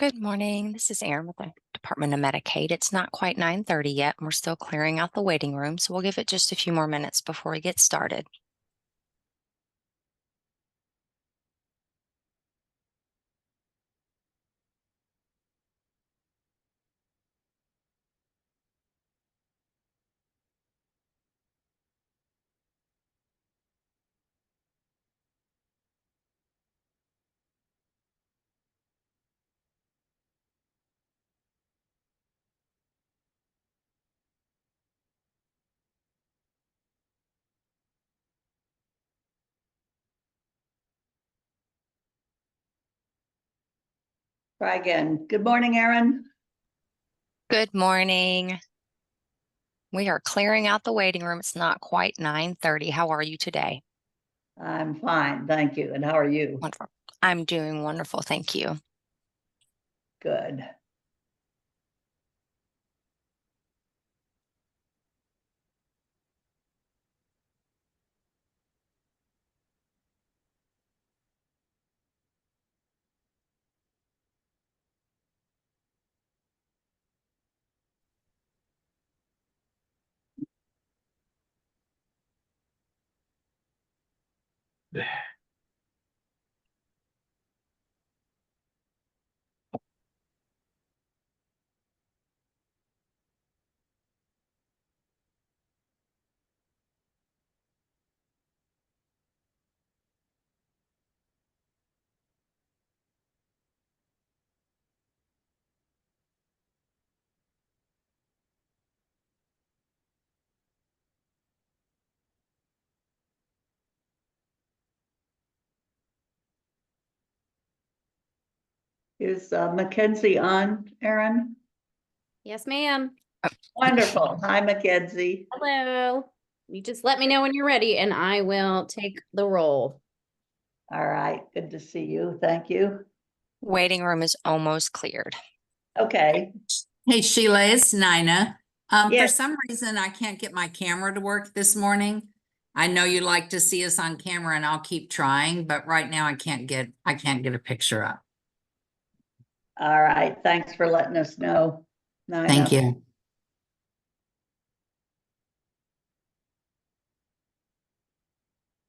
Good morning. This is Erin with the Department of Medicaid. It's not quite 9:30 yet, and we're still clearing out the waiting room, so we'll give it just a few more minutes before we get started. Try again. Good morning, Erin. Good morning. We are clearing out the waiting room. It's not quite 9:30. How are you today? I'm fine, thank you. And how are you? Wonderful. I'm doing wonderful, thank you. Good. Is Mackenzie on, Erin? Yes, ma'am. Wonderful. Hi, Mackenzie. Hello. You just let me know when you're ready and I will take the roll. All right, good to see you. Thank you. Waiting room is almost cleared. Okay. Hey Sheila, it's Nina. For Yes. some reason, I can't get my camera to work this morning. I know you like to see us on camera and I'll keep trying, but right now I can't get a picture up. All right. Thanks for letting us know, Nina. Thank you.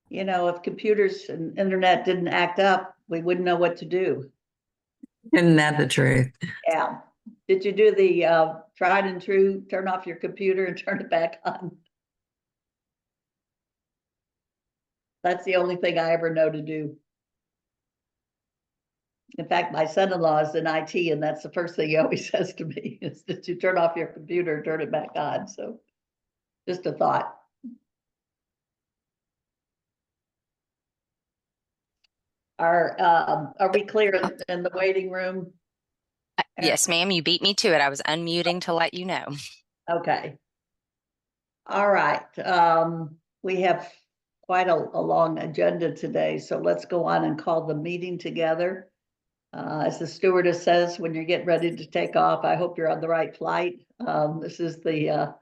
You know, if computers and internet didn't act up, we wouldn't know what to do. Isn't that the truth? Yeah. Did you do the tried and true, turn off your computer and turn it back on? That's the only thing I ever know to do. In fact, my son-in-law is in IT, and that's the first thing he always says to me is that you turn off your computer and turn it back on. So just a thought. Are we clear in the waiting room? Yes, ma'am, you beat me to it. I was unmuting to let you know. Okay. All right. We have quite a long agenda today, so let's go on and call the meeting together. As the stewardess says, when you're getting ready to take off, I hope you're on the right flight. This is the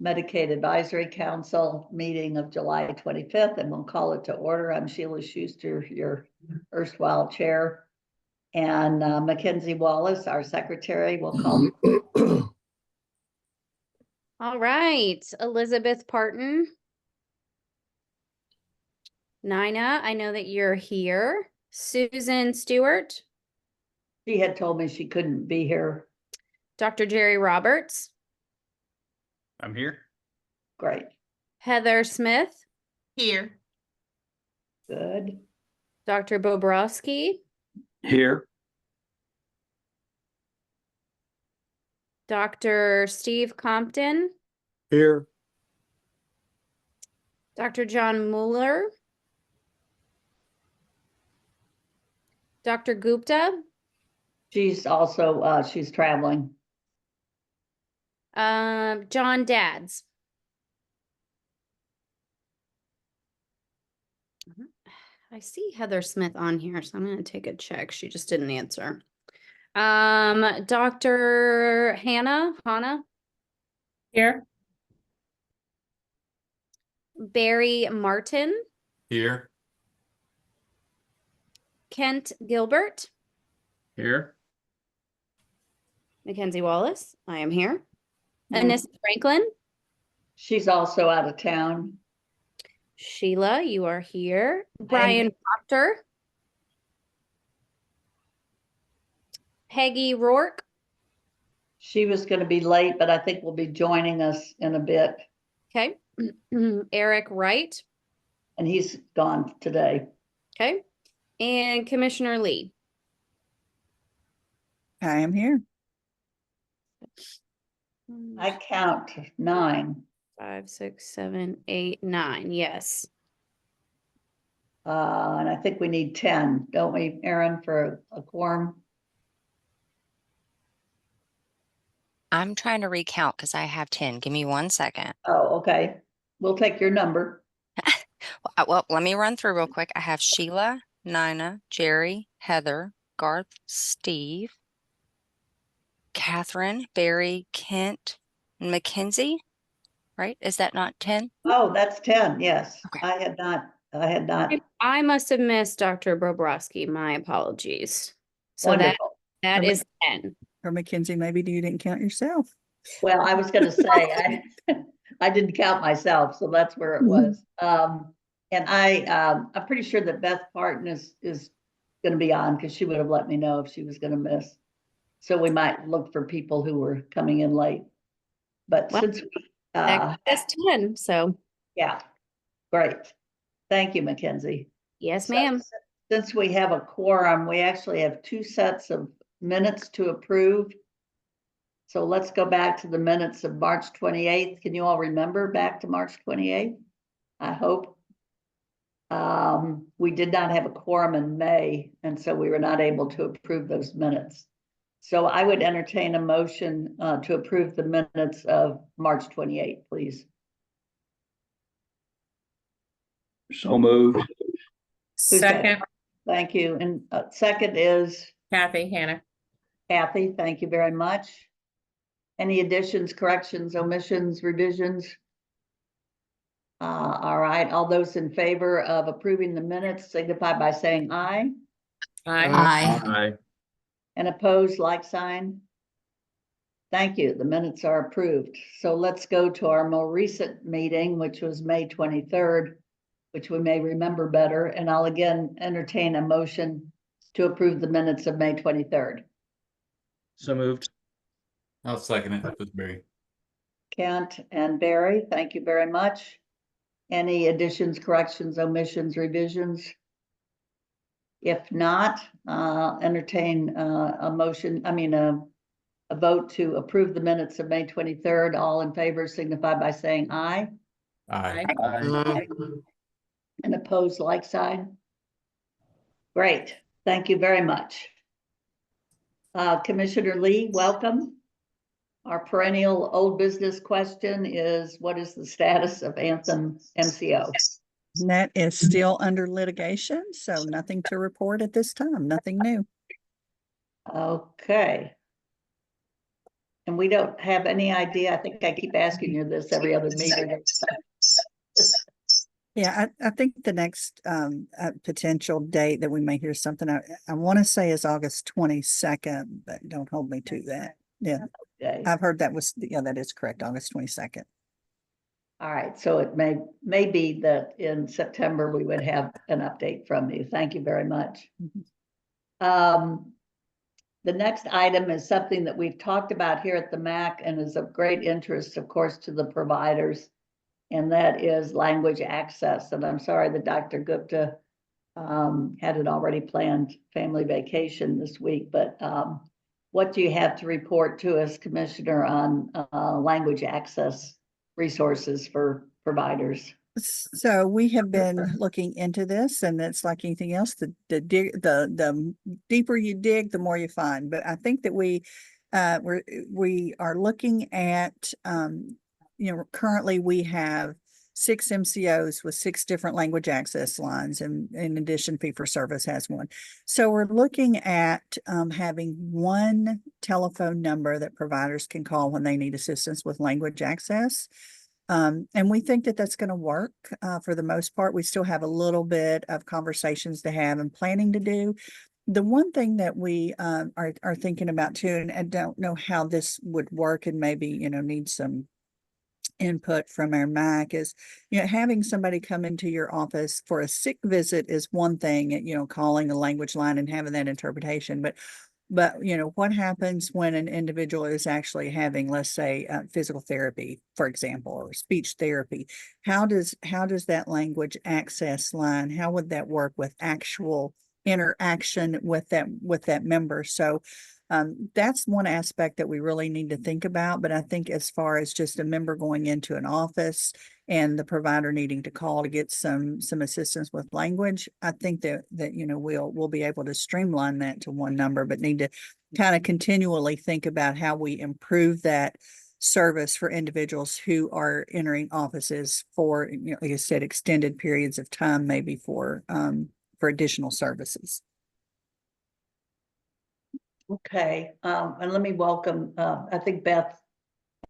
Medicaid Advisory Council meeting of July 25th, and we'll call it to order. I'm Sheila Schuster, your erstwhile chair, and Mackenzie Wallace, our secretary, will call. All right. Elizabeth Parton. Nina, I know that you're here. Susan Stewart. She had told me she couldn't be here. Dr. Jerry Roberts. I'm here. Great. Heather Smith. Here. Good. Dr. Bobrowski. Here. Dr. Steve Compton. Here. Dr. John Mueller. Dr. Gupta. She's also she's traveling. John Dads. I see Heather Smith on here, so I'm going to take a check. She just didn't answer. Dr. Hannah. Here. Barry Martin. Here. Kent Gilbert. Here. Mackenzie Wallace, I am here. Mm. Anissa Franklin, She's also out of town. Sheila, you are here. Brian Proctor. Peggy Rourke, She was going to be late, but I think will be joining us in a bit, okay. Eric Wright, and he's gone today. okay. And Commissioner Lee. I am here. I count 9. 5, 6, 7, 8, 9. Yes. And I think we need 10, don't we, Aaron, for a quorum? I'm trying to recount because I have 10. Give me 1 second. Oh, okay. We'll take your number. Well, let me run through real quick. I have Sheila, Nina, Jerry, Heather, Garth, Steve, Catherine, Barry, Kent, and Mackenzie, right? Is that not 10? Oh, that's 10, yes. Okay. I had not. I must have missed Dr. Bobrovsky. My apologies. So Wonderful. that Okay. is 10. Or Mackenzie, maybe you didn't count yourself. Well, I was gonna say, I didn't count myself, so that's where it was. And I'm pretty sure that Beth Parton is gonna be on, because she would have let me know if she was gonna miss. So we might look for people who were coming in late. But Well, since, That's 10. So yeah, great. Thank you, Mackenzie. yes, So, ma'am. Since we have a quorum, we actually have 2 sets of minutes to approve. So let's go back to the minutes of March 28th. Can you all remember back to March 28th? I hope. We did not have a quorum in May, and so we were not able to approve those minutes. So I would entertain a motion to approve the minutes of March 28th, please. So moved. Who's that? Second, Thank you. And second is Kathy Hannah. Kathy. Thank you very much. Any additions, corrections, omissions, revisions? All right, all those in favor of approving the minutes signify by saying aye, Aye. Aye. and opposed, like sign. Thank you, the minutes are approved. So let's go to our more recent meeting, which was May 23rd, which we may remember better, and I'll again entertain a motion to approve the minutes of May 23rd. So moved. I'll second it with Barry. Kent and Barry, thank you very much. Any additions, corrections, omissions, revisions? If not, entertain a motion, a vote to approve the minutes of May 23rd. All in favor signify by saying aye, Aye. and opposed, like sign. Great, thank you very much. Commissioner Lee, welcome. Our perennial old business question is, what is the status of Anthem MCO? And that is still under litigation, so nothing to report at this time, nothing new. Okay. And we don't have any idea, I think I keep asking you this every other meeting. Yeah, I think the next potential date that we may hear something, I want to say is August 22nd, but don't hold me to that. Yeah, Okay. I've heard that was, yeah, that is correct, August 22nd. All right, so it may be that in September we would have an update from you. Thank you very much. The next item is something that we've talked about here at the MAC and is of great interest, of course, to the providers, and that is language access. And I'm sorry that Dr. Gupta had an already planned family vacation this week, but what do you have to report to us, Commissioner, on language access resources for providers? So we have been looking into this, and it's like anything else, the deeper you dig, the more you find. But I think that we are looking at, currently we have 6 MCOs with 6 different language access lines, and in addition, fee-for-service has one. So we're looking at having one telephone number that providers can call when they need assistance with language access. And we think that that's going to work for the most part. We still have a little bit of conversations to have and planning to do, The one thing that we are thinking about too, and I don't know how this would work and maybe, need some input from our MAC is, having somebody come into your office for a sick visit is one thing, calling a language line and having that interpretation. But, what happens when an individual is actually having, let's say, physical therapy, for example, or speech therapy? How does that language access line, how would that work with actual interaction with that member? So that's one aspect that we really need to think about. But I think as far as just a member going into an office and the provider needing to call to get some assistance with language, I think that we'll be able to streamline that to one number, but need to kind of continually think about how we improve that service for individuals who are entering offices for, like I said, extended periods of time, maybe for additional services. Okay, and let me welcome, I think Beth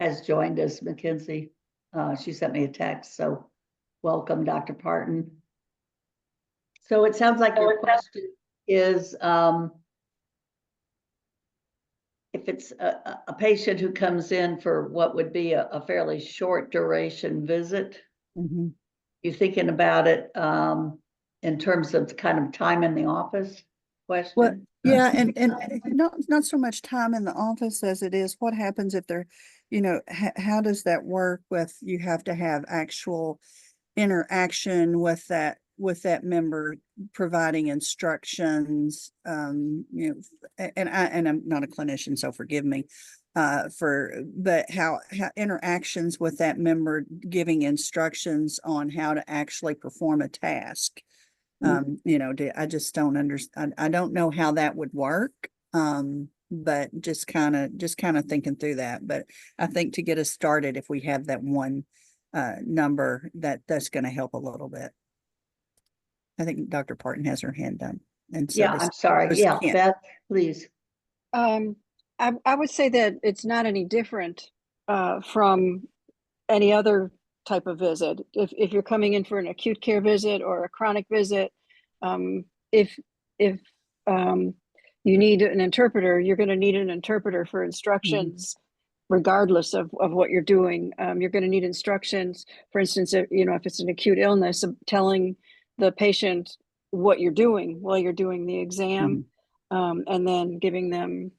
has joined us, Mackenzie. She sent me a text, so welcome, Dr. Parton. So it sounds like your question is, if it's a patient who comes in for what would be a fairly short duration visit, Mm-hmm. you thinking about it in terms of the kind of time in the office question? Well, yeah, and not so much time in the office as it is what happens if they're, how does that work with, you have to have actual interaction with that member, providing instructions, and I'm not a clinician, so forgive me, but how interactions with that member, giving instructions on how to actually perform a task. I just don't understand. I don't know how that would work. But just kind of thinking through that. But I think to get us started, if we have that one number, that's going to help a little bit. I think Dr. Parton has her hand up. And so Yeah, I'm sorry. does Yeah, Kent. Beth, please. I would say that it's not any different from any other type of visit. If you're coming in for an acute care visit or a chronic visit, if you need an interpreter, you're going to need an interpreter for instructions, regardless of what you're doing. You're going to need instructions, for instance, if it's an acute illness, telling the patient what you're doing while you're doing the exam, and then giving them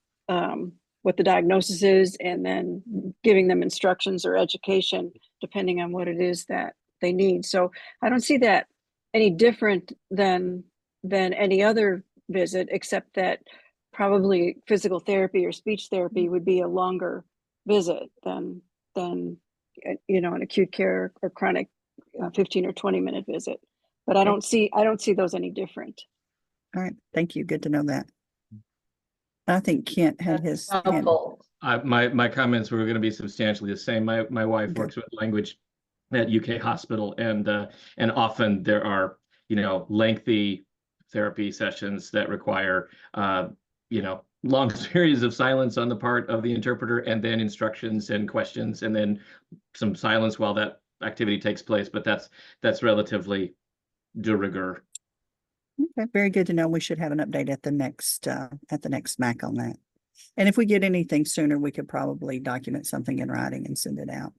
what the diagnosis is, and then giving them instructions or education depending on what it is that they need. So I don't see that any different than any other visit, except that probably physical therapy or speech therapy would be a longer visit than an acute care or chronic 15 or 20-minute visit. But I don't see those any different. All right, thank you. Good to know that. I think Kent had his hand. Helpful. My comments were going to be substantially the same. My wife Okay. works with language at UK Hospital, and often there are lengthy therapy sessions that require long periods of silence on the part of the interpreter, and then instructions and questions, and then some silence while that activity takes place. But that's relatively de rigueur. Okay, very good to know. We should have an update at the next MAC on that. And if we get anything sooner, we could probably document something in writing and send it out.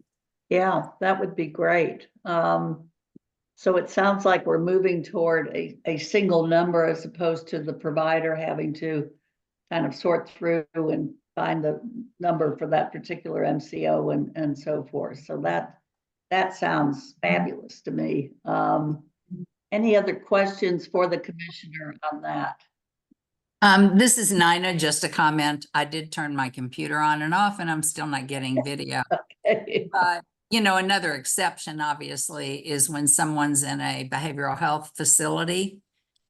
Yeah, that would be great. So it sounds like we're moving toward a single number as opposed to the provider having to kind of sort through and find the number for that particular MCO and so forth. So that sounds fabulous to me. Any other questions for the commissioner on that? This is Nina, just a comment. I did turn my computer on and off, and I'm still not getting video. But, another exception, obviously, is when someone's in a behavioral health facility,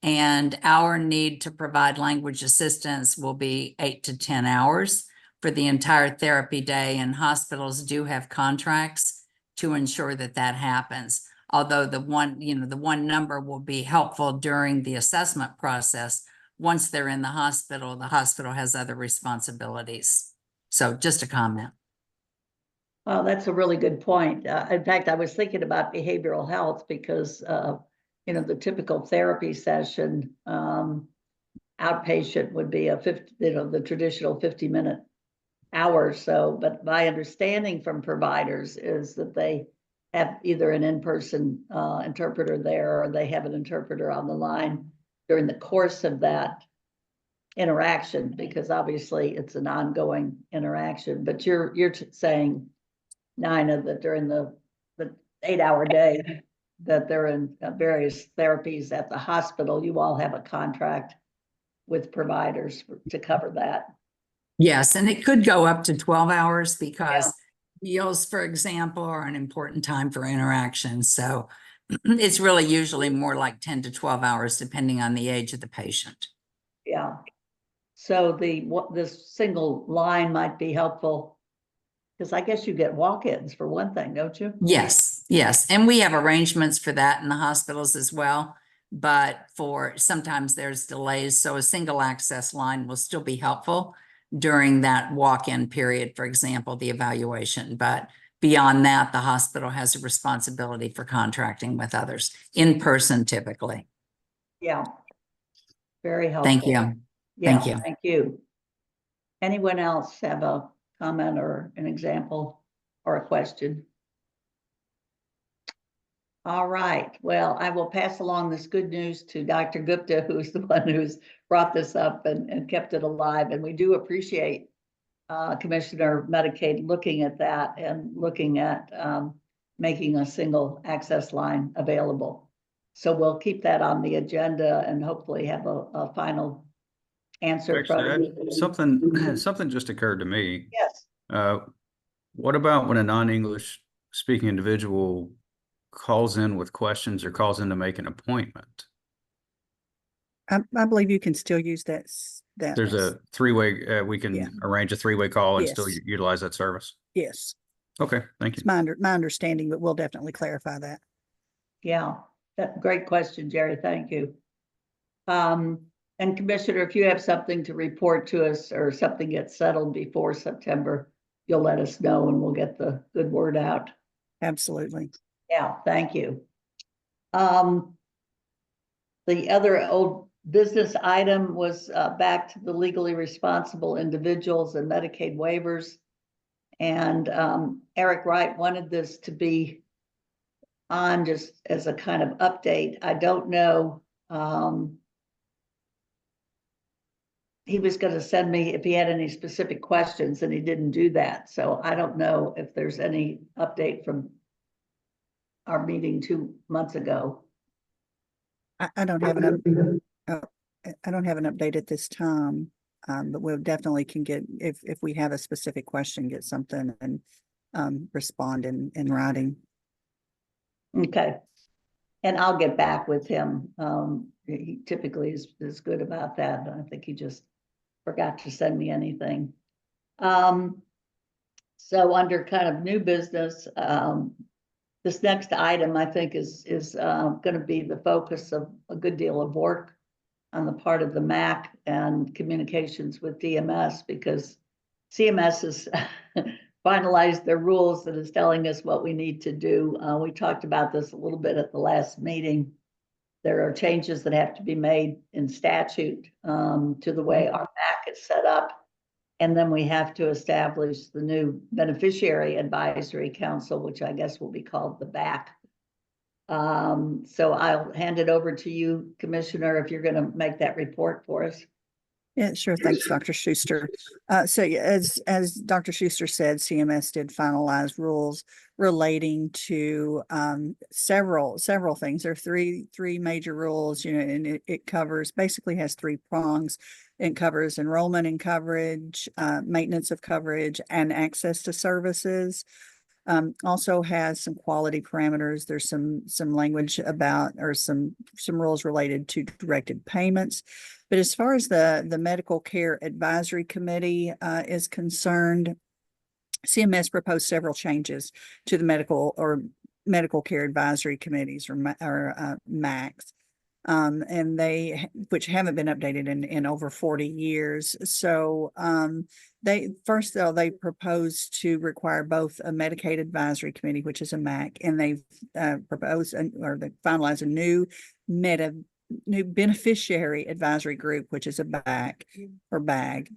and our need to provide language assistance will be 8 to 10 hours for the entire therapy day, and hospitals do have contracts to ensure that that happens. Although the one number will be helpful during the assessment process. Once they're in the hospital has other responsibilities. So just a comment. Well, that's a really good point. In fact, I was thinking about behavioral health because, the typical therapy session, outpatient would be a 50, the traditional 50-minute hour or so. But my understanding from providers is that they have either an in-person interpreter there, or they have an interpreter on the line during the course of that interaction, because obviously it's an ongoing interaction. But you're saying, Nina, that during the 8-hour day that they're in various therapies at the hospital, you all have a contract with providers to cover that. Yes, and it could go up to 12 hours because meals, for example, are an important time for interaction. So it's really usually more like 10 to 12 hours, depending on the age of the patient. Yeah. So this single line might be helpful, because I guess you get walk-ins for one thing, don't you? Yes, yes. And we have arrangements for that in the hospitals as well. But sometimes there's delays. So a single access line will still be helpful during that walk-in period, for example, the evaluation. But beyond that, the hospital has a responsibility for contracting with others in person typically. Yeah. Very helpful. Thank you. Yeah, Thank you. Thank you. Anyone else have a comment or an example or a question? All right. Well, I will pass along this good news to Dr. Gupta, who's the one who's brought this up and kept it alive. And we do appreciate Commissioner Medicaid looking at that and looking at making a single access line available. So we'll keep that on the agenda and hopefully have a final answer from you. Something just occurred to me. Yes. What about when a non-English speaking individual calls in with questions or calls in to make an appointment? I believe you can still use that. There's a three-way, we can Yeah. arrange a three-way call and still Yes. utilize that service. Yes, Okay, thank you. it's my understanding, but we'll definitely clarify that. Yeah, great question, Jerry. Thank you. And Commissioner, if you have something to report to us or something gets settled before September, you'll let us know and we'll get the good word out. Absolutely. Yeah, thank you. The other old business item was back to the legally responsible individuals and Medicaid waivers. And Eric Wright wanted this to be on just as a kind of update. I don't know. He was going to send me if he had any specific questions, and he didn't do that. So I don't know if there's any update from our meeting 2 months ago. I don't have I don't have an update at this time, but we'll definitely can get, if we have a specific question, get something and respond in writing. Okay. And I'll get back with him. He typically is good about that. I think he just forgot to send me anything. So under kind of new business, this next item I think is going to be the focus of a good deal of work on the part of the MAC and communications with DMS, because CMS has finalized their rules that is telling us what we need to do. We talked about this a little bit at the last meeting. There are changes that have to be made in statute to the way our MAC is set up. And then we have to establish the new Beneficiary Advisory Council, which I guess will be called the BAC. So I'll hand it over to you, Commissioner, if you're going to make that report for us. Yeah, sure. Thanks, Dr. Schuster. So yeah, as Dr. Schuster said, CMS did finalize rules relating to several things. There are three major rules, and it covers, basically has three prongs. It covers enrollment and coverage, maintenance of coverage, and access to services. Also has some quality parameters. There's some language about, or some rules related to directed payments. But as far as the Medical Care Advisory Committee is concerned, CMS proposed several changes to the Medical Care Advisory Committees, or MACs. And which haven't been updated in over 40 years. So they proposed to require both a Medicaid Advisory Committee, which is a MAC, and they've proposed or they finalized a new new beneficiary advisory group, which is a BAC or BAG.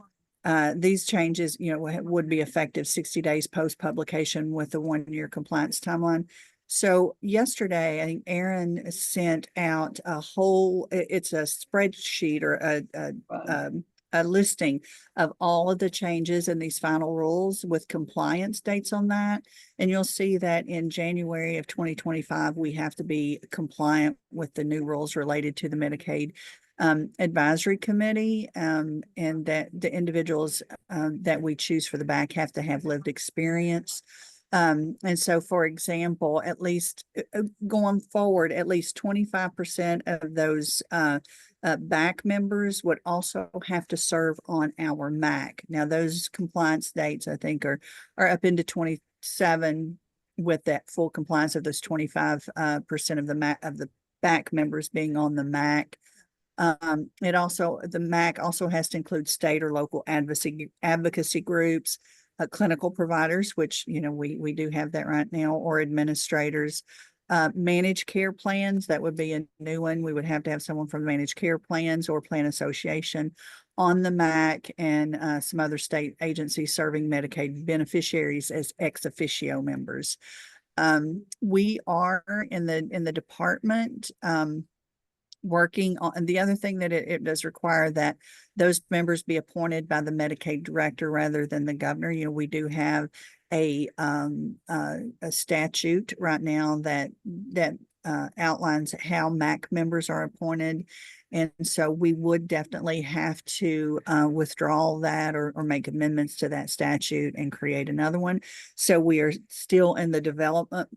These changes, you know, would be effective 60 days post publication with a 1-year compliance timeline. So yesterday, I think Aaron sent out a whole, it's a spreadsheet or a listing of all of the changes in these final rules with compliance dates on that. And you'll see that in January of 2025, we have to be compliant with the new rules related to the Medicaid advisory committee, and that the individuals that we choose for the back have to have lived experience. And so, for example, at least going forward, at least 25% of those back members would also have to serve on our MAC. Now, those compliance dates, I think, are up into 27 with that full compliance of those 25% of the MAC of the back members being on the MAC. The MAC also has to include state or local advocacy groups, clinical providers, which, you know, we do have that right now, or administrators, managed care plans. That would be a new one. We would have to have someone from managed care plans or plan association on the MAC, and some other state agencies serving Medicaid beneficiaries as ex officio members. We are in the department, working on, and the other thing that it does require that those members be appointed by the Medicaid director rather than the governor. You know, we do have a statute right now that outlines how MAC members are appointed. And so we would definitely have to withdraw that or make amendments to that statute and create another one. So we are still in the development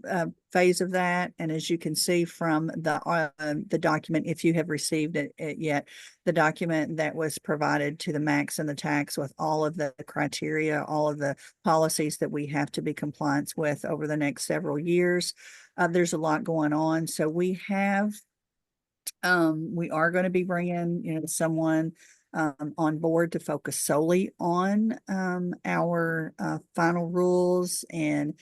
phase of that. And as you can see from the document, if you have received it yet, the document that was provided to the MACs and the TACs with all of the criteria, all of the policies that we have to be compliant with over the next several years. There's a lot going on. So we are going to be bringing, you know, someone on board to focus solely on our final rules and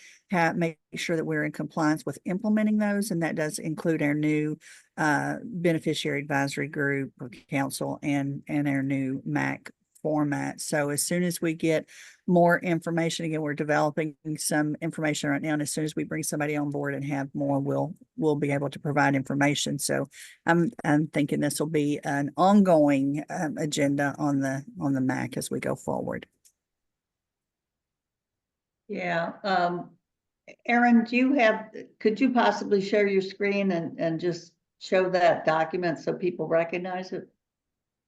make sure that we're in compliance with implementing those. And that does include our new beneficiary advisory group or council and our new MAC format. So as soon as we get more information, again, we're developing some information right now, and as soon as we bring somebody on board and have more, we'll be able to provide information. So I'm thinking this will be an ongoing agenda on the MAC as we go forward. Yeah. Aaron, could you possibly share your screen and just show that document so people recognize it?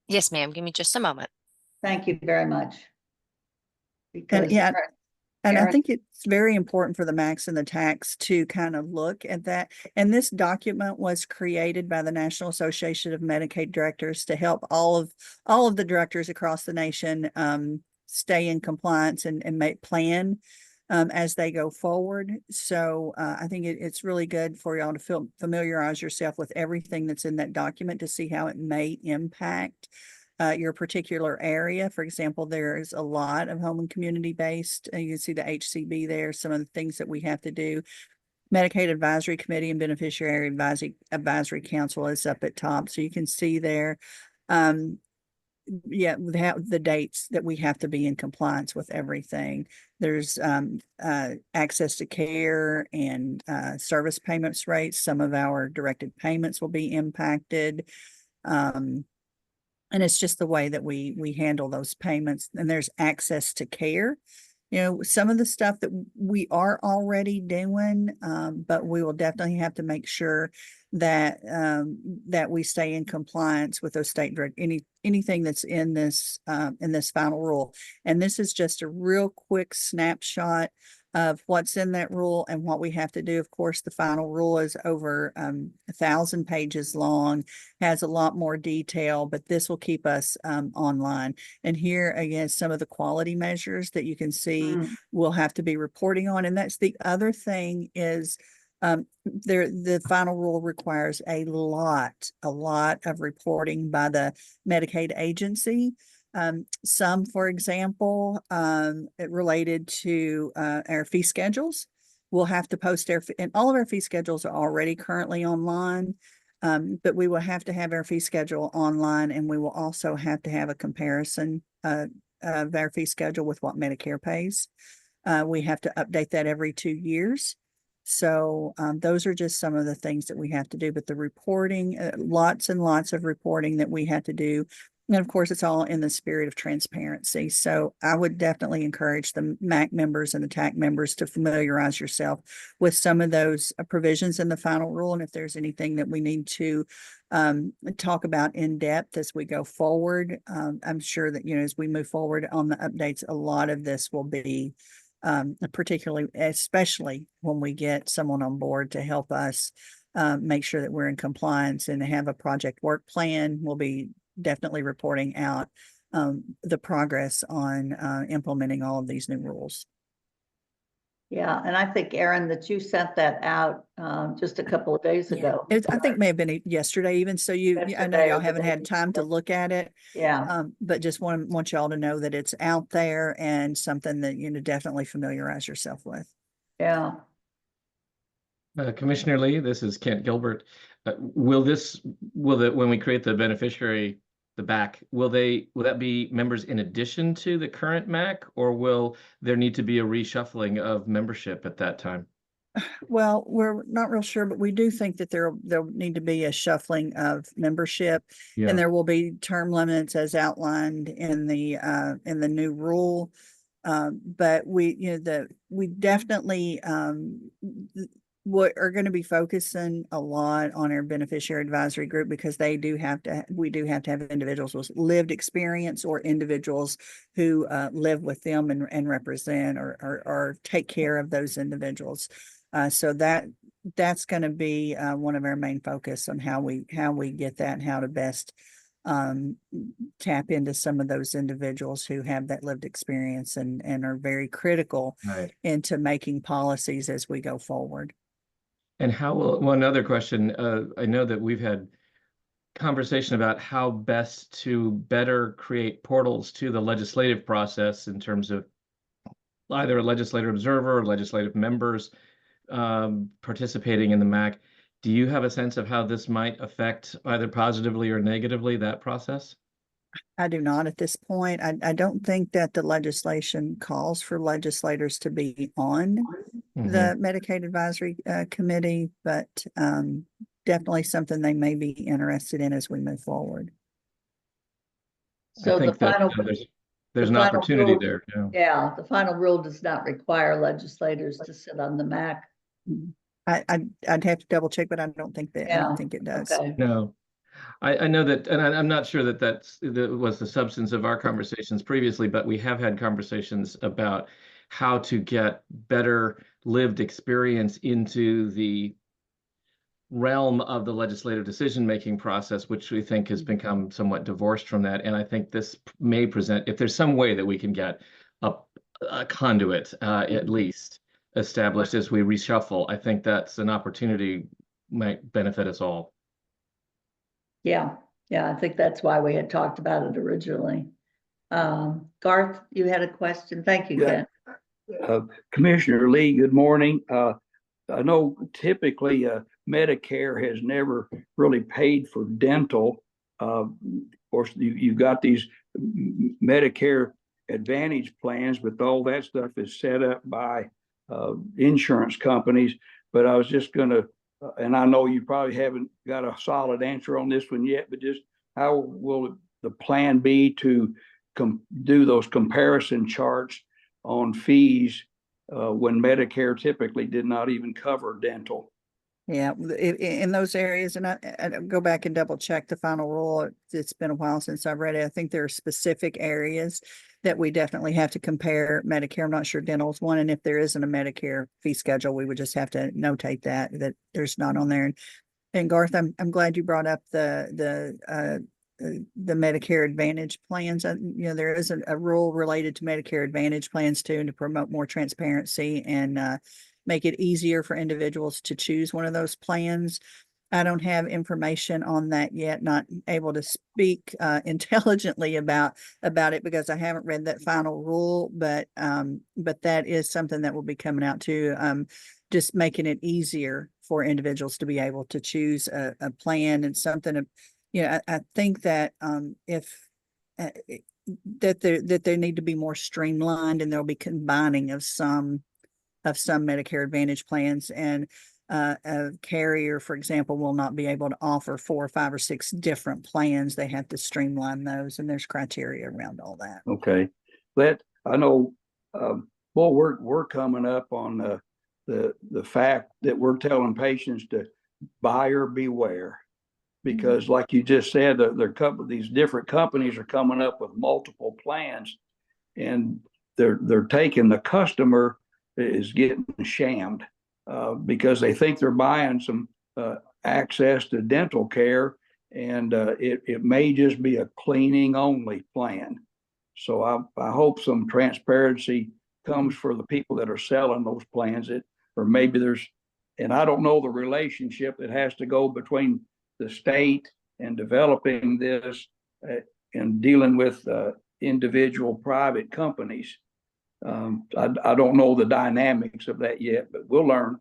Yes, ma'am. Give me just a moment. Thank you very much. And yeah, and I Aaron- think it's very important for the MACs and the TACs to kind of look at that. And this document was created by the National Association of Medicaid Directors to help all of the directors across the nation stay in compliance and make plan as they go forward. So I think it's really good for y'all to familiarize yourself with everything that's in that document to see how it may impact your particular area. For example, there's a lot of home and community based. You can see the HCB there, some of the things that we have to do. Medicaid Advisory Committee and Beneficiary Advisory Council is up at top. So you can see there, yeah, the dates that we have to be in compliance with everything. There's access to care and service payments rates. Some of our directed payments will be impacted. And it's just the way that we handle those payments. And there's access to care. You know, some of the stuff that we are already doing, but we will definitely have to make sure that that we stay in compliance with those state direct anything that's in this final rule. And this is just a real quick snapshot of what's in that rule and what we have to do. Of course, the final rule is over 1,000 pages long, has a lot more detail, but this will keep us online. And here again, some of the quality measures that you can see we'll have to be reporting on. And that's the other thing is the final rule requires a lot of reporting by the Medicaid agency. Some, for example, related to our fee schedules. We'll have to post and all of our fee schedules are already currently online. But we will have to have our fee schedule online, and we will also have to have a comparison of our fee schedule with what Medicare pays. We have to update that every 2 years. So those are just some of the things that we have to do, but the reporting, lots and lots of reporting that we have to do. And of course, it's all in the spirit of transparency. So I would definitely encourage the MAC members and the TAC members to familiarize yourself with some of those provisions in the final rule. And if there's anything that we need to talk about in depth as we go forward, I'm sure that, as we move forward on the updates, a lot of this will be particularly, especially when we get someone on board to help us make sure that we're in compliance and have a project work plan. We'll be definitely reporting out the progress on implementing all of these new rules. Yeah, and I think, Aaron, that you sent that out just a couple of days ago. I think may have been yesterday even. So I know Yesterday y'all or the haven't day had time to before. look at it. Yeah, But just want y'all to know that it's out there and something that, definitely familiarize yourself with. yeah. Commissioner Lee, this is Kent Gilbert. When we create the beneficiary, the BAC, will that be members in addition to the current MAC, or will there need to be a reshuffling of membership at that time? Well, we're not real sure, but we do think that there'll need to be a shuffling of membership, Yeah. and there will be term limits as outlined in the new rule. But we definitely are going to be focusing a lot on our beneficiary advisory group, because we do have to have individuals with lived experience or individuals who live with them and represent or take care of those individuals. So that's going to be one of our main focus on how we get that and how to best tap into some of those individuals who have that lived experience and are very critical Right. into making policies as we go forward. And one other question, I know that we've had conversation about how best to better create portals to the legislative process in terms of either a legislative observer or legislative members participating in the MAC. Do you have a sense of how this might affect either positively or negatively that process? I do not at this point. I don't think that the legislation calls for legislators to be on the Medicaid Advisory Committee, but definitely something they may be interested in as we move forward. So I think that there's an opportunity rule, there. Yeah. Yeah, the final rule does not require legislators to sit on the MAC. I'd have to double check, but I don't think that. I don't think it does. Okay. No, I know that, and I'm not sure that that was the substance of our conversations previously, but we have had conversations about how to get better lived experience into the realm of the legislative decision-making process, which we think has become somewhat divorced from that. And I think this may present, if there's some way that we can get a conduit at least established as we reshuffle, I think that's an opportunity might benefit us all. Yeah, I think that's why we had talked about it originally. Garth, you had a question? Thank you, Yeah. Ken. Commissioner Lee, good morning. I know typically Medicare has never really paid for dental. Of course, you've got these Medicare Advantage plans, but all that stuff is set up by insurance companies. But I was just going to, and I know you probably haven't got a solid answer on this one yet, but just how will the plan be to do those comparison charts on fees when Medicare typically did not even cover dental? Yeah, in those areas, and I go back and double check the final rule. It's been a while since I've read it. I think there are specific areas that we definitely have to compare Medicare. I'm not sure dental is one, and if there isn't a Medicare fee schedule, we would just have to notate that there's not on there. And Garth, I'm glad you brought up the Medicare Advantage plans. There is a rule related to Medicare Advantage plans too, and to promote more transparency and make it easier for individuals to choose one of those plans. I don't have information on that yet, not able to speak intelligently about it because I haven't read that final rule, but that is something that will be coming out too. Just making it easier for individuals to be able to choose a plan and something. I think that if that they need to be more streamlined, and there'll be combining of some Medicare Advantage plans, and a carrier, for example, will not be able to offer 4 or 5 or 6 different plans. They have to streamline those, and there's criteria around all that. Okay, I know, well, we're coming up on the fact that we're telling patients to buyer beware. Because like you just said, these different companies are coming up with multiple plans, and they're taking the customer is getting shammed because they think they're buying some access to dental care, and it may just be a cleaning only plan. So I hope some transparency comes for the people that are selling those plans. Or maybe and I don't know the relationship that has to go between the state and developing this and dealing with individual private companies. I don't know the dynamics of that yet, but we'll learn.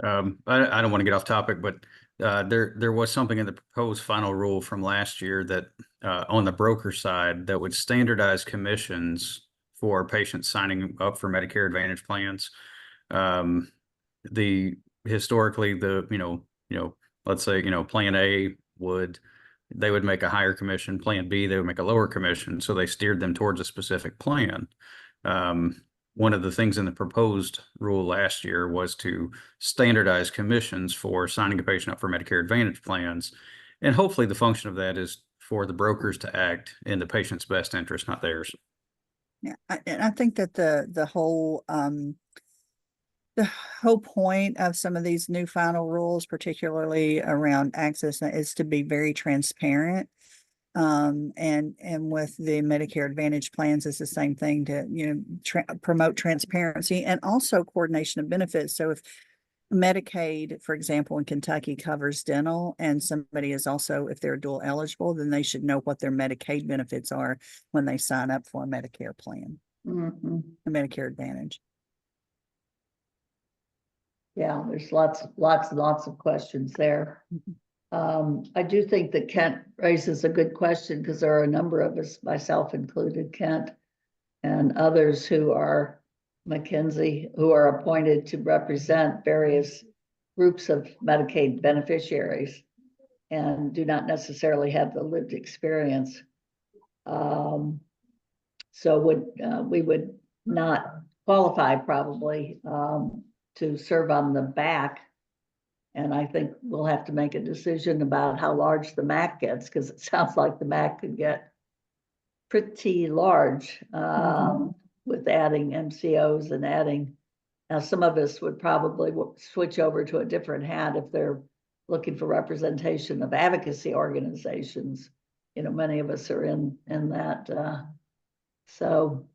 I don't want to get off topic, but there was something in the proposed final rule from last year that on the broker side that would standardize commissions for patients signing up for Medicare Advantage plans. Historically, let's say, plan A they would make a higher commission, plan B, they would make a lower commission. So they steered them towards a specific plan. One of the things in the proposed rule last year was to standardize commissions for signing a patient up for Medicare Advantage plans. And hopefully the function of that is for the brokers to act in the patient's best interest, not theirs. Yeah, and I think that the whole point of some of these new final rules, particularly around access, is to be very transparent. And with the Medicare Advantage plans, it's the same thing to, promote transparency and also coordination of benefits. So if Medicaid, for example, in Kentucky covers dental, and somebody is also, if they're dual eligible, then they should know what their Medicaid benefits are when they sign up for a Medicare plan, a Medicare Advantage. Yeah, there's lots and lots of questions there. I do think that Kent raises a good question, because there are a number of us, myself included, Kent, and others who are McKinsey, who are appointed to represent various groups of Medicaid beneficiaries and do not necessarily have the lived experience. So we would not qualify probably to serve on the MAC. And I think we'll have to make a decision about how large the MAC gets, because it sounds like the MAC could get pretty large with adding MCOs and adding. Now, some of us would probably switch over to a different hat if they're looking for representation of advocacy organizations. Many of us are in that. So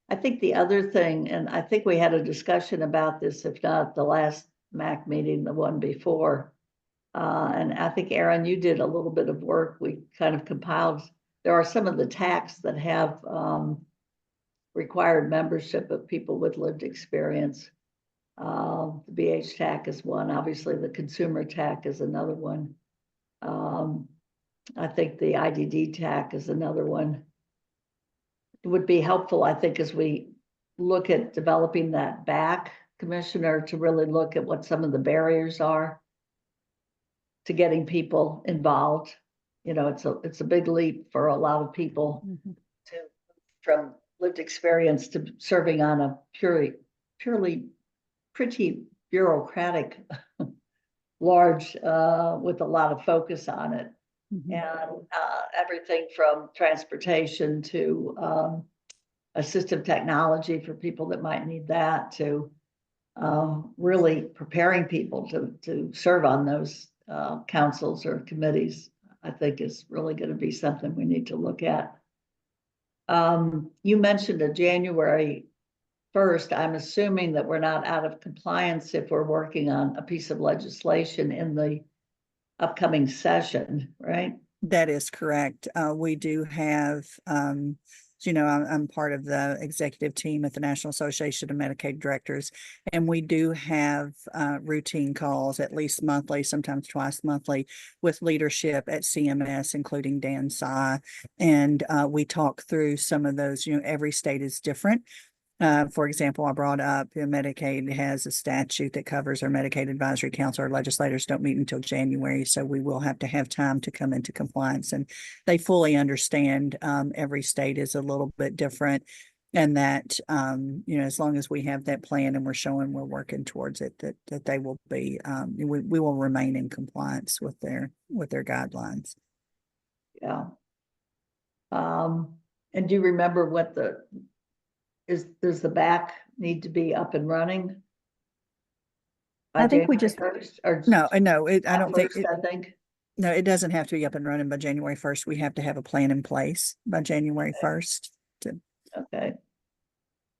I think the other thing, and I think we had a discussion about this, if not the last MAC meeting, the one before. And I think, Aaron, you did a little bit of work. We kind of compiled, there are some of the TACs that have required membership of people with lived experience. The BH TAC is one, obviously the consumer TAC is another one. I think the IDD TAC is another one. It would be helpful, I think, as we look at developing that back, Commissioner, to really look at what some of the barriers are to getting people involved. It's a big leap for a lot of people to from lived experience to serving on a purely pretty bureaucratic large with a lot of focus on it. And everything from transportation to assistive technology for people that might need that, to really preparing people to serve on those councils or committees, I think is really going to be something we need to look at. You mentioned a January 1st, I'm assuming that we're not out of compliance if we're working on a piece of legislation in the upcoming session, right? That is correct. We do have, you know, I'm part of the executive team at the National Association of Medicaid Directors, and we do have routine calls at least monthly, sometimes twice monthly, with leadership at CMS, including Dan Sy. And we talk through some of those, you know, every state is different. For example, I brought up Medicaid has a statute that covers our Medicaid Advisory Council. Our legislators don't meet until January, so we will have to have time to come into compliance. And they fully understand every state is a little bit different, and that you know, as long as we have that plan and we're showing we're working towards it, that they will be we will remain in compliance with their guidelines. Yeah. And do you remember what does the back need to be up and running? I think we January just 1st, or no, I don't think 1st, I think. no, it doesn't have to be up and running by January 1st. We have to have a plan in place by January 1st. Okay.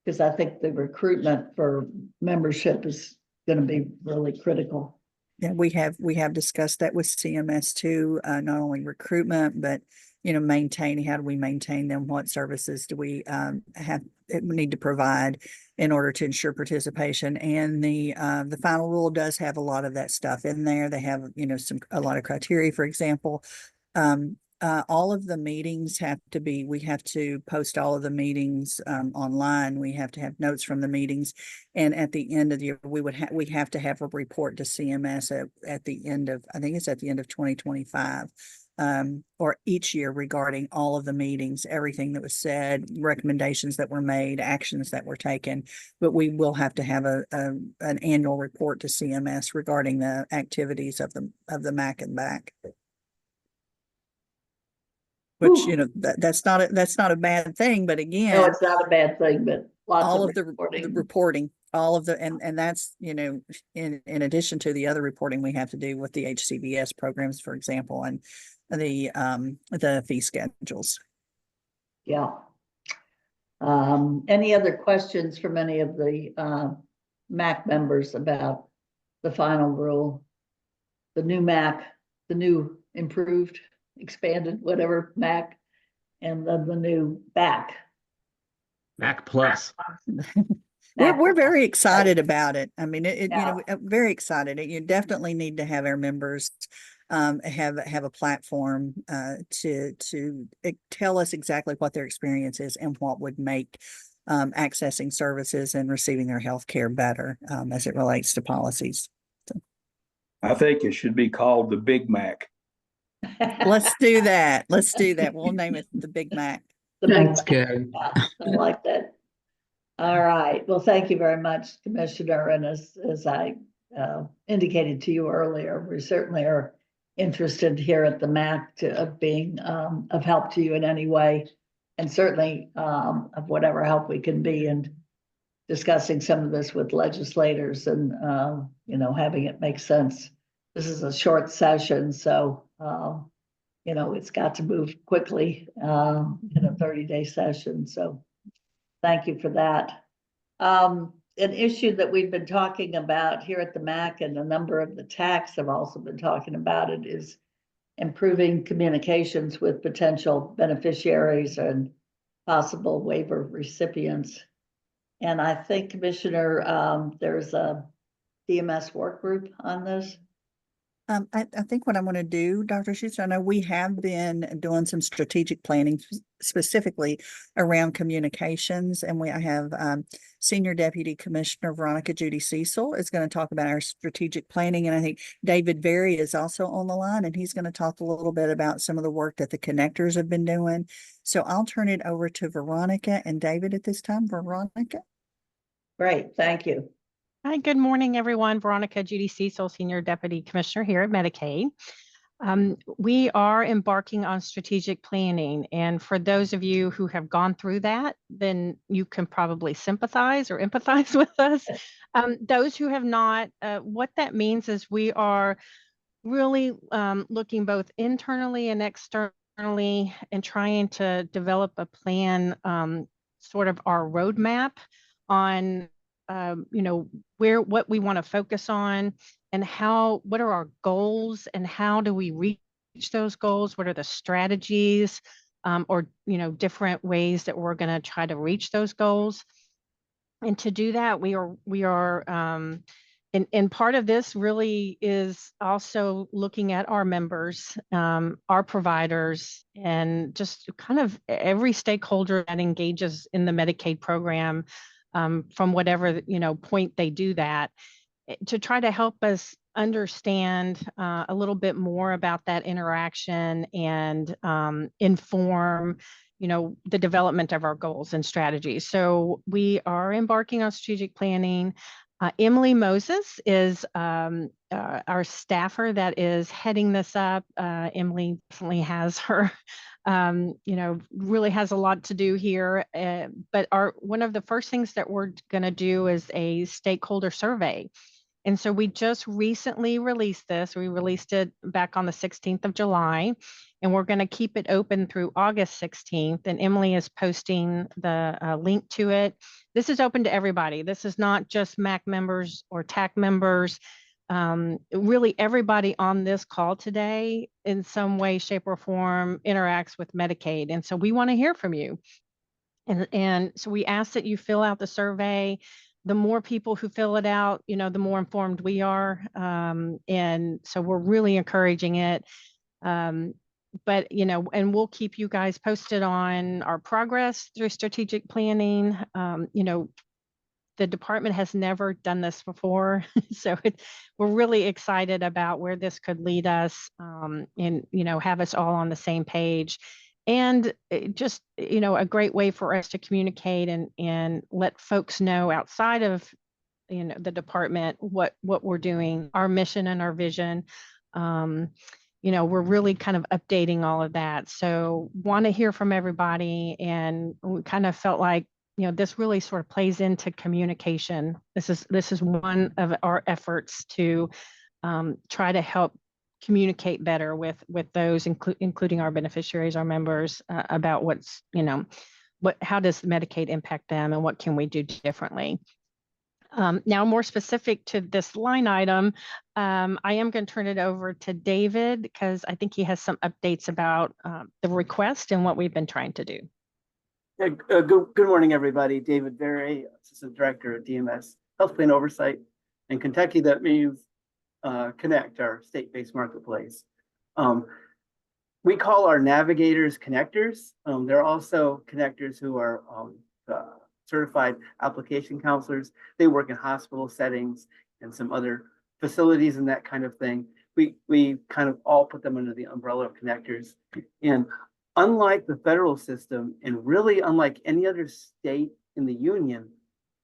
Because I think the recruitment for membership is going to be really critical. Yeah, we have discussed that with CMS too, not only recruitment, but, you know, maintaining, how do we maintain them? What services do we need to provide in order to ensure participation? And the final rule does have a lot of that stuff in there. They have, you know, a lot of criteria, for example. All of the meetings we have to post all of the meetings online. We have to have notes from the meetings. And at the end of the year, we have to have a report to CMS at the end of, I think it's at the end of 2025, or each year, regarding all of the meetings, everything that was said, recommendations that were made, actions that were taken. But we will have to have an annual report to CMS regarding the activities of the MAC and BAC. Which, Ooh. you know, that's not a bad thing, but again, No, it's not a bad thing, but lots all of of the reporting, all of the, and that's, you know, in addition to the other reporting we have to do with the HCBS programs, for example, and the fee schedules. Yeah. Any other questions from any of the MAC members about the final rule? The new MAC, the new improved, expanded, whatever MAC, and then the new BAC. Mac Plus. We're very excited about it. I mean, you Yeah. know, very excited. You definitely need to have our members have a platform to tell us exactly what their experience is and what would make accessing services and receiving their health care better as it relates to policies. So. I think it should be called the Big Mac. Let's do that. Let's do that. We'll name it the Big Mac. The Big That's Mac. good. Yeah, I like that. All right. Well, thank you very much, Commissioner. And as I indicated to you earlier, we certainly are interested here at the MAC of being of help to you in any way, and certainly of whatever help we can be in discussing some of this with legislators and you know, having it make sense. This is a short session, so you know, it's got to move quickly in a 30-day session. So thank you for that. An issue that we've been talking about here at the MAC, and a number of the TACs have also been talking about it, is improving communications with potential beneficiaries and possible waiver recipients. And I think, Commissioner, there's a DMS work group on this. I think what I'm going to do, Dr. Schuster, I know we have been doing some strategic planning specifically around communications, and I have Senior Deputy Commissioner Veronica Judy Cecil is going to talk about our strategic planning, and I think David Berry is also on the line, and he's going to talk a little bit about some of the work that the connectors have been doing. So I'll turn it over to Veronica and David at this time. Veronica. Great, thank you. Hi, good morning, everyone. Veronica Judy Cecil, Senior Deputy Commissioner here at Medicaid. We are embarking on strategic planning. And for those of you who have gone through that, then you can probably sympathize or empathize with us. Those who have not, what that means is we are really looking both internally and externally and trying to develop a plan, sort of our roadmap on, you know, what we want to focus on and what are our goals and how do we reach those goals? What are the strategies, or, you know, different ways that we're going to try to reach those goals? And to do that, we are, and part of this really is also looking at our members, our providers, and just kind of every stakeholder that engages in the Medicaid program, from whatever, you know, point they do that, to try to help us understand a little bit more about that interaction and inform, you know, the development of our goals and strategies. So we are embarking on strategic planning. Emily Moses is our staffer that is heading this up. Emily definitely has her, you know, really has a lot to do here. But one of the first things that we're going to do is a stakeholder survey. And so we just recently released this. We released it back on the 16th of July, and we're going to keep it open through August 16th. And Emily is posting the link to it. This is open to everybody. This is not just MAC members or TAC members. Really everybody on this call today in some way, shape, or form interacts with Medicaid. And so we want to hear from you. And so we ask that you fill out the survey. The more people who fill it out, you know, the more informed we are. And so we're really encouraging it. But, you know, and we'll keep you guys posted on our progress through strategic planning. You know, the department has never done this before. So we're really excited about where this could lead us, and, you know, have us all on the same page. And just, you know, a great way for us to communicate and let folks know outside of, you know, the department what we're doing, our mission and our vision. You know, we're really kind of updating all of that. So want to hear from everybody. And we kind of felt like, you know, this really sort of plays into communication. This is one of our efforts to try to help communicate better with those, including our beneficiaries, our members, about what's, you know, how does Medicaid impact them and what can we do differently. Now, more specific to this line item, I am going to turn it over to David because I think he has some updates about the request and what we've been trying to do. Good morning, everybody. David Berry, Assistant Director of DMS Health Plan Oversight in Kentucky. That means Connect, our state-based marketplace. We call our navigators connectors. They're also connectors who are certified application counselors. They work in hospital settings and some other facilities and that kind of thing. We kind of all put them under the umbrella of connectors. And unlike the federal system, and really unlike any other state in the union,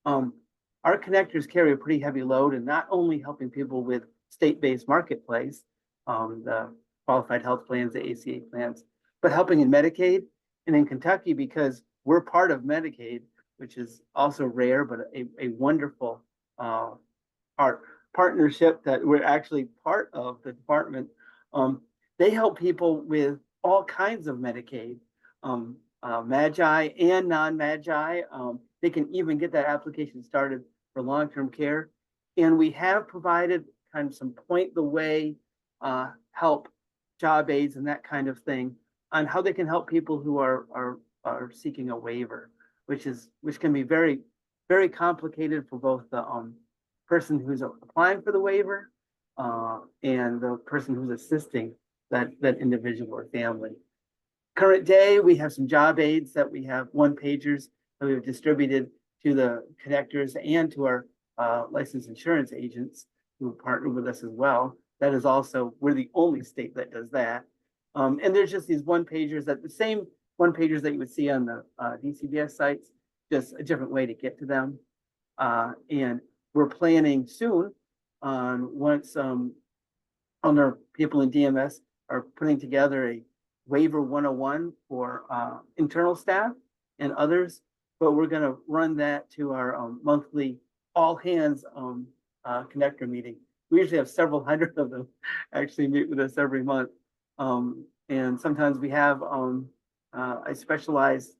our connectors carry a pretty heavy load in not only helping people with state-based marketplace, the qualified health plans, the ACA plans, but helping in Medicaid. And in Kentucky, because we're part of Medicaid, which is also rare, but a wonderful partnership that we're actually part of the department. They help people with all kinds of Medicaid, Magi and non-Magi. They can even get that application started for long-term care. And we have provided kind of some point the way help, job aids and that kind of thing on how they can help people who are seeking a waiver, which can be very, very complicated for both the person who's applying for the waiver and the person who's assisting that individual or family. Current day, we have some job aids that we have one-pagers that we've distributed to the connectors and to our licensed insurance agents who partner with us as well. That is also, we're the only state that does that. And there's just these one-pagers, that the same one-pagers that you would see on the DCBS sites, just a different way to get to them. And we're planning soon on once our people in DMS are putting together a waiver 101 for internal staff and others, but we're going to run that to our monthly all hands connector meeting. We usually have several hundred of them actually meet with us every month. And sometimes we have a specialized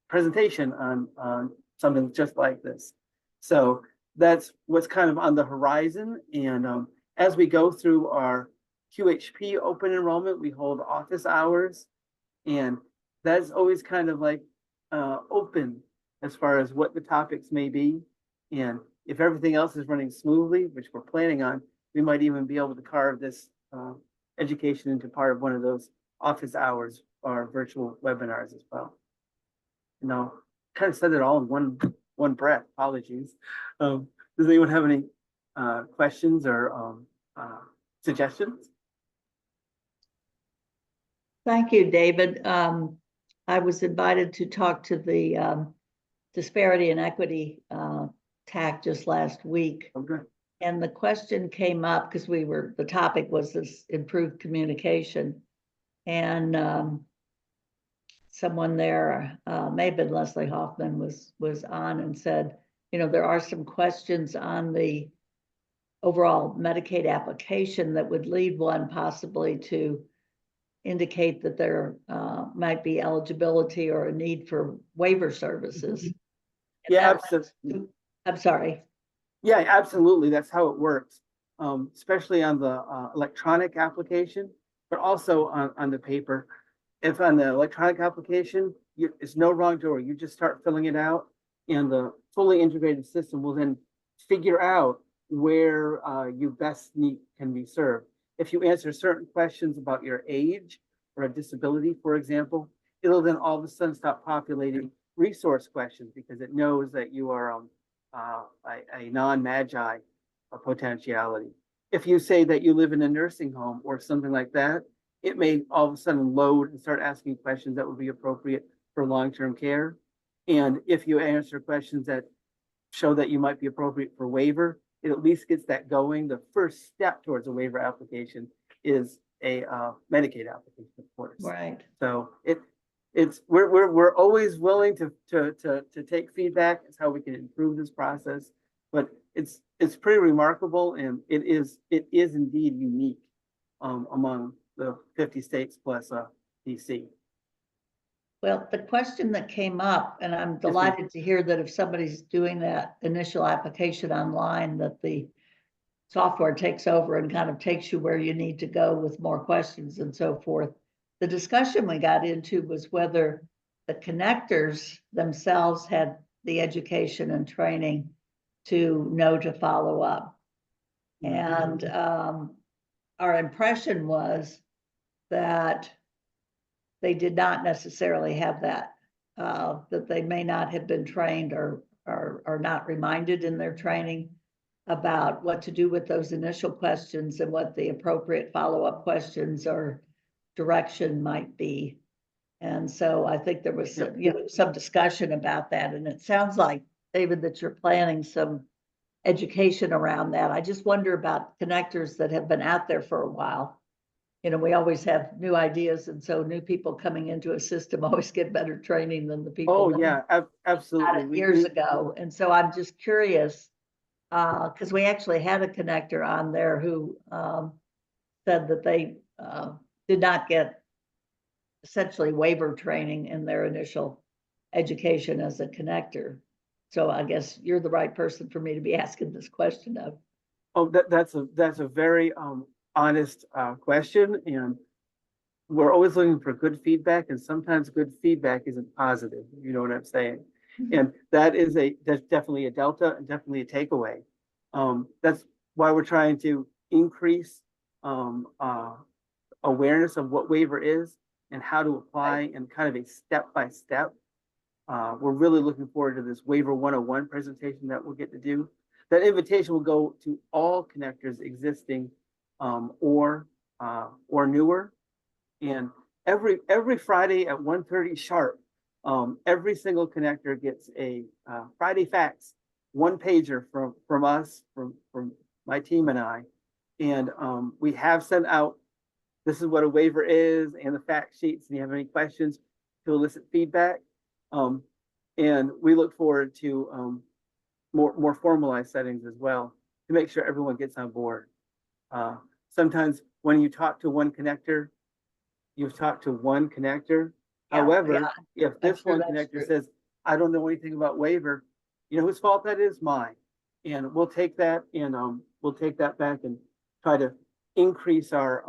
presentation on something just like this. So that's what's kind of on the horizon. And as we go through our QHP open enrollment, we hold office hours. And that's always kind of like open as far as what the topics may be. And if everything else is running smoothly, which we're planning on, we might even be able to carve this education into part of one of those office hours or virtual webinars as well. You know, kind of said it all in one breath. Apologies. Does anyone have any questions or suggestions? Thank you, David. I was invited to talk to the disparity and equity TAC just last week. Okay. And the question came up because the topic was this improved communication. And someone there, may have been Leslie Hoffman, was on and said, you know, there are some questions on the overall Medicaid application that would lead one possibly to indicate that there might be eligibility or a need for waiver services. Yeah, absolutely. I'm sorry. Yeah, absolutely. That's how it works, especially on the electronic application, but also on the paper. If on the electronic application, it's no wrong door. You just start filling it out, and the fully integrated system will then figure out where you best can be served. If you answer certain questions about your age or a disability, for example, it'll then all of a sudden stop populating resource questions because it knows that you are a non-magi potentiality. If you say that you live in a nursing home or something like that, it may all of a sudden load and start asking questions that would be appropriate for long-term care. And if you answer questions that show that you might be appropriate for waiver, it at least gets that going. The first step towards a waiver application is a Medicaid application, of course. Right. So we're always willing to take feedback. It's how we can improve this process. But it's pretty remarkable, and it is indeed unique among the 50 states plus DC. Well, the question that came up, and I'm delighted to hear that if somebody's doing that initial application online, that the software takes over and kind of takes you where you need to go with more questions and so forth. The discussion we got into was whether the connectors themselves had the education and training to know to follow up. And our impression was that they did not necessarily have that, that they may not have been trained or are not reminded in their training about what to do with those initial questions and what the appropriate follow-up questions or direction might be. And so I think there was some discussion about that. And it sounds like, David, that you're planning some education around that. I just wonder about connectors that have been out there for a while. You know, we always have new ideas, and so new people coming into a system always get better training than the people. Oh yeah, absolutely. Years ago. And so I'm just curious, because we actually had a connector on there who said that they did not get essentially waiver training in their initial education as a connector. So I guess you're the right person for me to be asking this question of. Oh, that's a very honest question, and we're always looking for good feedback, and sometimes good feedback isn't positive. You know what I'm saying? And that's definitely a delta and definitely a takeaway. That's why we're trying to increase awareness of what waiver is and how to apply and kind of a step-by-step. We're really looking forward to this Waiver 101 presentation that we'll get to do. That invitation will go to all connectors existing or newer. And every Friday at 1:30 sharp, every single connector gets a Friday Facts, one pager from us, from my team and I. And we have sent out, this is what a waiver is and the fact sheets, and you have any questions to elicit feedback. And we look forward to more formalized settings as well to make sure everyone gets on board. Sometimes when you talk to one connector, you've talked to one connector. However, if this one connector says, I don't know anything about waiver, you know whose fault that is? Mine. And we'll take that and we'll take that back and try to increase our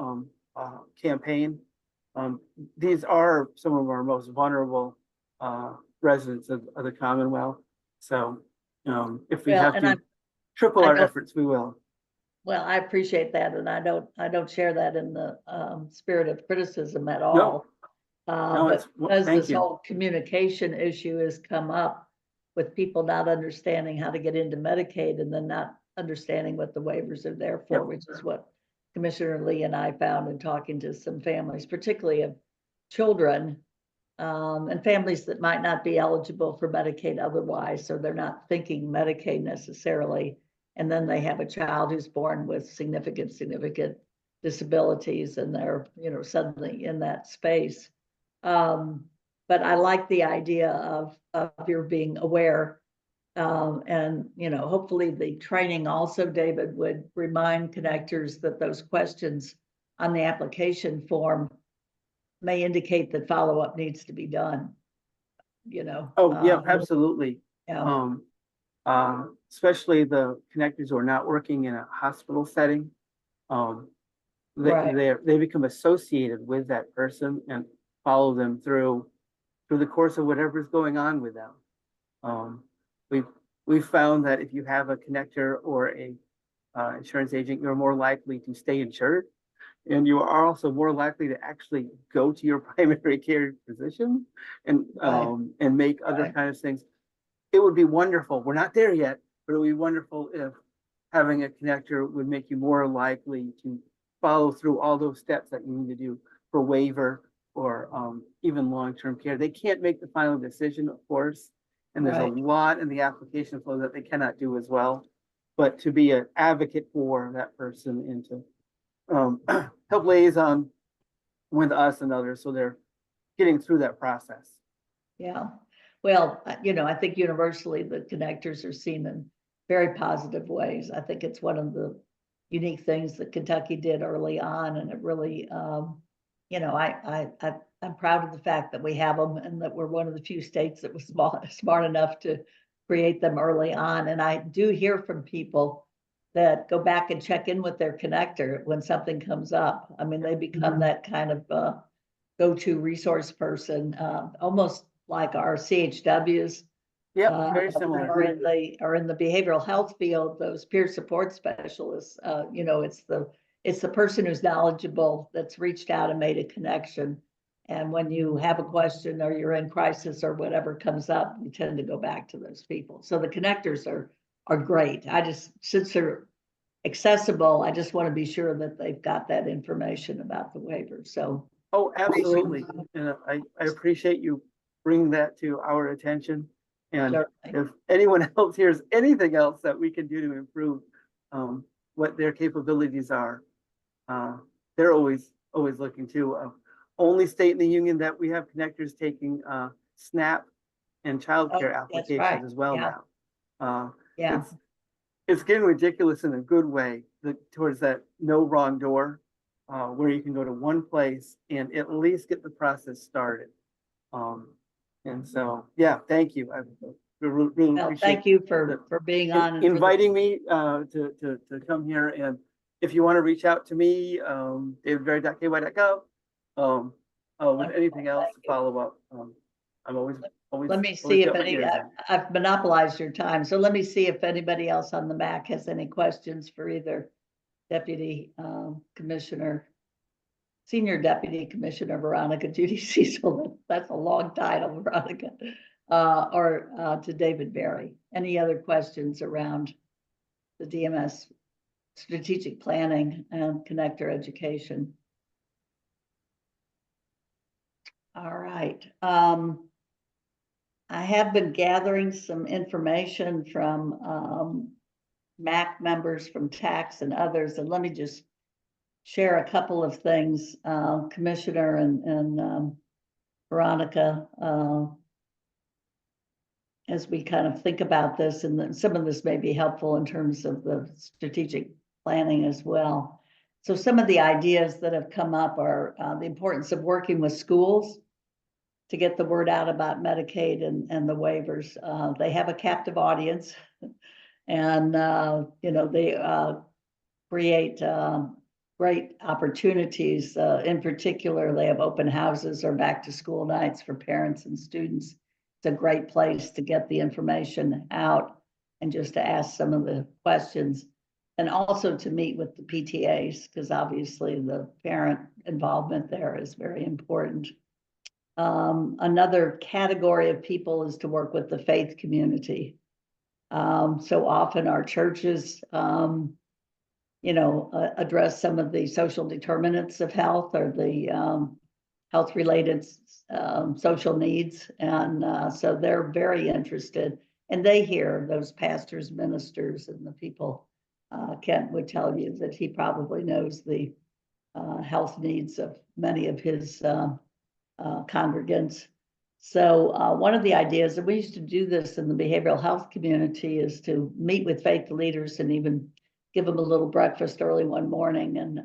campaign. These are some of our most vulnerable residents of the Commonwealth. So if we Well, have and to triple I our don't- efforts, we will. Well, I appreciate that, and I don't share that in the spirit of criticism at No, all. no, But it's, because thank this you. whole communication issue has come up with people not understanding how to get into Medicaid and then not understanding what the waivers are there for, Yep. which is what Commissioner Lee and I found in talking to some families, particularly of children, and families that might not be eligible for Medicaid otherwise, so they're not thinking Medicaid necessarily. And then they have a child who's born with significant disabilities, and they're, suddenly in that space. But I like the idea of your being aware. And, hopefully the training also, David, would remind connectors that those questions on the application form may indicate that follow-up needs to be done, Oh, yeah, absolutely. Yeah, Especially the connectors who are not working in a hospital setting. Right. They become associated with that person and follow them through the course of whatever's going on with them. We've found that if you have a connector or a insurance agent, you're more likely to stay insured. And you are also more likely to actually go to your primary care physician and make other Right. kind of things. It would be wonderful. We're not there yet, but it would be wonderful if having a connector would make you more likely to follow through all those steps that you need to do for waiver or even long-term care. They can't make the final decision, of course, and there's a Right. lot in the application flow that they cannot do as well. But to be an advocate for that person and to help liaison with us and others so they're getting through that process. Yeah. Well, I think universally the connectors are seen in very positive ways. I think it's one of the unique things that Kentucky did early on, and it really, I'm proud of the fact that we have them and that we're one of the few states that was smart enough to create them early on. And I do hear from people that go back and check in with their connector when something comes up. I mean, they become that kind of go-to resource person, almost like our CHWs. Yep, very Are similar. in the behavioral health field, those peer support specialists. It's the person who's knowledgeable that's reached out and made a connection. And when you have a question or you're in crisis or whatever comes up, you tend to go back to those people. So the connectors are great. Since they're accessible, I just want to be sure that they've got that information about the waiver. So. Oh, absolutely. And I appreciate you bringing that to our attention. And if anyone else hears anything else that we can do to improve what their capabilities are, they're always looking to. Only state in the union that we have connectors taking SNAP and childcare applications right. as well Yeah. now. Yeah. It's getting ridiculous in a good way towards that no wrong door, where you can go to one place and at least get the process started. And so, yeah, thank you. I really Well, appreciate thank you for being on. and for the- inviting me to come here. And if you want to reach out to me, davidberry.ky.gov, with anything else to follow up, I'm always. Let me see if got my ears in. I've monopolized your time, so let me see if anybody else on the MAC has any questions for either Deputy Commissioner, Senior Deputy Commissioner Veronica Judy Cecil. That's a long title, Veronica, or to David Berry. Any other questions around the DMS strategic planning and connector education? All right. I have been gathering some information from MAC members, from TAX and others, and let me just share a couple of things, Commissioner and Veronica, as we kind of think about this, and then some of this may be helpful in terms of the strategic planning as well. So some of the ideas that have come up are the importance of working with schools to get the word out about Medicaid and the waivers. They have a captive audience and, you know, they create great opportunities. In particular, they have open houses or back to school nights for parents and students. It's a great place to get the information out and just to ask some of the questions. And also to meet with the PTAs, because obviously the parent involvement there is very important. Another category of people is to work with the faith community. So often our churches, you know, address some of the social determinants of health or the health-related social needs. And so they're very interested, and they hear those pastors, ministers, and the people. Kent would tell you that he probably knows the health needs of many of his congregants. So one of the ideas, and we used to do this in the behavioral health community, is to meet with faith leaders and even give them a little breakfast early one morning and,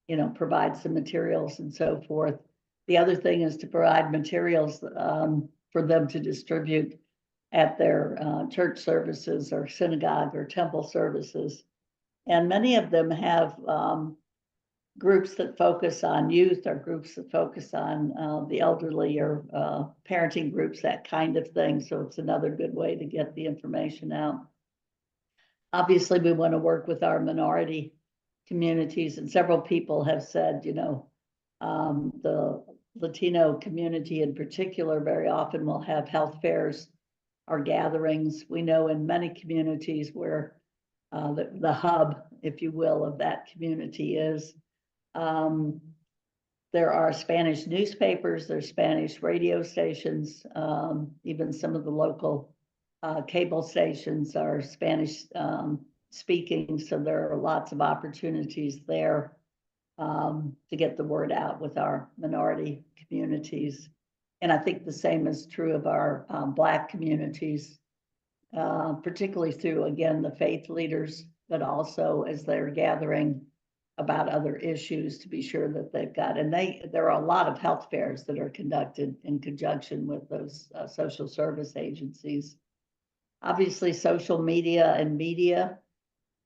you know, provide some materials and so forth. The other thing is to provide materials for them to distribute at their church services or synagogue or temple services. And many of them have groups that focus on youth or groups that focus on the elderly or parenting groups, that kind of thing. So it's another good way to get the information out. Obviously, we want to work with our minority communities, and several people have said, you know, the Latino community in particular very often will have health fairs or gatherings. We know in many communities where the hub, if you will, of that community is. There are Spanish newspapers, there's Spanish radio stations, even some of the local cable stations are Spanish speaking, so there are lots of opportunities there to get the word out with our minority communities. And I think the same is true of our Black communities, particularly through, again, the faith leaders, but also as they're gathering about other issues to be sure that they've got, and there are a lot of health fairs that are conducted in conjunction with those social service agencies. Obviously, social media and media.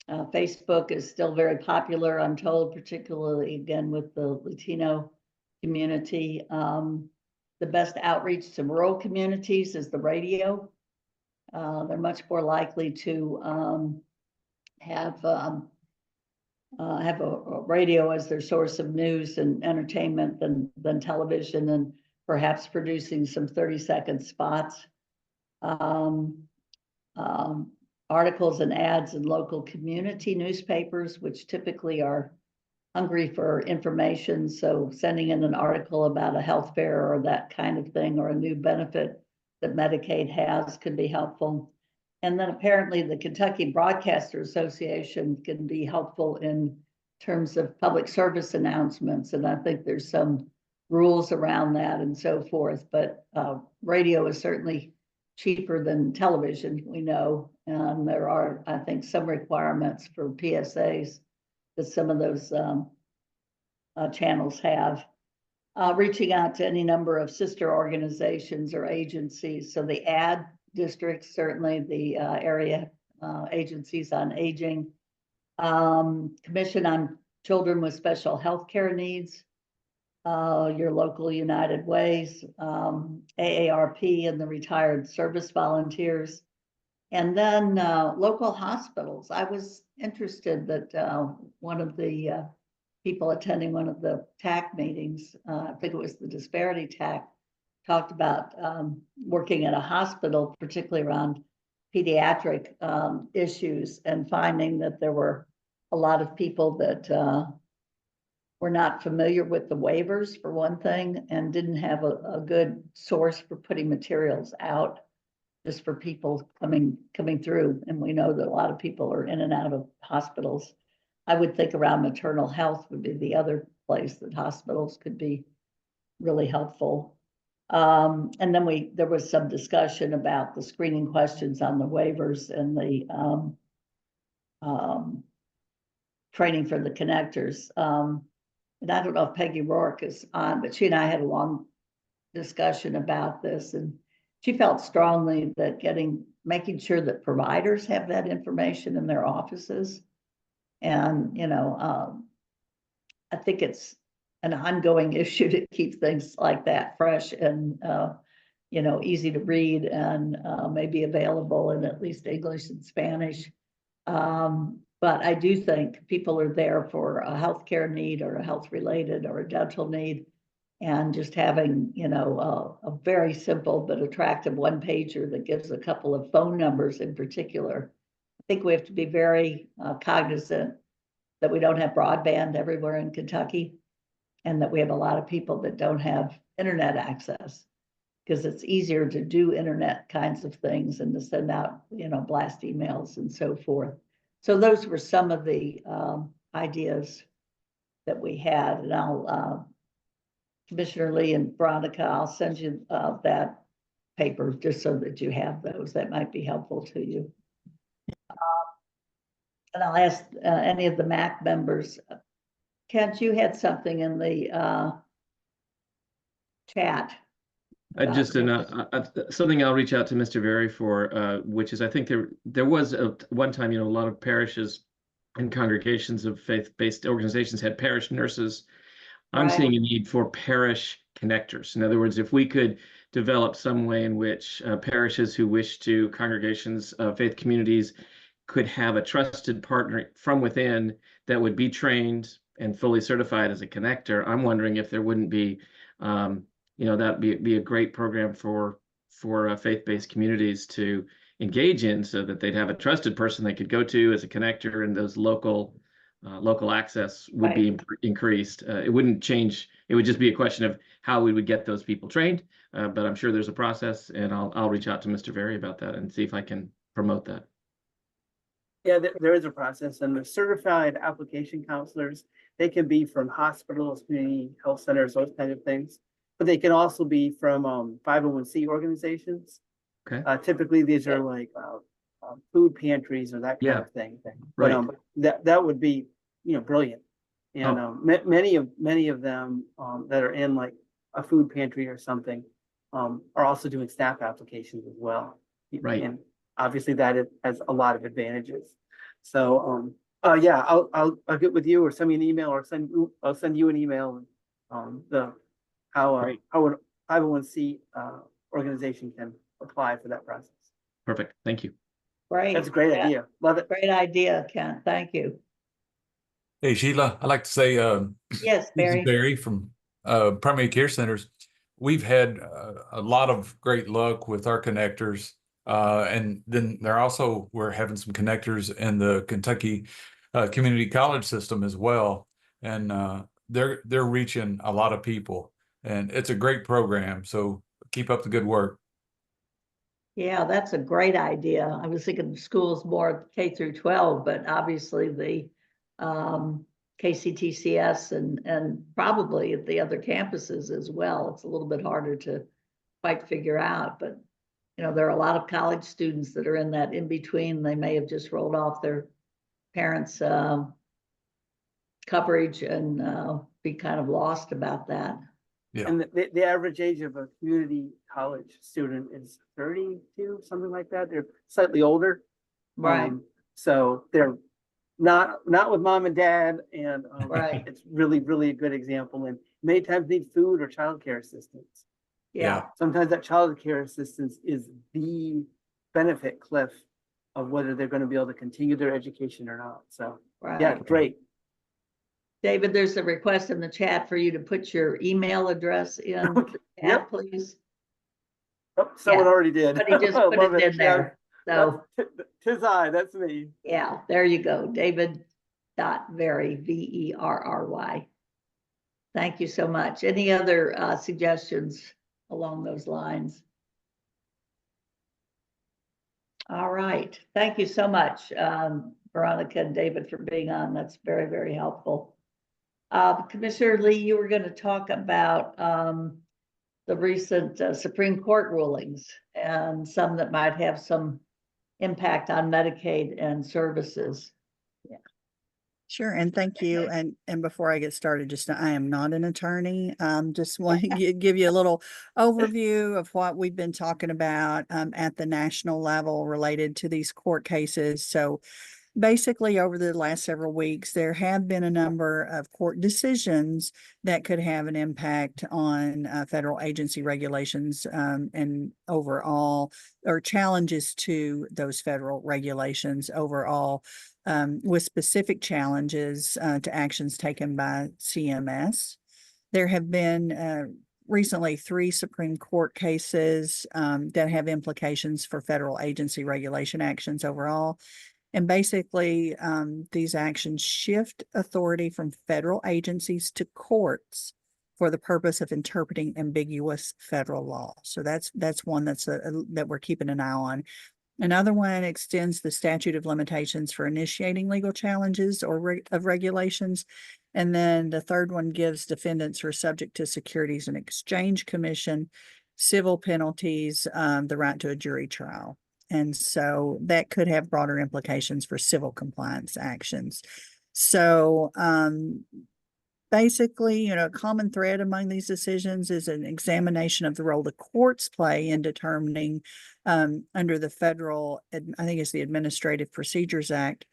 Facebook is still very popular, I'm told, particularly again with the Latino community. The best outreach to rural communities is the radio. They're much more likely to have a radio as their source of news and entertainment than television, and perhaps producing some 30-second spots. Articles and ads in local community newspapers, which typically are hungry for information. So sending in an article about a health fair or that kind of thing, or a new benefit that Medicaid has, could be helpful. And then apparently the Kentucky Broadcaster Association can be helpful in terms of public service announcements. And I think there's some rules around that and so forth, but radio is certainly cheaper than television, we know. And there are, I think, some requirements for PSAs that some of those channels have. Reaching out to any number of sister organizations or agencies. So the ad districts, certainly the area agencies on aging, Commission on Children with Special Health Care Needs, your local United Ways, AARP and the retired service volunteers, and then local hospitals. I was interested that one of the people attending one of the TAC meetings, I think it was the Disparity TAC, talked about working at a hospital, particularly around pediatric issues, and finding that there were a lot of people that were not familiar with the waivers, for one thing, and didn't have a good source for putting materials out just for people coming through. And we know that a lot of people are in and out of hospitals. I would think around maternal health would be the other place that hospitals could be really helpful. And then there was some discussion about the screening questions on the waivers and the training for the connectors. And I don't know if Peggy Rourke is on, but she and I had a long discussion about this, and she felt strongly that making sure that providers have that information in their offices. And, I think it's an ongoing issue to keep things like that fresh and, easy to read and maybe available in at least English and Spanish. But I do think people are there for a healthcare need or a health related or a dental need. And just having, a very simple but attractive one pager that gives a couple of phone numbers in particular. I think we have to be very cognizant that we don't have broadband everywhere in Kentucky, and that we have a lot of people that don't have internet access, because it's easier to do internet kinds of things and to send out, blast emails and so forth. So those were some of the ideas that we had, and I'll Commissioner Lee and Veronica, I'll send you that paper just so that you have those. That might be helpful to you. And I'll ask any of the MAC members. Kent, you had something in the chat. Just something I'll reach out to Mr. Very for, which is, I think there was one time, a lot of parishes and congregations of faith-based organizations had parish nurses. I'm Right. seeing a need for parish connectors. In other words, if we could develop some way in which parishes who wish to, congregations, faith communities, could have a trusted partner from within that would be trained and fully certified as a connector, I'm wondering if there wouldn't be, that'd be a great program for faith-based communities to engage in, so that they'd have a trusted person they could go to as a connector, and those local access would be increased. It wouldn't change. It would just be a question of how we would get those people trained. But I'm sure there's a process, and I'll reach out to Mr. Very about that and see if I can promote that. Yeah, there is a process, and the certified application counselors, they can be from hospitals, community health centers, those kind of things. But they can also be from 501c organizations. Okay. Typically, these are like food pantries or that kind of thing. Right. But that would be, brilliant. And many of them that are in like a food pantry or something are also doing staff applications as well. Right. And obviously that has a lot of advantages. So yeah, I'll get with you, or send me an email, or I'll send you an email. How a 501c organization can apply for that process. Perfect. Thank you. Great. That's a great idea. Love it. Great idea, Kent. Thank you. Hey, Sheila, I'd like to say, Yes, this is Barry. Barry from Primary Care Centers. We've had a lot of great luck with our connectors. And then we're having some connectors in the Kentucky Community College system as well. And they're reaching a lot of people, and it's a great program. So keep up the good work. Yeah, that's a great idea. I was thinking schools more K through 12, but obviously the KCTCS and probably at the other campuses as well. It's a little bit harder to quite figure out, but there are a lot of college students that are in that in between. They may have just rolled off their parents' coverage and be kind of lost about that. Yeah. And the average age of a community college student is 32, something like that. They're slightly older. Right. So they're not with mom and dad, and Right. it's really, really a good example. And many times need food or childcare assistance. Yeah. Sometimes that childcare assistance is the benefit cliff of whether they're going to be able to continue their education or not. So Right. yeah, great. David, there's a request in the chat for you to put your email address in the chat, Yep. please. Oh, someone already did. But he just put Love it in there. So Tis I, that's me. yeah, there you go. David.Very, Verry. Thank you so much. Any other suggestions along those lines? All right. Thank you so much, Veronica and David, for being on. That's very, very helpful. Commissioner Lee, you were going to talk about the recent Supreme Court rulings and some that might have some impact on Medicaid and services. Yeah. Sure, and thank you. And before I get started, just I am not an attorney. Just want to give you a little overview of what we've been talking about at the national level related to these court cases. So basically, over the last several weeks, there have been a number of court decisions that could have an impact on federal agency regulations and overall, or challenges to those federal regulations overall, with specific challenges to actions taken by CMS. There have been recently 3 Supreme Court cases that have implications for federal agency regulation actions overall. And basically, these actions shift authority from federal agencies to courts for the purpose of interpreting ambiguous federal law. So that's one that we're keeping an eye on. Another one extends the statute of limitations for initiating legal challenges or of regulations. And then the third one gives defendants who are subject to Securities and Exchange Commission civil penalties the right to a jury trial. And so that could have broader implications for civil compliance actions. So basically, a common thread among these decisions is an examination of the role the courts play in determining under the federal, I think it's the Administrative Procedures Act,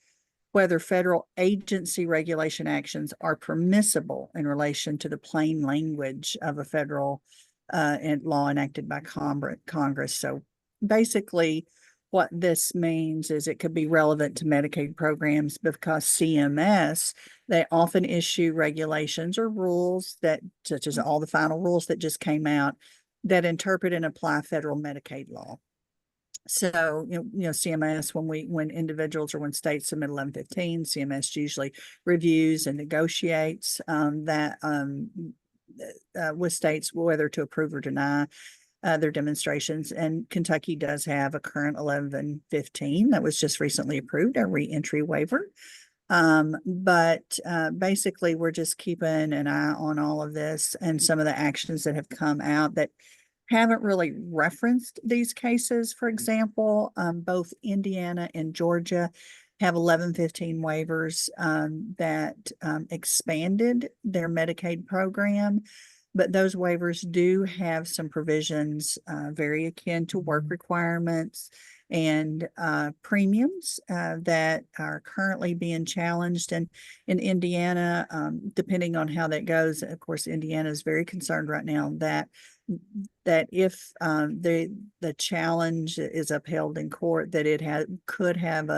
whether federal agency regulation actions are permissible in relation to the plain language of a federal law enacted by Congress. So basically, what this means is it could be relevant to Medicaid programs because CMS, they often issue regulations or rules that, such as all the final rules that just came out, that interpret and apply federal Medicaid law. So, CMS, when individuals or when states submit 1115, CMS usually reviews and negotiates that with states whether to approve or deny their demonstrations. And Kentucky does have a current 1115 that was just recently approved, a re-entry waiver. But basically, we're just keeping an eye on all of this and some of the actions that have come out that haven't really referenced these cases. For example, both Indiana and Georgia have 1115 waivers that expanded their Medicaid program. But those waivers do have some provisions very akin to work requirements and premiums that are currently being challenged. And in Indiana, depending on how that goes, of course, Indiana is very concerned right now that if the challenge is upheld in court, that it could have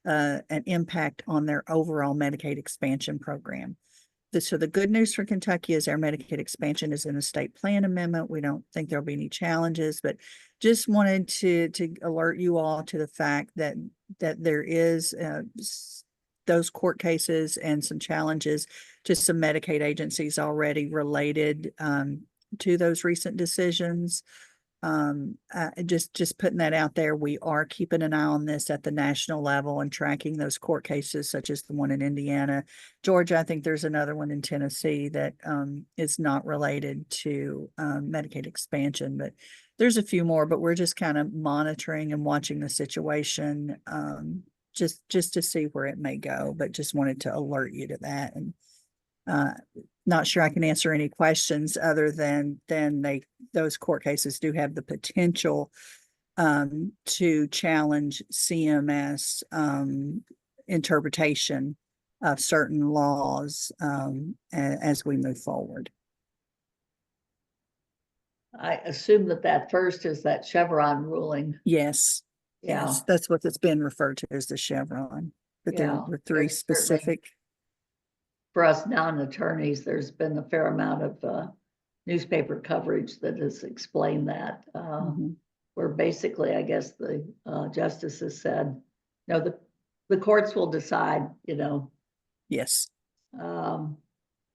an impact on their overall Medicaid expansion program. So the good news for Kentucky is our Medicaid expansion is in a state plan amendment. We don't think there'll be any challenges, but just wanted to alert you all to the fact that there is those court cases and some challenges to some Medicaid agencies already related to those recent decisions. Just putting that out there. We are keeping an eye on this at the national level and tracking those court cases, such as the one in Indiana. Georgia, I think there's another one in Tennessee that is not related to Medicaid expansion, but there's a few more. But we're just kind of monitoring and watching the situation just to see where it may go. But just wanted to alert you to that. And not sure I can answer any questions other than those court cases do have the potential to challenge CMS interpretation of certain laws as we move forward. I assume that first is that Chevron ruling. Yes. Yeah. Yes, that's what it's been referred to as the Chevron. But there were 3 specific. For us non-attorneys, there's been a fair amount of newspaper coverage that has explained that, where basically, I guess the justices said, no, the courts will decide, Yes. For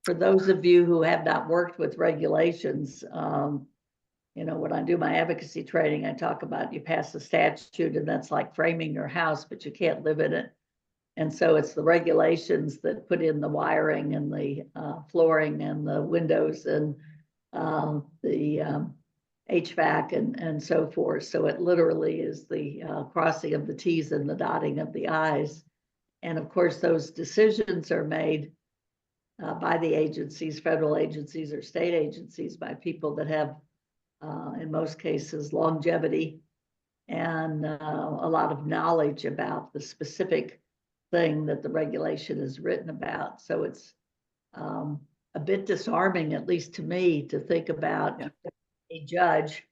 those of you who have not worked with regulations, when I do my advocacy training, I talk about you pass a statute and that's like framing your house, but you can't live in it. And so it's the regulations that put in the wiring and the flooring and the windows and the HVAC and so forth. So it literally is the crossing of the T's and the dotting of the I's. And of course, those decisions are made by the agencies, federal agencies or state agencies, by people that have, in most cases, longevity and a lot of knowledge about the specific thing that the regulation is written about. So it's a bit disarming, at least to me, to think about a judge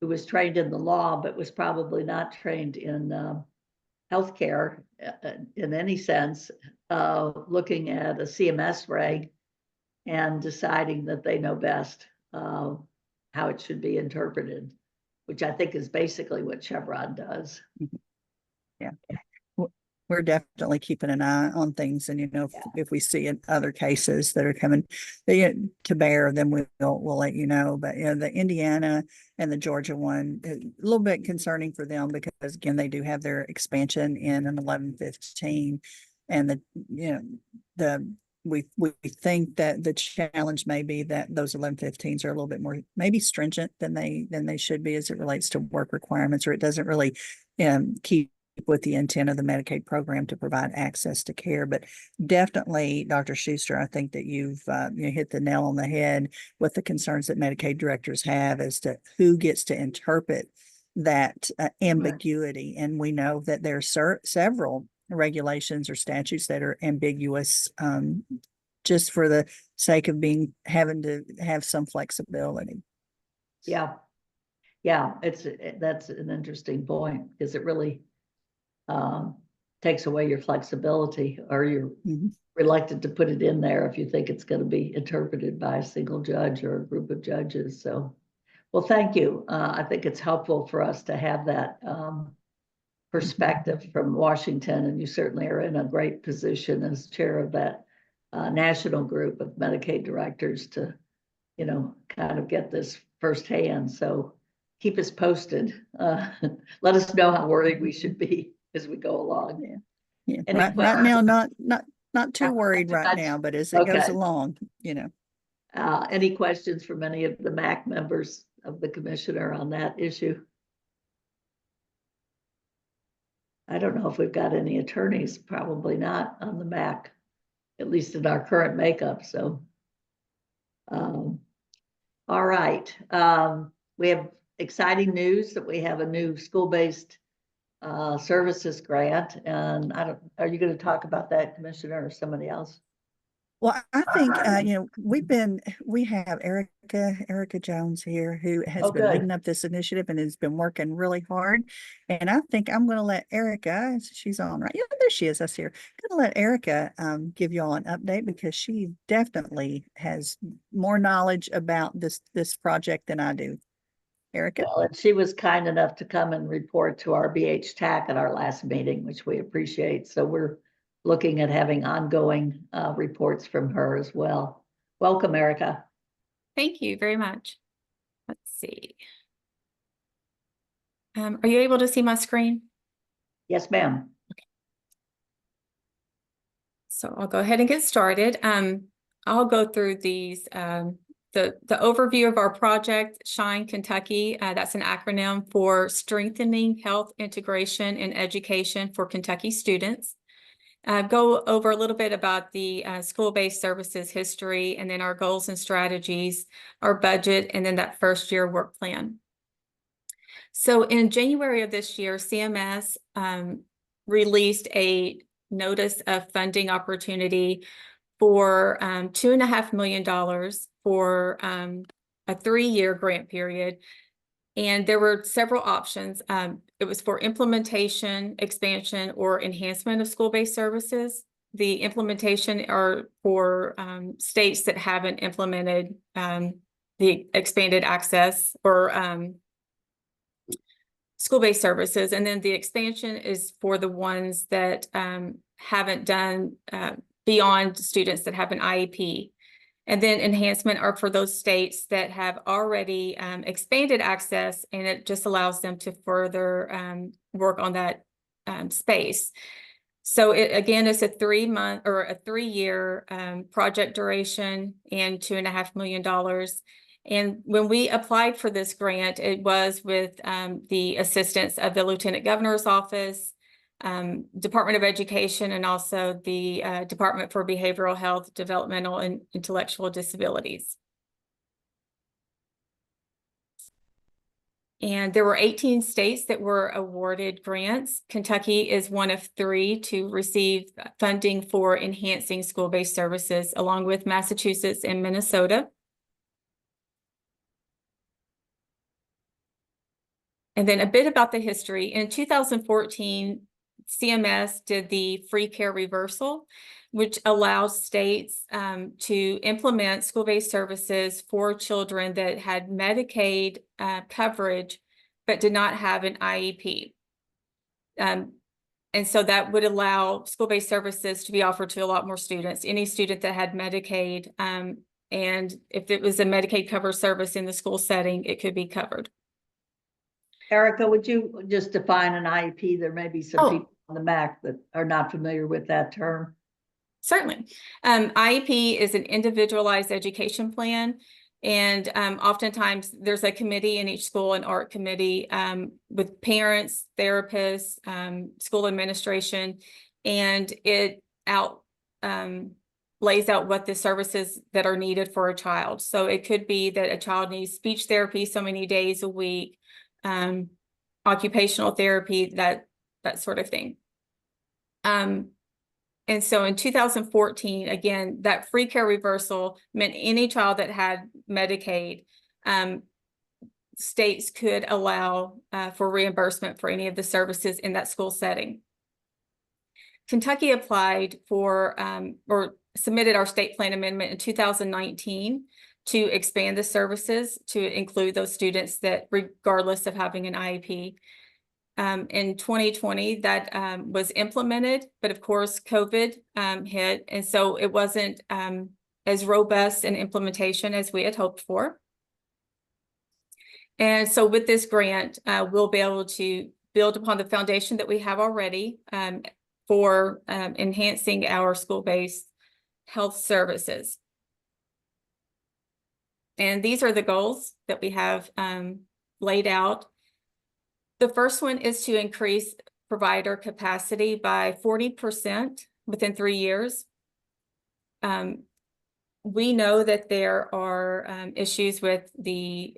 who was trained in the law, but was probably not trained in healthcare in any sense, looking at a CMS reg and deciding that they know best how it should be interpreted, which I think is basically what Chevron does. Yeah. We're definitely keeping an eye on things, and if we see other cases that are coming to bear, then we'll let you know. But the Indiana and the Georgia one, a little bit concerning for them, because again, they do have their expansion in an 1115, and we think that the challenge may be that those 1115s are a little bit more maybe stringent than they should be as it relates to work requirements, or it doesn't really keep with the intent of the Medicaid program to provide access to care. But definitely, Dr. Schuster, I think that you've hit the nail on the head with the concerns that Medicaid directors have as to who gets to interpret that ambiguity. And we know that there are several regulations or statutes that are ambiguous, just for the sake of having to have some flexibility. Yeah, that's an interesting point, because it really takes away your flexibility, or you're reluctant to put it in there if you think it's going to be interpreted by a single judge or a group of judges. So, well, thank you. I think it's helpful for us to have that perspective from Washington, and you certainly are in a great position as chair of that national group of Medicaid directors to, kind of get this firsthand. So keep us posted. Let us know how worried we should be as we go along. Yeah. Right now, not too worried right now, but as it goes along, Any questions from any of the MAC members of the commissioner on that issue? I don't know if we've got any attorneys, probably not on the MAC, at least in our current makeup. So, all right. We have exciting news that we have a new school-based services grant, and are you going to talk about that, Commissioner, or somebody else? Well, I think we have Erica Jones here, who has been leading up this initiative and has been working really hard. And I think I'm going to let Erica, she's on right. Yeah, there she is. I see her. I'm going to let Erica give you all an update, because she definitely has more knowledge about this project than I do. Erica. Well, and she was kind enough to come and report to our BH TAC at our last meeting, which we appreciate. So we're looking at having ongoing reports from her as well. Welcome, Erica. Thank you very much. Let's see. Are you able to see my screen? Yes, ma'am. Okay. So I'll go ahead and get started. I'll go through these. The overview of our project, Shine Kentucky, that's an acronym for Strengthening Health Integration and Education for Kentucky Students. Go over a little bit about the school-based services history, and then our goals and strategies, our budget, and then that first year work plan. So in January of this year, CMS released a notice of funding opportunity for $2.5 million for a 3-year grant period. And there were several options. It was for implementation, expansion, or enhancement of school-based services. The implementation are for states that haven't implemented the expanded access or school-based services. And then the expansion is for the ones that haven't done beyond students that have an IEP. And then enhancement are for those states that have already expanded access, and it just allows them to further work on that space. So it again is a 3-month or a 3-year project duration and $2.5 million. And when we applied for this grant, it was with the assistance of the Lieutenant Governor's office, Department of Education, and also the Department for Behavioral Health, Developmental, and Intellectual Disabilities. And there were 18 states that were awarded grants. Kentucky is one of 3 to receive funding for enhancing school-based services, along with Massachusetts and Minnesota. And then a bit about the history. In 2014, CMS did the free care reversal, which allows states to implement school-based services for children that had Medicaid coverage, but did not have an IEP. And so that would allow school-based services to be offered to a lot more students, any student that had Medicaid. And if it was a Medicaid covered service in the school setting, it could be covered. Erica, would you just define an IEP? There may be some people on the MAC that are not familiar with that term. Certainly. IEP is an individualized education plan. And oftentimes there's a committee in each school, an ARC committee with parents, therapists, school administration, and it lays out what the services that are needed for a child. So it could be that a child needs speech therapy so many days a week, occupational therapy, that sort of thing. And so in 2014, again, that free care reversal meant any child that had Medicaid, states could allow for reimbursement for any of the services in that school setting. Kentucky applied for or submitted our state plan amendment in 2019 to expand the services to include those students that, regardless of having an IEP. In 2020, that was implemented, but of course, COVID hit, and so it wasn't as robust an implementation as we had hoped for. And so with this grant, we'll be able to build upon the foundation that we have already for enhancing our school-based health services. And these are the goals that we have laid out. The first one is to increase provider capacity by 40% within 3 years. We know that there are issues with the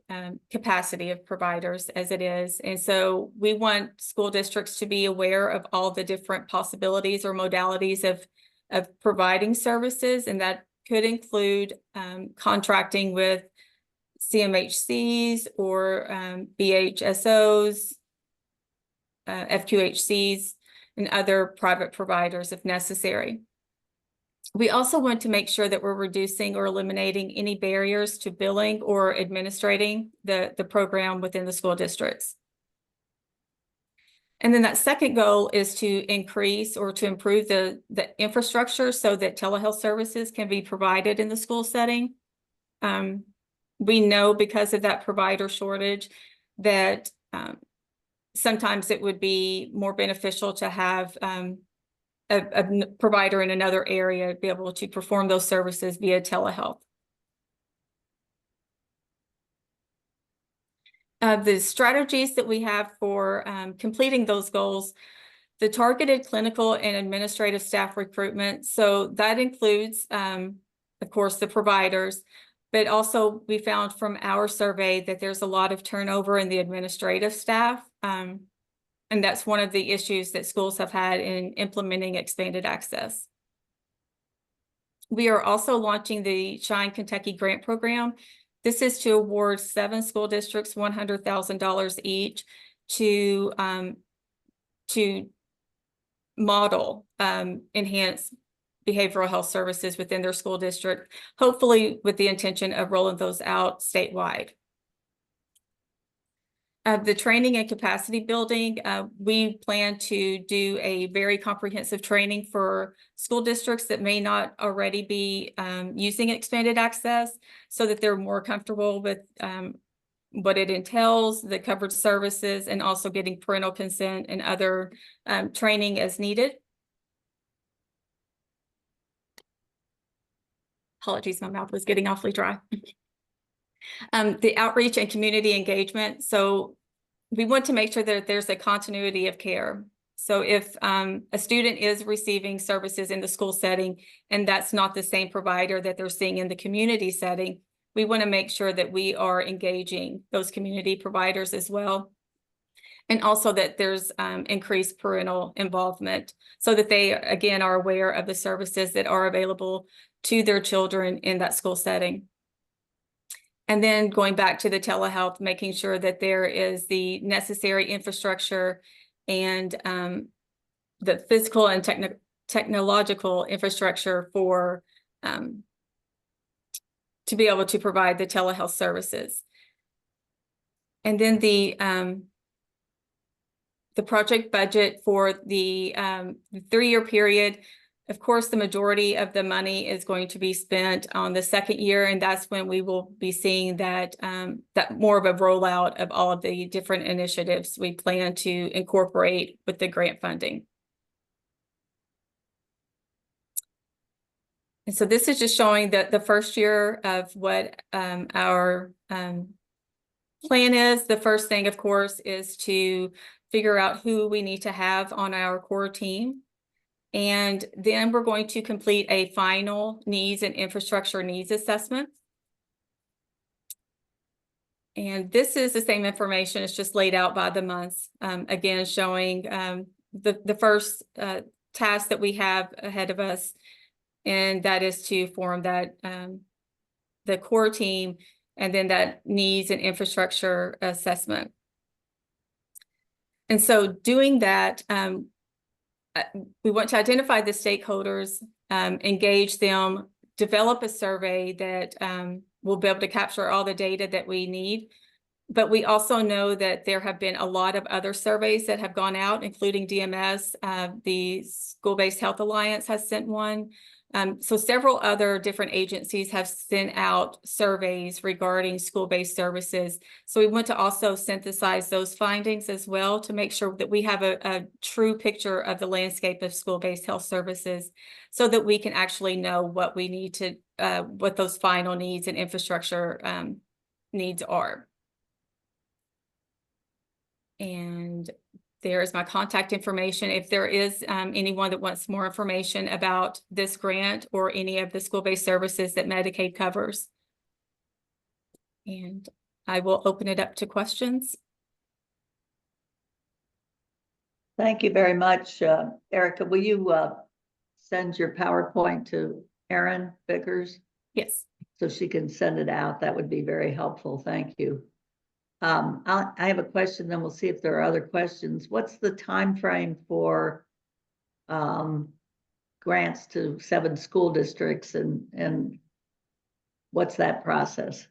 capacity of providers as it is. And so we want school districts to be aware of all the different possibilities or modalities of providing services. And that could include contracting with CMHCs or BHSOs, FQHCs, and other private providers if necessary. We also want to make sure that we're reducing or eliminating any barriers to billing or administrating the program within the school districts. And then that second goal is to increase or to improve the infrastructure so that telehealth services can be provided in the school setting. We know because of that provider shortage that sometimes it would be more beneficial to have a provider in another area be able to perform those services via telehealth. The strategies that we have for completing those goals, the targeted clinical and administrative staff recruitment. So that includes, of course, the providers, but also we found from our survey that there's a lot of turnover in the administrative staff. And that's one of the issues that schools have had in implementing expanded access. We are also launching the Shine Kentucky Grant Program. This is to award 7 school districts $100,000 each to model enhanced behavioral health services within their school district, hopefully with the intention of rolling those out statewide. The training and capacity building, we plan to do a very comprehensive training for school districts that may not already be using expanded access so that they're more comfortable with what it entails, the covered services, and also getting parental consent and other training as needed. Apologies, my mouth was getting awfully dry. The outreach and community engagement. So we want to make sure that there's a continuity of care. So if a student is receiving services in the school setting and that's not the same provider that they're seeing in the community setting, we want to make sure that we are engaging those community providers as well. And also that there's increased parental involvement so that they, again, are aware of the services that are available to their children in that school setting. And then going back to the telehealth, making sure that there is the necessary infrastructure and the physical and technological infrastructure for to be able to provide the telehealth services. And then the project budget for the 3-year period. Of course, the majority of the money is going to be spent on the second year, and that's when we will be seeing that that more of a rollout of all of the different initiatives we plan to incorporate with the grant funding. And so this is just showing that the first year of what our plan is. The first thing, of course, is to figure out who we need to have on our core team. And then we're going to complete a final needs and infrastructure needs assessment. And this is the same information. It's just laid out by the months. Again, showing the first task that we have ahead of us. And that is to form that the core team and then that needs and infrastructure assessment. And so doing that, we want to identify the stakeholders, engage them, develop a survey that will be able to capture all the data that we need. But we also know that there have been a lot of other surveys that have gone out, including DMS. The School-Based Health Alliance has sent one. So several other different agencies have sent out surveys regarding school-based services. So we want to also synthesize those findings as well to make sure that we have a true picture of the landscape of school-based health services so that we can actually know what we need to, what those final needs and infrastructure needs are. And there's my contact information. If there is anyone that wants more information about this grant or any of the school-based services that Medicaid covers. And I will open it up to questions. Thank you very much, Erica. Will you send your PowerPoint to Erin Vickers? Yes. So she can send it out. That would be very helpful. Thank you. I have a question, then we'll see if there are other questions. What's the time frame for grants to 7 school districts and what's that process?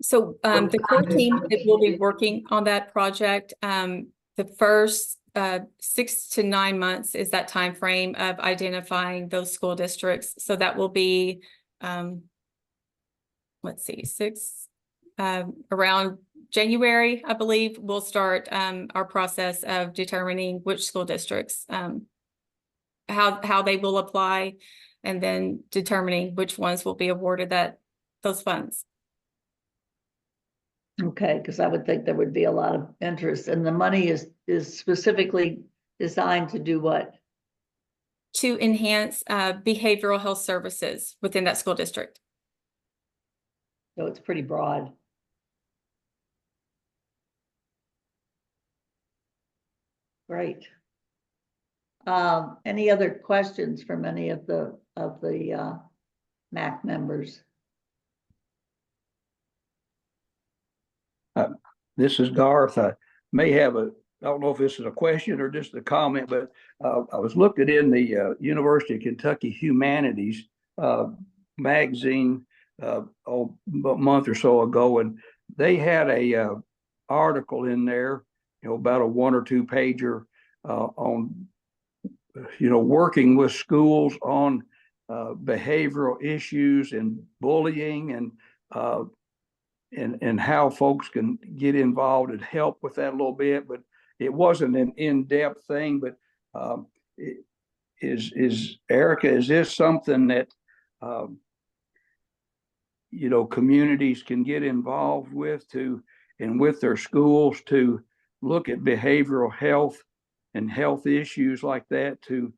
So the core team that will be working on that project, the first 6 to 9 months is that time frame of identifying those school districts. So that will be, let's see, around January, I believe, we'll start our process of determining which school districts, how they will apply, and then determining which ones will be awarded those funds. Okay, because I would think there would be a lot of interest, and the money is specifically designed to do what? To enhance behavioral health services within that school district. So it's pretty broad. Great. Any other questions from any of the MAC members? This is Garth. I may have I don't know if this is a question or just a comment, but I was looking in the University of Kentucky Humanities magazine a month or so ago, and they had a article in there, about a 1 or 2 pager on, working with schools on behavioral issues and bullying and how folks can get involved and help with that a little bit. But it wasn't an in-depth thing. But is Erica, is this something that communities can get involved with and with their schools to look at behavioral health and health issues like that to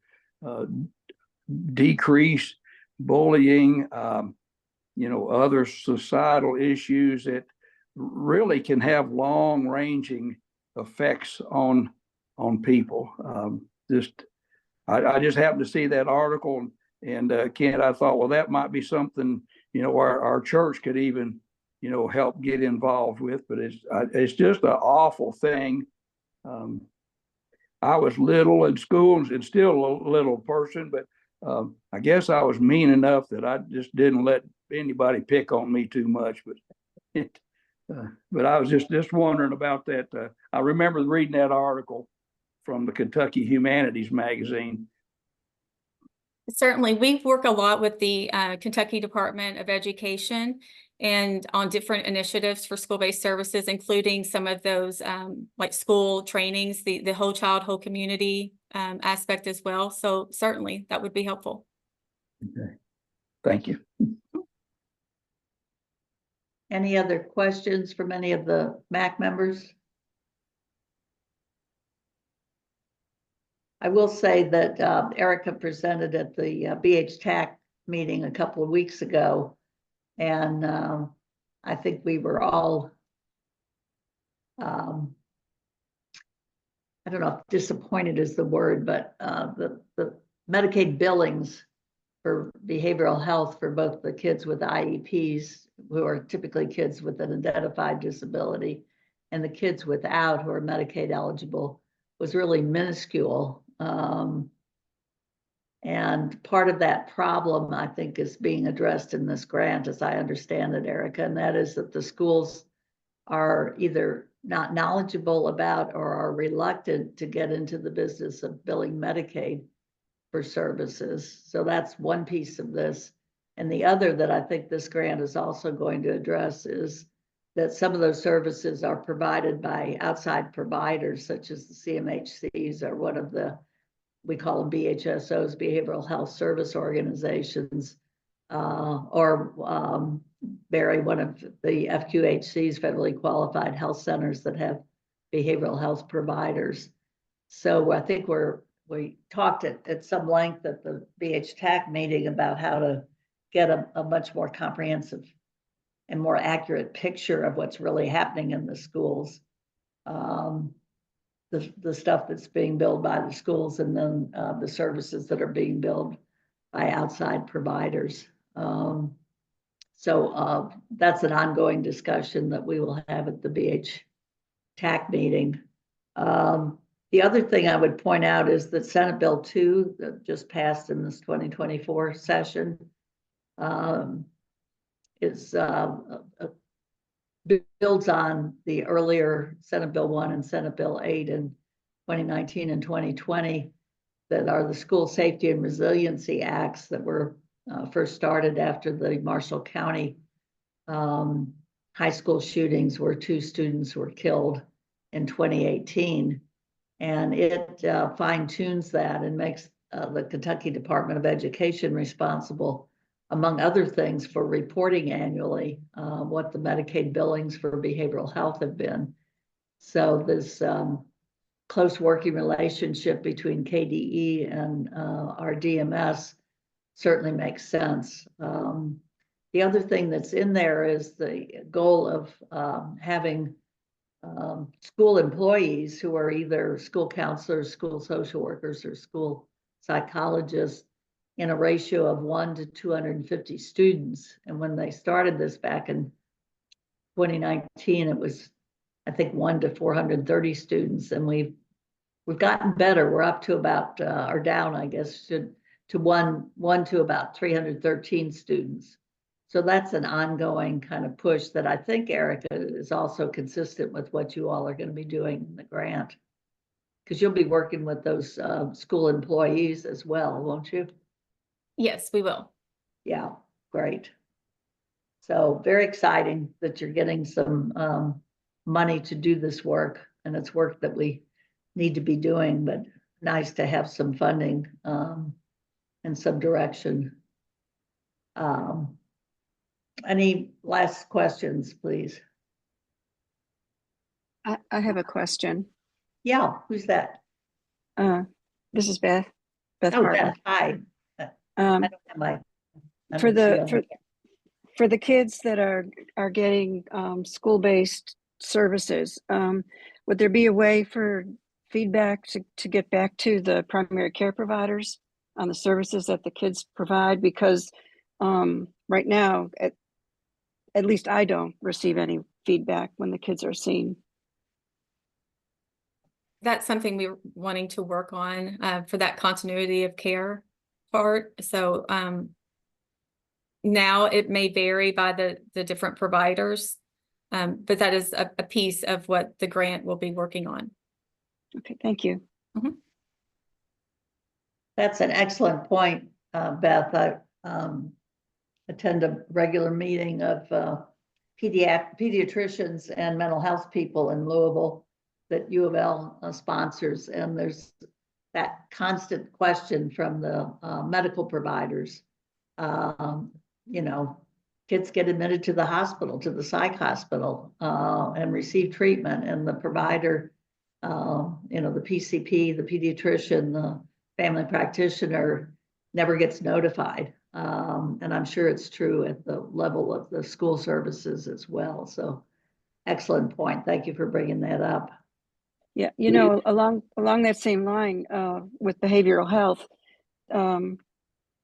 decrease bullying, other societal issues that really can have long-ranging effects on people. I just happened to see that article, and Kent, I thought, well, that might be something our church could even help get involved with. But it's just an awful thing. I was little in school and still a little person, but I guess I was mean enough that I just didn't let anybody pick on me too much. But I was just wondering about that. I remember reading that article from the Kentucky Humanities magazine. Certainly, we work a lot with the Kentucky Department of Education and on different initiatives for school-based services, including some of those like school trainings, the whole child, whole community aspect as well. So certainly that would be helpful. Okay. Thank you. Any other questions from any of the MAC members? I will say that Erica presented at the BH-TAC meeting a couple of weeks ago, and I think we were all, I don't know if disappointed is the word, but the Medicaid billings for behavioral health for both the kids with IEPs, who are typically kids with an identified disability, and the kids without, who are Medicaid eligible, was really minuscule. And part of that problem, I think, is being addressed in this grant, as I understand it, Erica, and that is that the schools are either not knowledgeable about or are reluctant to get into the business of billing Medicaid for services. So that's one piece of this. And the other that I think this grant is also going to address is that some of those services are provided by outside providers, such as the CMHCs or one of the, we call them BHSOs, Behavioral Health Service Organizations, or Barry, one of the FQHCs, Federally Qualified Health Centers that have behavioral health providers. So I think we talked at some length at the BH-TAC meeting about how to get a much more comprehensive and more accurate picture of what's really happening in the schools. The stuff that's being billed by the schools, and then the services that are being billed by outside providers. So that's an ongoing discussion that we will have at the BH-TAC meeting. The other thing I would point out is that Senate Bill 2 that just passed in this 2024 session builds on the earlier Senate Bill 1 and Senate Bill 8 in 2019 and 2020 that are the School Safety and Resiliency Acts that were first started after the Marshall County high school shootings, where 2 students were killed in 2018. And it fine-tunes that and makes the Kentucky Department of Education responsible, among other things, for reporting annually what the Medicaid billings for behavioral health have been. So this close working relationship between KDE and our DMS certainly makes sense. The other thing that's in there is the goal of having school employees who are either school counselors, school social workers, or school psychologists in a ratio of 1 to 250 students. And when they started this back in 2019, it was, I think, 1 to 430 students. And we've gotten better. We're up to about, or down, I guess, to one to about 313 students. So that's an ongoing kind of push that I think, Erica, is also consistent with what you all are going to be doing in the grant, because you'll be working with those school employees as well, won't you? Yes, we will. Yeah, great. So very exciting that you're getting some money to do this work, and it's work that we need to be doing, but nice to have some funding and some direction. Any last questions, please? I have a question. Yeah, who's that? This is Beth Oh, Hartman. Beth, hi. I Um, don't have my. I for don't see the, on for, for the kids that are getting, school-based services, would there be a way for feedback to get back to the primary care providers on the services that the kids provide? Because, right now, at least I don't receive any feedback when the kids are seen. That's something we're wanting to work on for that continuity of care part. So now it may vary by the different providers, but that is a piece of what the grant will be working on. Okay, thank you. That's an excellent point, Beth. I attend a regular meeting of pediatricians and mental health people in Louisville that U of L sponsors, and there's that constant question from the medical providers. You know, kids get admitted to the hospital, to the psych hospital, and receive treatment, and the provider, you know, the PCP, the pediatrician, the family practitioner never gets notified. And I'm sure it's true at the level of the school services as well. So excellent point. Thank you for bringing that up. Yeah, you know, along that same line, with behavioral health,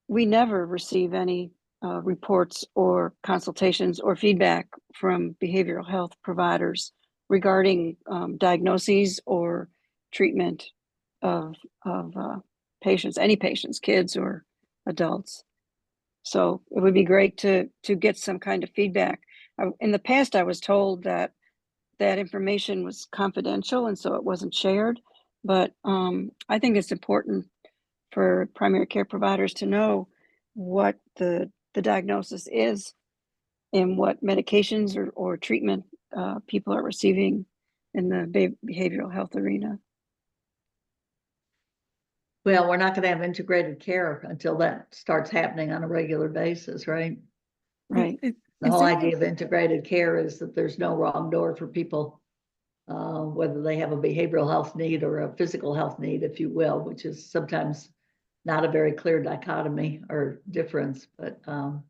we never receive any reports or consultations or feedback from behavioral health providers regarding diagnoses or treatment of patients, any patients, kids or adults. So it would be great to get some kind of feedback. In the past, I was told that information was confidential and so it wasn't shared. But I think it's important for primary care providers to know what the diagnosis is and what medications or treatment people are receiving in the behavioral health arena. Well, we're not going to have integrated care until that starts happening on a regular basis, right? Right. The whole idea of integrated care is that there's no wrong door for people, whether they have a behavioral health need or a physical health need, if you will, which is sometimes not a very clear dichotomy or difference, but I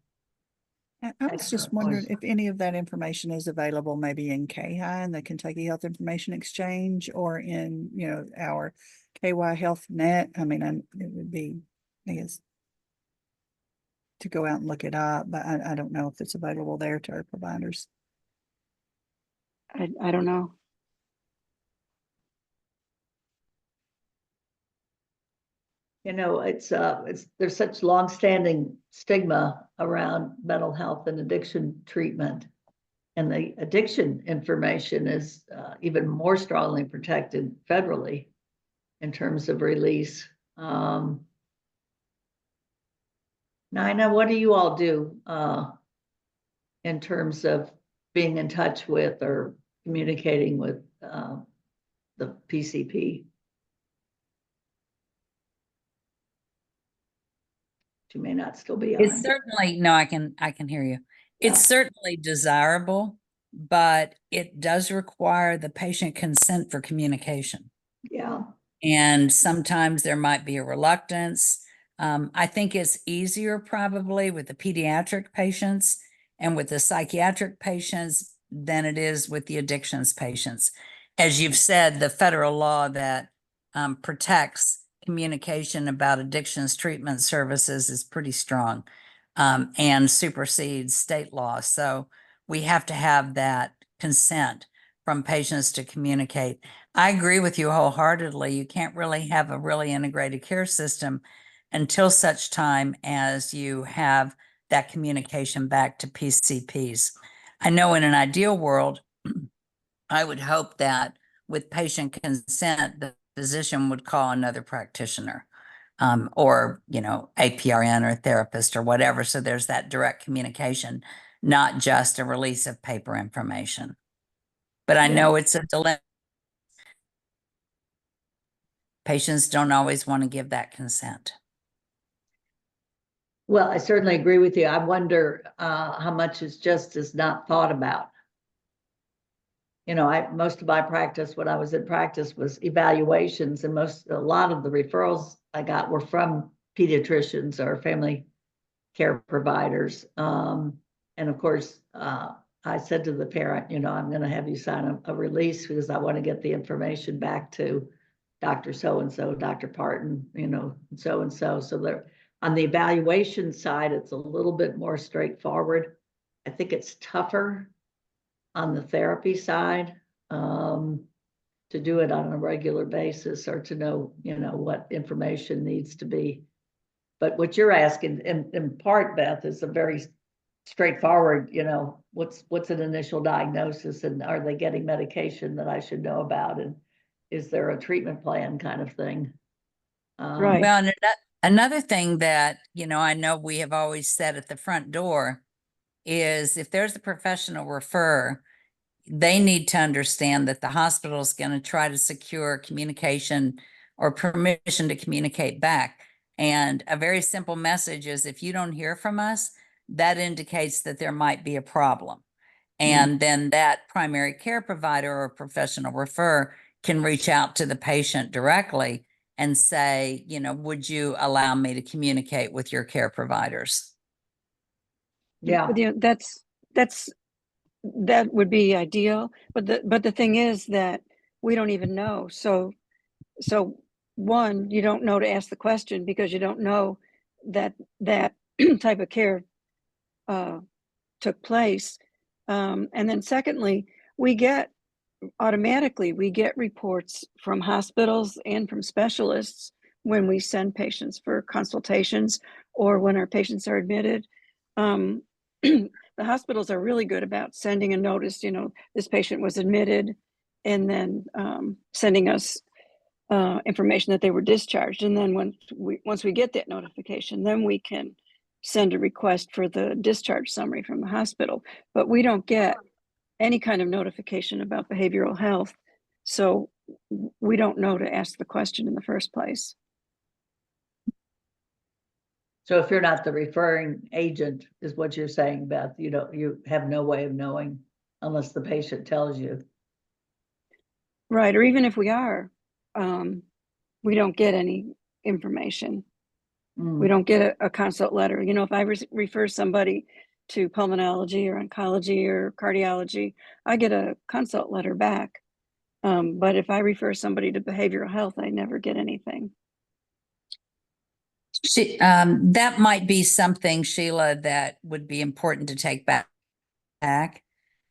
was just wondering if any of that information is available maybe in KHI, in the Kentucky Health Information Exchange, or in, you know, our KY Health Net. I mean, it would be, I guess, to go out and look it up, but I don't know if it's available there to our providers. I don't know. you know, it's there's such longstanding stigma around mental health and addiction treatment. And the addiction information is even more strongly protected federally in terms of release. Nina, what do you all do in terms of being in touch with or communicating with the PCP? You may not still be on. It's certainly, no, I can hear you. It's certainly desirable, but it does require the patient consent for communication. Yeah. And sometimes there might be a reluctance. I think it's easier probably with the pediatric patients and with the psychiatric patients than it is with the addictions patients. As you've said, the federal law that protects communication about addictions treatment services is pretty strong and supersedes state law. So we have to have that consent from patients to communicate. I agree with you wholeheartedly. You can't really have a really integrated care system until such time as you have that communication back to PCPs. I know in an ideal world, I would hope that with patient consent, the physician would call another practitioner or, you know, APRN or therapist or whatever. So there's that direct communication, not just a release of paper information. But I know it's a dilemma. Patients don't always want to give that consent. Well, I certainly agree with you. I wonder how much is just not thought about. you know, most of my practice when I was in practice was evaluations, and a lot of the referrals I got were from pediatricians or family care providers. And of course, I said to the parent, you know, I'm going to have you sign a release because I want to get the information back to Dr. So-and-so, Dr. Parton, you know, so-and-so. So there, on the evaluation side, it's a little bit more straightforward. I think it's tougher on the therapy side, to do it on a regular basis or to know, you know, what information needs to be. But what you're asking in part, Beth, is a very straightforward, you know, what's an initial diagnosis, and are they getting medication that I should know about, and is there a treatment plan kind of thing? Right. Well, and another thing that, you know, I know we have always said at the front door is if there's a professional referrer, they need to understand that the hospital is going to try to secure communication or permission to communicate back. And a very simple message is if you don't hear from us, that indicates that there might be a problem. And then that primary care provider or professional referrer can reach out to the patient directly and say, you know, would you allow me to communicate with your care providers? Yeah. But, you know, that would be ideal. But the thing is that we don't even know. So one, you don't know to ask the question because you don't know that type of care took place. And then secondly, we get reports from hospitals and from specialists when we send patients for consultations or when our patients are admitted. The hospitals are really good about sending a notice, you know, this patient was admitted, and then sending us information that they were discharged. And then once we get that notification, then we can send a request for the discharge summary from the hospital. But we don't get any kind of notification about behavioral health. So we don't know to ask the question in the first place. So if you're not the referring agent, is what you're saying, Beth, you have no way of knowing unless the patient tells you. Right. Or even if we are, we don't get any information. We don't get a consult letter. You know, if I refer somebody to pulmonology or oncology or cardiology, I get a consult letter back. But if I refer somebody to behavioral health, I never get anything. That might be something, Sheila, that would be important to take back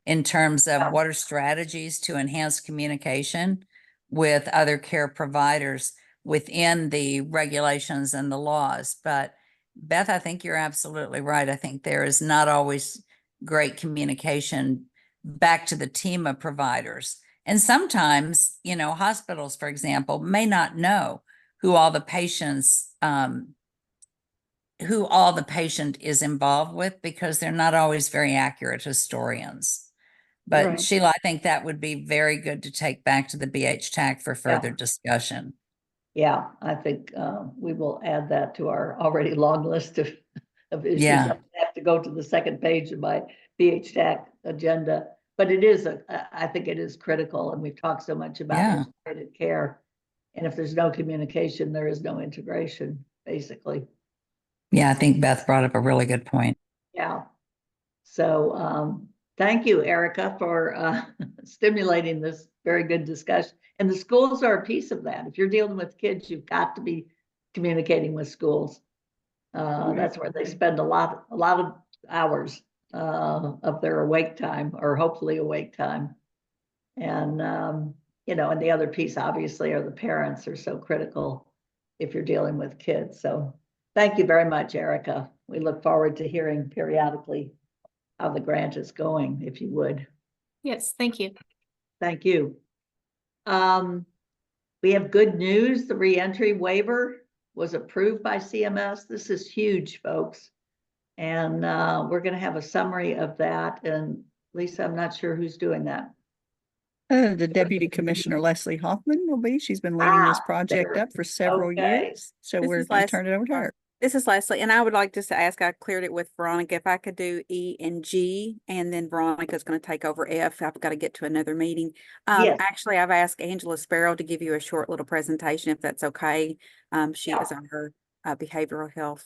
in terms of what are strategies to enhance communication with other care providers within the regulations and the laws. But Beth, I think you're absolutely right. I think there is not always great communication back to the team of providers. And sometimes, you know, hospitals, for example, may not know who all the patient is involved with because they're not always very accurate historians. But Right. Sheila, I think that would be very good to take back to the BHTAC for further discussion. Yeah, I think we will add that to our already long list of issues. Yeah. I have to go to the second page of my BHTAC agenda, but it is I think it is critical, and we've talked so much about integrated care. And if there's no communication, there is no integration, basically. Yeah, I think Beth brought up a really good point. Yeah. So thank you, Erica, for stimulating this very good discussion. And the schools are a piece of that. If you're dealing with kids, you've got to be communicating with schools. That's where they spend a lot of hours of their awake time, or hopefully awake time. And you know, and the other piece obviously are the parents are so critical if you're dealing with kids. So thank you very much, Erica. We look forward to hearing periodically how the grant is going, if you would. Yes, thank you. Thank you. We have good news. The reentry waiver was approved by CMS. This is huge, folks. And we're going to have a summary of that. And Lisa, I'm not sure who's doing that. The Deputy Commissioner Leslie Hoffman will be. She's been leading this project there. up for several Okay. years. So This we're is going to Les- turn it over to her. This is Leslie, and I would like just to ask, I cleared it with Veronica, if I could do E and G, and then Veronica's going to take over F. I've got to get to another meeting. Yes. Actually, I've asked Angela Sparrow to give you a short little presentation, if that's okay. She is our behavioral health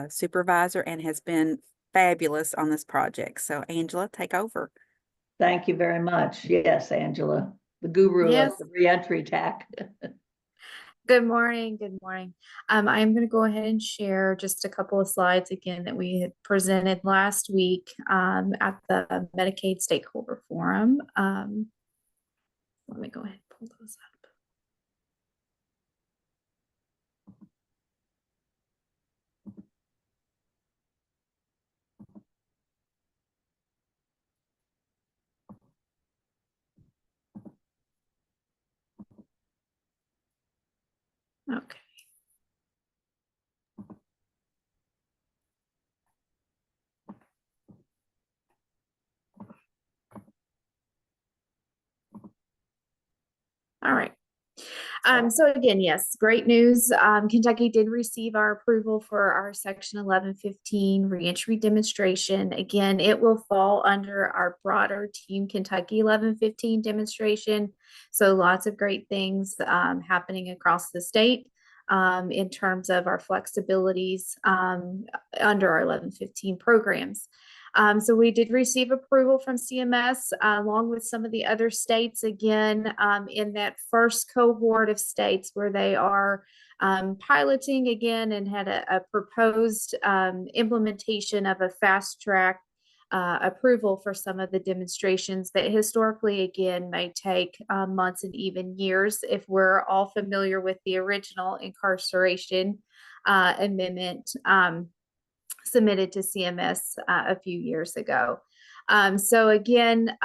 supervisor and has been fabulous on this project. So Angela, take over. Thank you very much. Yes, Angela, the guru Yes. of the reentry TAC. Good morning. Good morning. I'm going to go ahead and share just a couple of slides again that we had presented last week at the Medicaid Stakeholder Forum. Let me go ahead and pull those up. Okay. All right. So again, yes, great news. Kentucky did receive our approval for our Section 1115 reentry demonstration. Again, it will fall under our broader Team Kentucky 1115 demonstration. So lots of great things happening across the state in terms of our flexibilities under our 1115 programs. So we did receive approval from CMS along with some of the other states, again, in that first cohort of states where they are piloting again and had a proposed implementation of a fast track approval for some of the demonstrations that historically, again, may take months and even years. If we're all familiar with the original incarceration amendment submitted to CMS a few years ago. So again,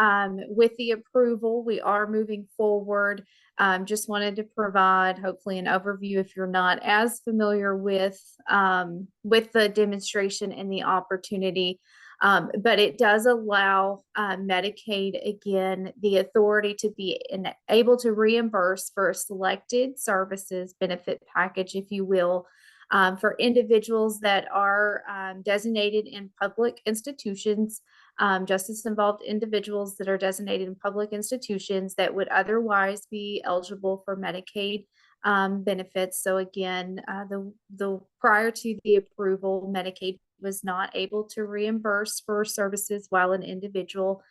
with the approval, we are moving forward. Just wanted to provide hopefully an overview if you're not as familiar with the demonstration and the opportunity. But it does allow Medicaid, again, the authority to be able to reimburse for a selected services benefit package, if you will, for individuals that are designated in public institutions, justice-involved individuals that are designated in public institutions that would otherwise be eligible for Medicaid benefits. So again, the prior to the approval, Medicaid was not able to reimburse for services while an individual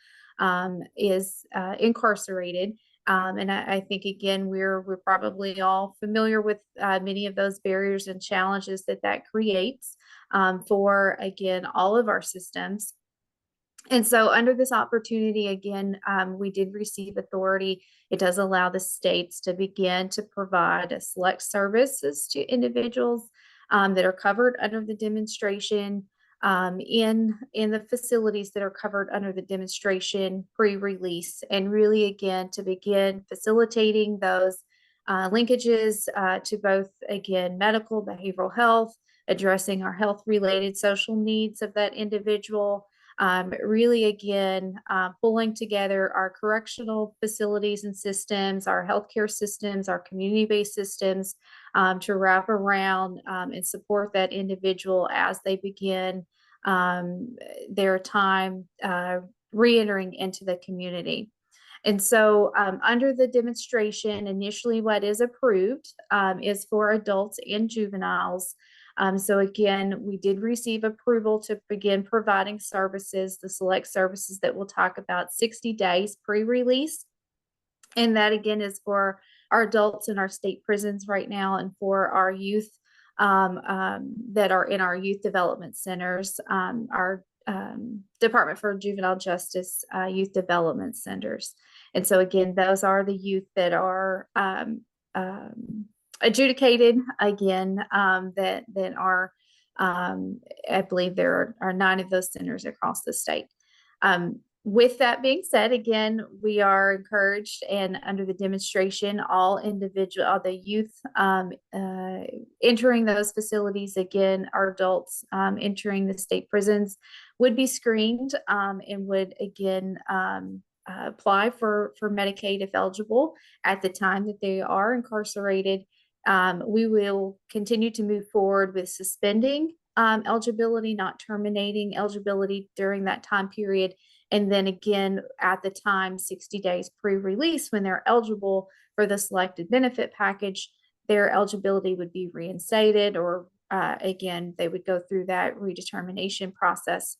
is incarcerated. And I think, again, we're probably all familiar with many of those barriers and challenges that creates for, again, all of our systems. And so under this opportunity, again, we did receive authority. It does allow the states to begin to provide select services to individuals that are covered under the demonstration in the facilities that are covered under the demonstration pre-release, and really, again, to begin facilitating those linkages to both, again, medical, behavioral health, addressing our health-related social needs of that individual. Really, again, pulling together our correctional facilities and systems, our healthcare systems, our community-based systems to wrap around and support that individual as they begin their time re-entering into the community. And so under the demonstration, initially what is approved is for adults and juveniles. So again, we did receive approval to begin providing services, the select services that we'll talk about, 60 days pre-release. And that, again, is for our adults in our state prisons right now, and for our youth that are in our youth development centers, our Department for Juvenile Justice youth development centers. And so again, those are the youth that are adjudicated, again, that are, I believe there are 9 of those centers across the state. With that being said, again, we are encouraged, and under the demonstration, all the youth entering those facilities, again, our adults entering the state prisons would be screened and would, again, apply for Medicaid if eligible at the time that they are incarcerated. We will continue to move forward with suspending eligibility, not terminating eligibility during that time period. And then again, at the time, 60 days pre-release, when they're eligible for the selected benefit package, their eligibility would be reinstated, or again, they would go through that redetermination process.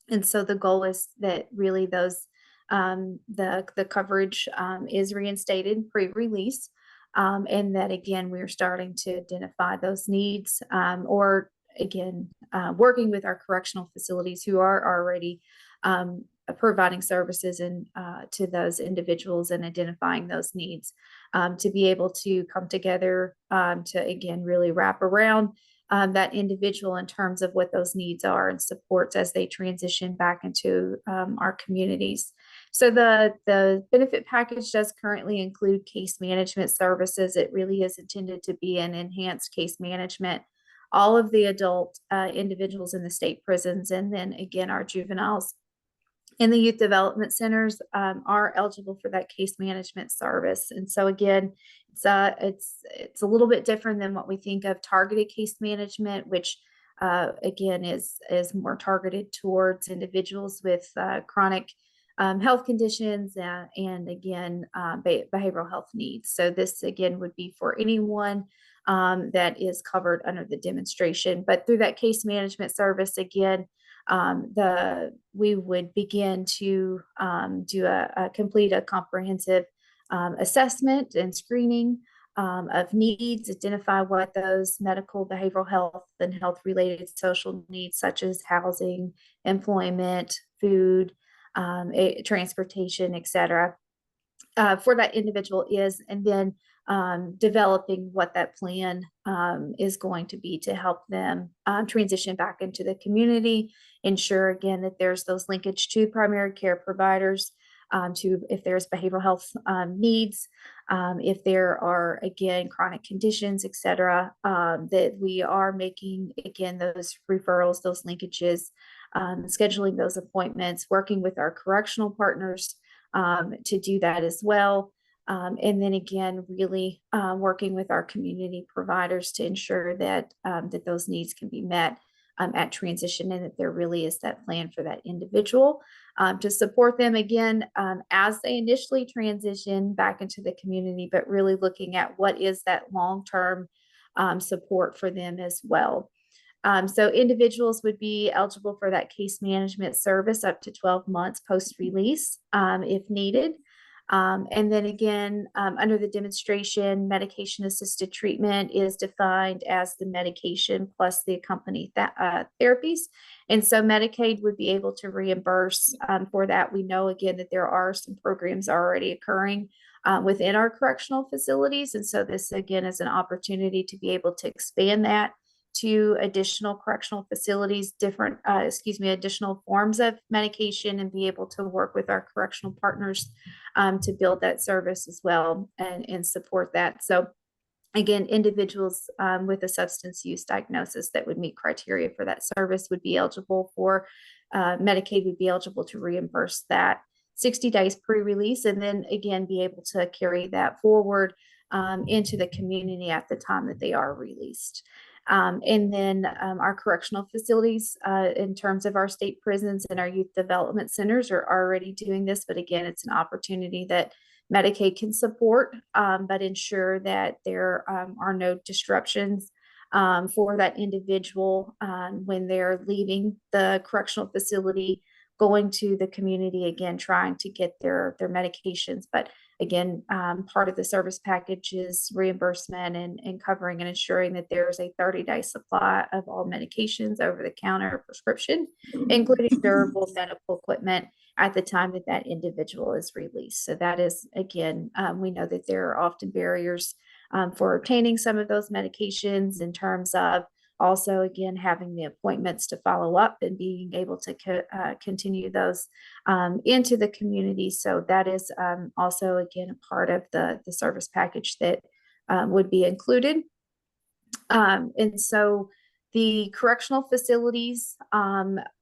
And so the goal is that really those the coverage is reinstated pre-release, and that again we're starting to identify those needs, or again working with our correctional facilities who are already providing services and to those individuals and identifying those needs, to be able to come together to again really wrap around that individual in terms of what those needs are and supports as they transition back into our communities. So the benefit package does currently include case management services. It really is intended to be an enhanced case management. All of the adult individuals in the state prisons, and then again our juveniles in the youth development centers are eligible for that case management service. And so again, it's a little bit different than what we think of targeted case management, which again is more targeted towards individuals with chronic health conditions and again behavioral health needs. So this again would be for anyone that is covered under the demonstration. But through that case management service, again, we would begin to complete a comprehensive assessment and screening of needs, identify what those medical, behavioral health, and health related social needs such as housing, employment, food, transportation, etc. For that individual is, and then developing what that plan is going to be to help them transition back into the community, ensure again that there's those linkage to primary care providers, to if there's behavioral health needs, if there are again chronic conditions, etc., that we are making again those referrals, those linkages, scheduling those appointments, working with our correctional partners to do that as well. And then again, really working with our community providers to ensure that that those needs can be met at transition, and that there really is that plan for that individual to support them again as they initially transition back into the community, but really looking at what is that long-term support for them as well. So individuals would be eligible for that case management service up to 12 months post-release if needed. And then again, under the demonstration, medication-assisted treatment is defined as the medication plus the accompanying therapies. And so Medicaid would be able to reimburse for that. We know again that there are some programs already occurring within our correctional facilities. And so this again is an opportunity to be able to expand that to additional correctional facilities, additional forms of medication, and be able to work with our correctional partners to build that service as well and support that. So again, individuals with a substance use diagnosis that would meet criteria for that service would be eligible for Medicaid would be eligible to reimburse that 60 days pre-release, and then again be able to carry that forward into the community at the time that they are released. And then our correctional facilities, in terms of our state prisons and our youth development centers, are already doing this. But again, it's an opportunity that Medicaid can support, but ensure that there are no disruptions for that individual when they're leaving the correctional facility, going to the community, again, trying to get their medications. But again, part of the service package is reimbursement and covering and ensuring that there's a 30-day supply of all medications, over-the-counter prescription, including durable medical equipment at the time that that individual is released. So that is, again, we know that there are often barriers for obtaining some of those medications in terms of also, again, having the appointments to follow up and being able to continue those into the community. So that is also, again, a part of the service package that would be included. And so the correctional facilities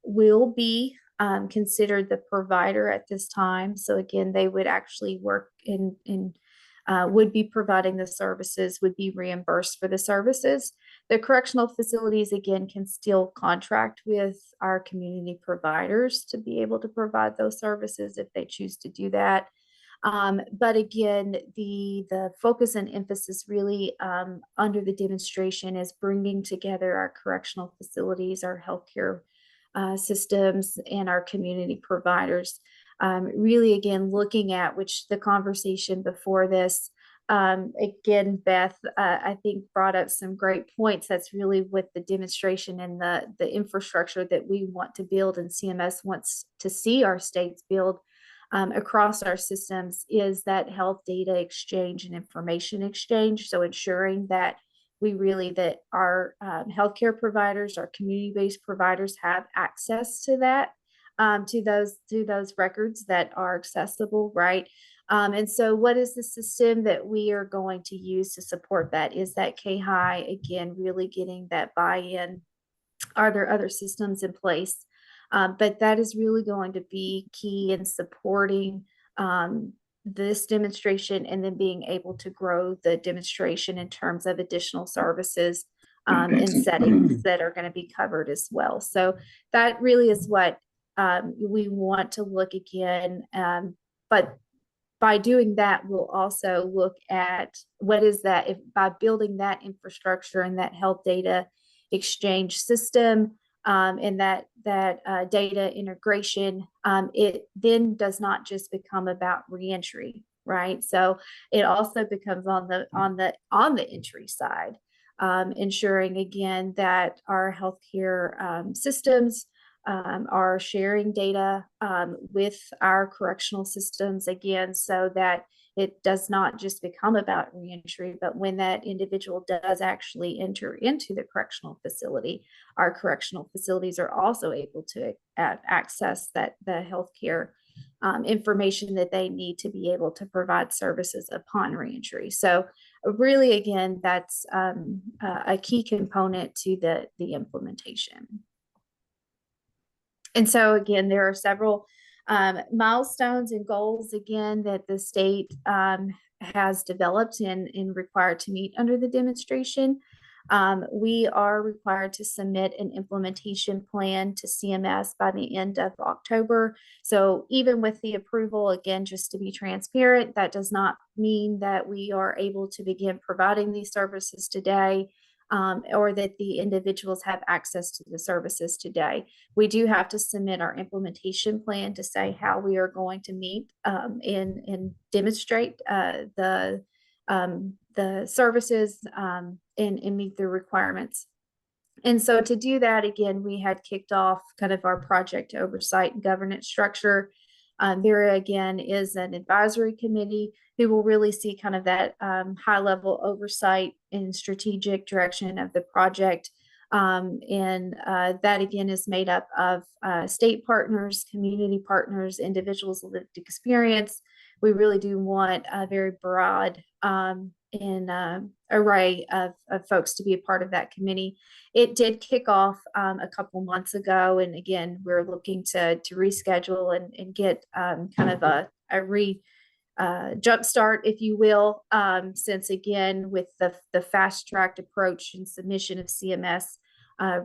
will be considered the provider at this time. So again, they would actually work in would be providing the services would be reimbursed for the services. The correctional facilities, again, can still contract with our community providers to be able to provide those services if they choose to do that. But again, the focus and emphasis really under the demonstration is bringing together our correctional facilities, our healthcare systems, and our community providers. Really, again, looking at which the conversation before this, again, Beth, I think brought up some great points. That's really with the demonstration and the infrastructure that we want to build and CMS wants to see our states build across our systems is that health data exchange and information exchange. So ensuring that that our healthcare providers, our community-based providers have access to that, to those records that are accessible, right? And so what is the system that we are going to use to support that? Is that KHI, again, really getting that buy-in? Are there other systems in place? But that is really going to be key in supporting this demonstration and then being able to grow the demonstration in terms of additional services and settings that are going to be covered as well. So that really is what we want to look again. But by doing that, we'll also look at what is that, if by building that infrastructure and that health data exchange system, and that data integration, it then does not just become about reentry, right? So it also becomes on the entry side, ensuring again that our healthcare systems are sharing data with our correctional systems again, so that it does not just become about reentry, but when that individual does actually enter into the correctional facility, our correctional facilities are also able to access the healthcare information that they need to be able to provide services upon reentry. So really, again, that's a key component to the implementation. And so again, there are several milestones and goals, again, that the state has developed and required to meet under the demonstration. We are required to submit an implementation plan to CMS by the end of October. So even with the approval, again, just to be transparent, that does not mean that we are able to begin providing these services today. Or that the individuals have access to the services today. We do have to submit our implementation plan to say how we are going to meet and demonstrate the services and meet the requirements. And so to do that, again, we had kicked off kind of our project oversight and governance structure. There again is an advisory committee who will really see kind of that high level oversight and strategic direction of the project. And that again is made up of state partners, community partners, individuals with lived experience. We really do want a very broad array of folks to be a part of that committee. It did kick off a couple months ago, and again, we're looking to reschedule and get kind of a jumpstart, if you will, since again, with the fast-tracked approach and submission of CMS,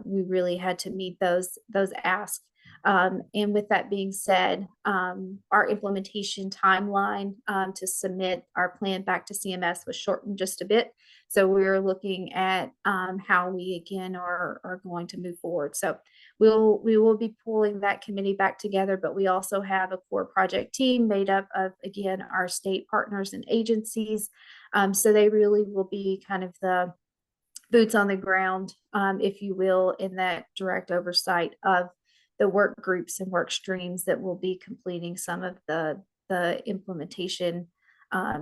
we really had to meet those asks. And with that being said, our implementation timeline to submit our plan back to CMS was shortened just a bit. So we're looking at how we again are going to move forward. So we will be pulling that committee back together, but we also have a core project team made up of, again, our state partners and agencies. So they really will be kind of the boots on the ground, if you will, in that direct oversight of the work groups and work streams that will be completing some of the implementation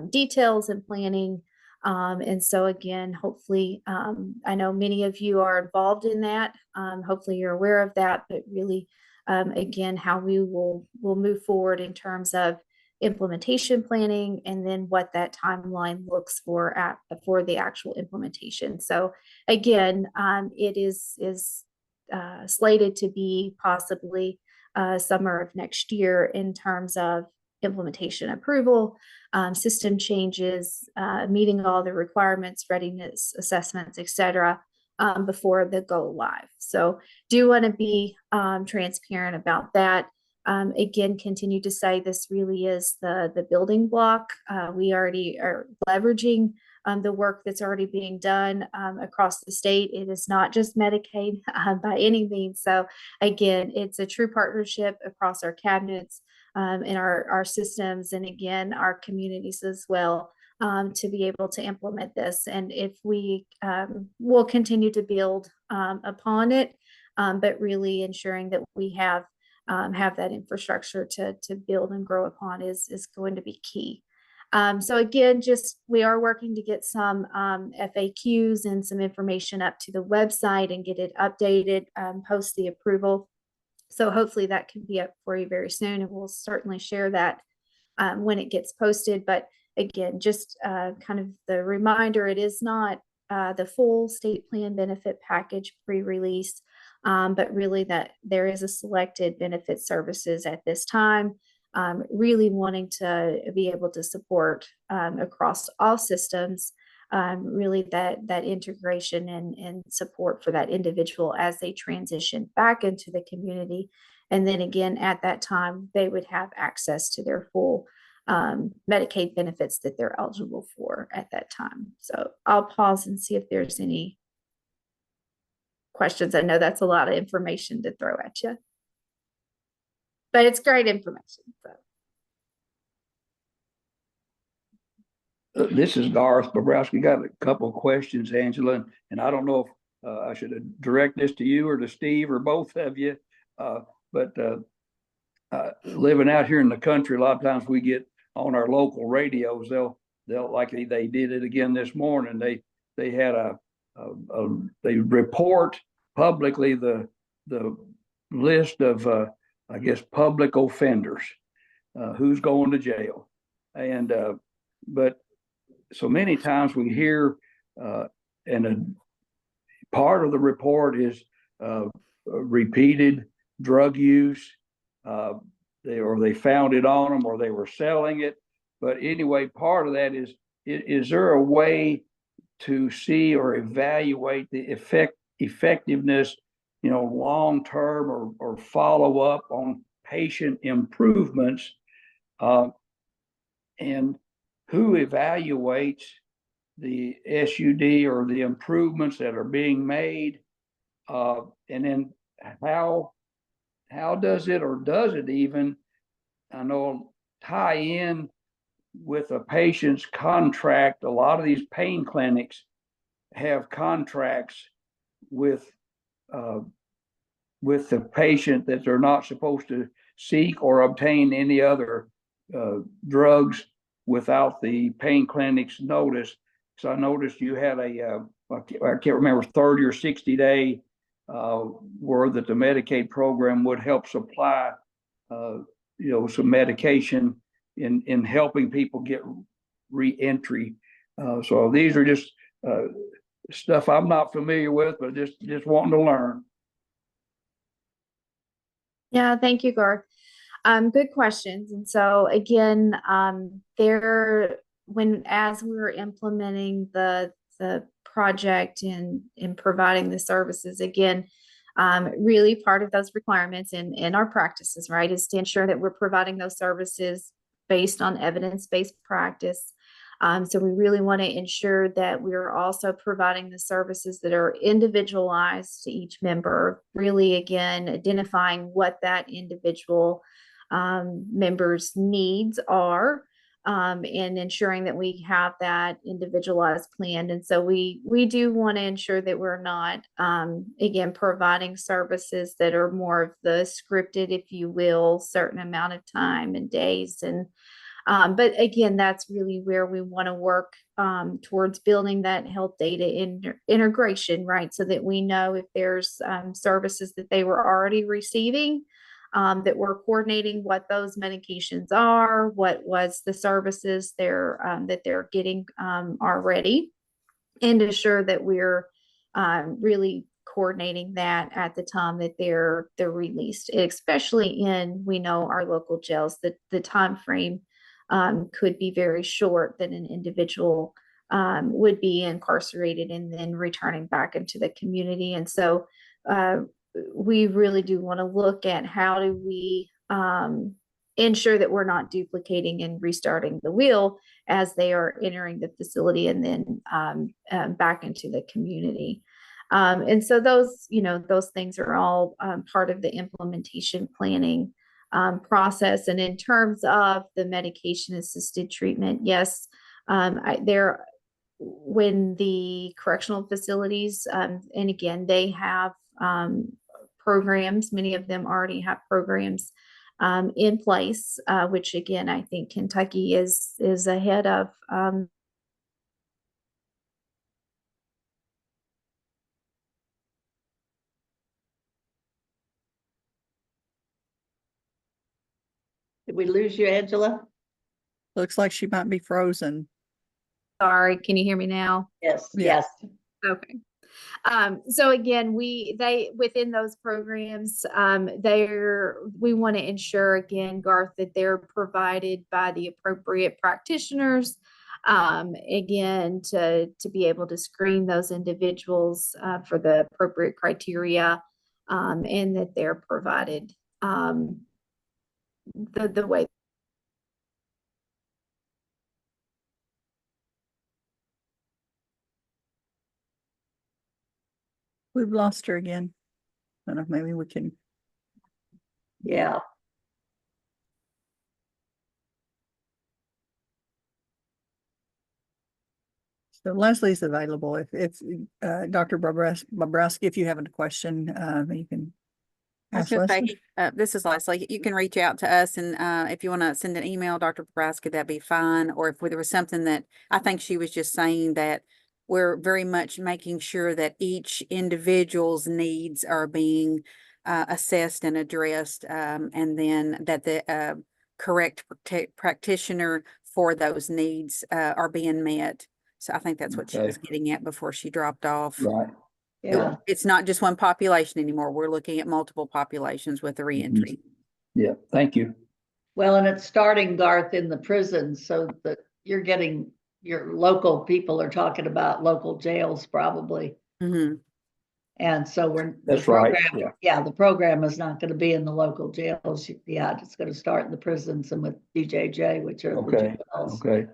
details and planning. And so again, hopefully, I know many of you are involved in that. Hopefully you're aware of that, but really, again, how we will move forward in terms of implementation planning and then what that timeline looks for the actual implementation. So again, it is slated to be possibly summer of next year in terms of implementation approval, system changes, meeting all the requirements, readiness assessments, etc., before the go live. So do want to be transparent about that. Again, continue to say this really is the building block. We already are leveraging the work that's already being done across the state. It is not just Medicaid by any means. So again, it's a true partnership across our cabinets and our systems, and again, our communities as well, to be able to implement this. And if we will continue to build upon it, but really ensuring that we have that infrastructure to build and grow upon is going to be key. So again, we are working to get some FAQs and some information up to the website and get it updated post the approval. So hopefully that can be up for you very soon, and we'll certainly share that when it gets posted. But again, just kind of the reminder, it is not the full state plan benefit package pre-release, but really that there is a selected benefit services at this time. Really wanting to be able to support across all systems, really that integration and support for that individual as they transition back into the community. And then again, at that time, they would have access to their full Medicaid benefits that they're eligible for at that time. So I'll pause and see if there's any questions. I know that's a lot of information to throw at you, but it's great information. So. This is Garth Bobrowski. Got a couple of questions, Angela, and I don't know if I should direct this to you or to Steve or both of you. But living out here in the country, a lot of times we get on our local radios. They'll like they did it again this morning. They had they report publicly the list of I guess public offenders, who's going to jail, and but so many times we hear, and a part of the report is repeated drug use. They found it on them, or they were selling it. But anyway, part of that is there a way to see or evaluate the effectiveness, long term, or follow up on patient improvements, and who evaluates the SUD or the improvements that are being made, and then how does it, or does it even, tie in with a patient's contract? A lot of these pain clinics have contracts with the patient that they're not supposed to seek or obtain any other drugs without the pain clinic's notice. So I noticed you had I can't remember, 30 or 60 day word that the Medicaid program would help supply some medication in helping people get re-entry. So these are just stuff I'm not familiar with, but just wanting to learn. Yeah, thank you, Garth. Good questions. And so again, as we were implementing the project and providing the services, again, really part of those requirements in our practices, right, is to ensure that we're providing those services based on evidence-based practice. So we really want to ensure that we're also providing the services that are individualized to each member, really, again, identifying what that individual member's needs are, and ensuring that we have that individualized plan. And so we do want to ensure that we're not, again, providing services that are more of the scripted, if you will, certain amount of time and days. And but again, that's really where we want to work towards building that health data integration, right? So that we know if there's services that they were already receiving, that we're coordinating what those medications are, what was the services that they're getting already, and ensure that we're really coordinating that at the time that they're released, especially in, we know our local jails, that the time frame could be very short, that an individual would be incarcerated and then returning back into the community. And so we really do want to look at how do we ensure that we're not duplicating and restarting the wheel as they are entering the facility and then back into the community. And so those, those things are all part of the implementation planning process. And in terms of the medication assisted treatment, yes, when the correctional facilities, and again, they have programs, many of them already have programs in place, which again, I think Kentucky is ahead of. Did we lose you, Angela? Looks like she might be frozen. Sorry, can you hear me now? Yes, Yeah. yes. Okay. So again, within those programs, we want to ensure again, Garth, that they're provided by the appropriate practitioners, again, to be able to screen those individuals for the appropriate criteria, and that they're provided the way. We've lost her again. I don't know, maybe we can. Yeah. So Leslie's available if Dr. Bobrowski, if you have a question, you can I was ask gonna say, Leslie. this is Leslie. You can reach out to us, and if you want to send an email, Dr. Bobrowski, that'd be fine. Or if there was something that I think she was just saying that we're very much making sure that each individual's needs are being assessed and addressed, and then that the correct practitioner for those needs are being met. So I think that's what she was getting at before she dropped off. Right. Yeah. It's not just one population anymore. We're looking at multiple populations with the reentry. Yeah, thank you. Well, and it's starting, Garth, in the prisons, so that you're getting your local people are talking about local jails probably. Mm-hmm. And so That's right. Yeah, the program is not going to be in the local jails. Yeah, it's going to start in the prisons and with DJJ, which are the jails. Okay.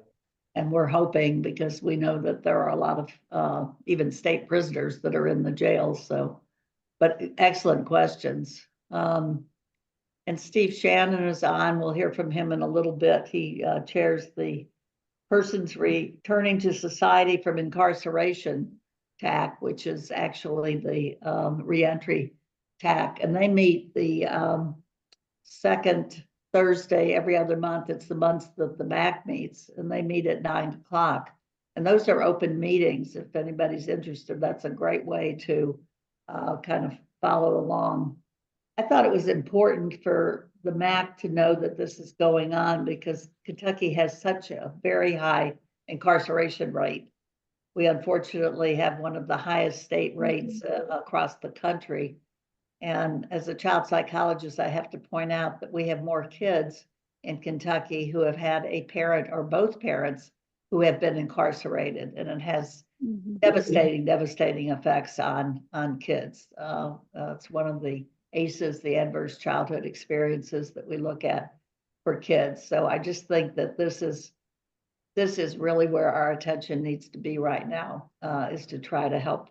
And we're hoping, because we know that there are a lot of even state prisoners that are in the jails. So, but excellent questions. And Steve Shannon is on. We'll hear from him in a little bit. He chairs the Persons Returning to Society from Incarceration TAC, which is actually the reentry TAC. And they meet the second Thursday every other month. It's the months that the MAC meets, and they meet at 9 o'clock. And those are open meetings. If anybody's interested, that's a great way to kind of follow along. I thought it was important for the MAC to know that this is going on because Kentucky has such a very high incarceration rate. We unfortunately have one of the highest state rates across the country. And as a child psychologist, I have to point out that we have more kids in Kentucky who have had a parent or both parents who have been incarcerated, and it has devastating effects on kids. It's one of the ACEs, the adverse childhood experiences that we look at for kids. So I just think that this is really where our attention needs to be right now, is to try to help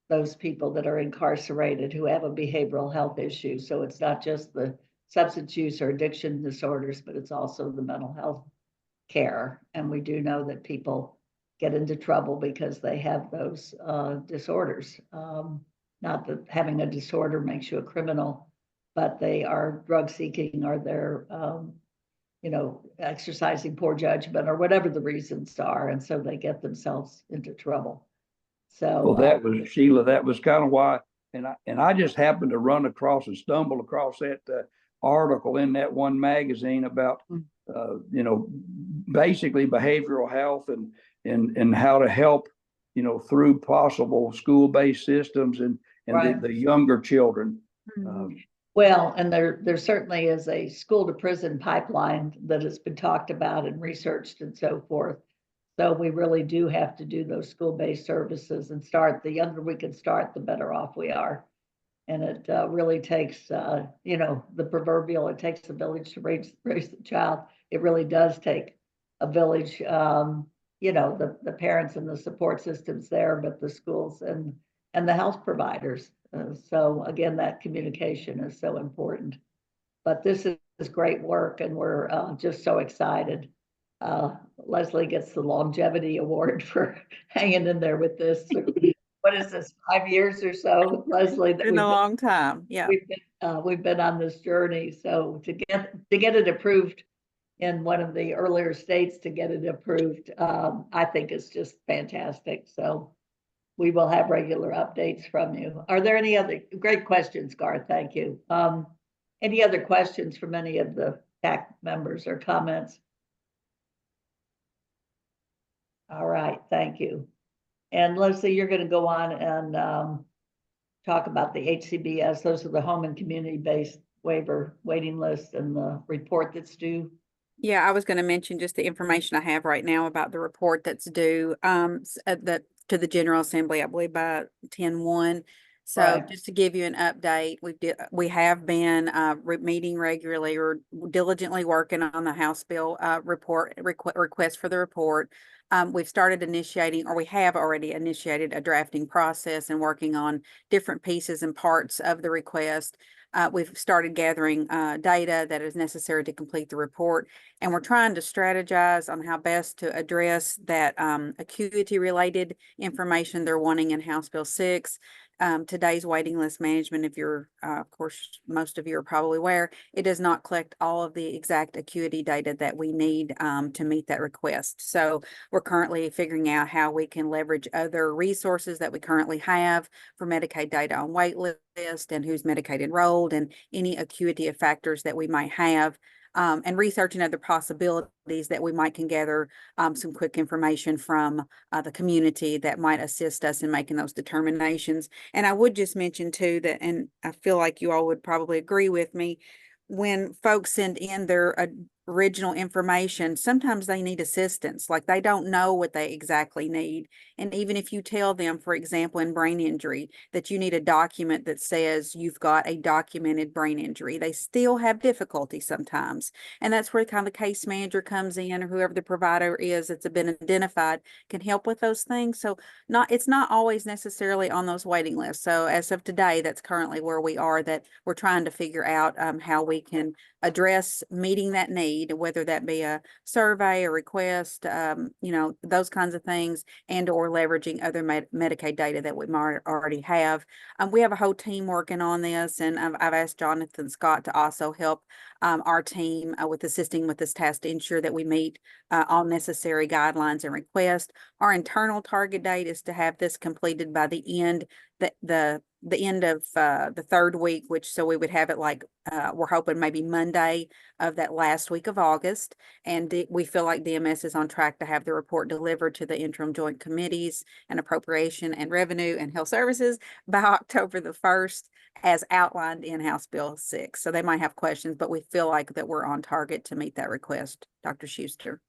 those people that are incarcerated who have a behavioral health issue. So it's not just the substance use or addiction disorders, but it's also the mental health care. And we do know that people get into trouble because they have those disorders. Not that having a disorder makes you a criminal, but they are drug seeking, or they're exercising poor judgment, or whatever the reasons are. And so they get themselves into trouble. So well, that was Sheila. That was kind of why, and I just happened to run across and stumble across that article in that one magazine about basically behavioral health and how to help through possible school-based systems and Right. the younger children. Well, and there certainly is a school to prison pipeline that has been talked about and researched and so forth. So we really do have to do those school-based services and start. The younger we can start, the better off we are. And it really takes, you know, the proverbial, it takes a village to raise the child. It really does take a village, you know, the parents and the support systems there, but the schools and the health providers. So again, that communication is so important. But this is great work, and we're just so excited. Leslie gets the longevity award for hanging in there with this. What is this, 5 years or so, Leslie? That Been a long time. Yeah. we've been on this journey. So to get it approved in one of the earlier states, to get it approved, I think is just fantastic. So we will have regular updates from you. Are there any other great questions, Garth? Thank you. Any other questions from any of the TAC members or comments? All right, thank you. And Leslie, you're going to go on and talk about the HCBS. Those are the home and community-based waiver waiting list and the report that's due. Yeah, I was going to mention just the information I have right now about the report that's due that to the General Assembly, I believe by 10/1. So Right. just to give you an update, we have been meeting regularly or diligently working on the House bill request for the report. We've started initiating, or we have already initiated, a drafting process and working on different pieces and parts of the request. We've started gathering data that is necessary to complete the report, and we're trying to strategize on how best to address that acuity related information they're wanting in House Bill 6. Today's waiting list management, if you're, of course, most of you are probably aware, it does not collect all of the exact acuity data that we need to meet that request. So we're currently figuring out how we can leverage other resources that we currently have for Medicaid data on wait list and who's Medicaid enrolled and any acuity of factors that we might have. And researching other possibilities that we might can gather some quick information from the community that might assist us in making those determinations. And I would just mention too that, and I feel like you all would probably agree with me, when folks send in their original information, sometimes they need assistance, like they don't know what they exactly need. And even if you tell them, for example, in brain injury, that you need a document that says you've got a documented brain injury, they still have difficulty sometimes. And that's where kind of the case manager comes in, or whoever the provider is that's been identified can help with those things. So it's not always necessarily on those waiting lists. So as of today, that's currently where we are, that we're trying to figure out how we can address meeting that need, whether that be a survey or request, you know, those kinds of things, and or leveraging other Medicaid data that we might already have. We have a whole team working on this, and I've asked Jonathan Scott to also help our team with assisting with this task to ensure that we meet all necessary guidelines and requests. Our internal target date is to have this completed by the end the end of the third week, so we would have it like we're hoping maybe Monday of that last week of August. And we feel like DMS is on track to have the report delivered to the interim joint committees and appropriation and revenue and health services by October the 1st, as outlined in House Bill 6. So they might have questions, but we feel like that we're on target to meet that request. Dr. Schuster.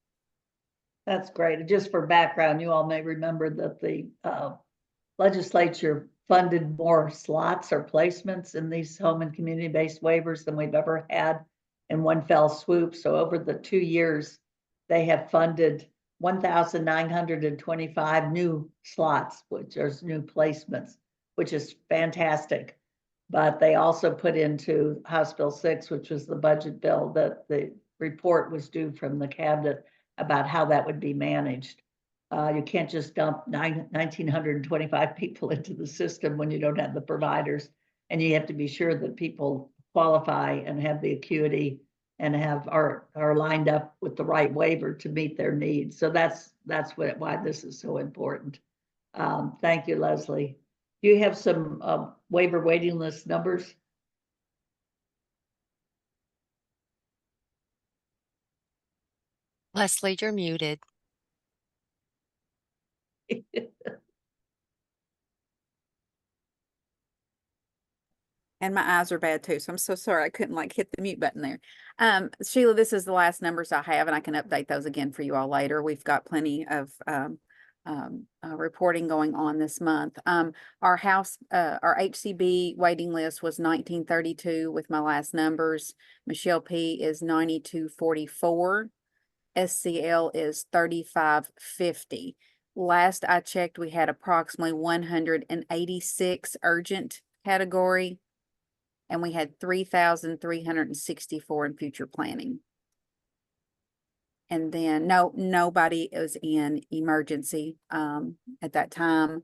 That's great. And just for background, you all may remember that the legislature funded more slots or placements in these home and community-based waivers than we've ever had in one fell swoop. So over the 2 years, they have funded 1,925 new slots, which are new placements, which is fantastic. But they also put into House Bill 6, which was the budget bill, that the report was due from the cabinet about how that would be managed. You can't just dump 1,925 people into the system when you don't have the providers, and you have to be sure that people qualify and have the acuity and are lined up with the right waiver to meet their needs. So that's why this is so important. Thank you, Leslie. Do you have some waiver waiting list numbers? Leslie, you're muted. And my eyes are bad too, so I'm so sorry I couldn't like hit the mute button there. Sheila, this is the last numbers I have, and I can update those again for you all later. We've got plenty of reporting going on this month. Our HCB waiting list was 1932 with my last numbers. Michelle P is 9244. SCL is 3550. Last I checked, we had approximately 186 urgent category, and we had 3,364 in future planning. And then nobody is in emergency at that time.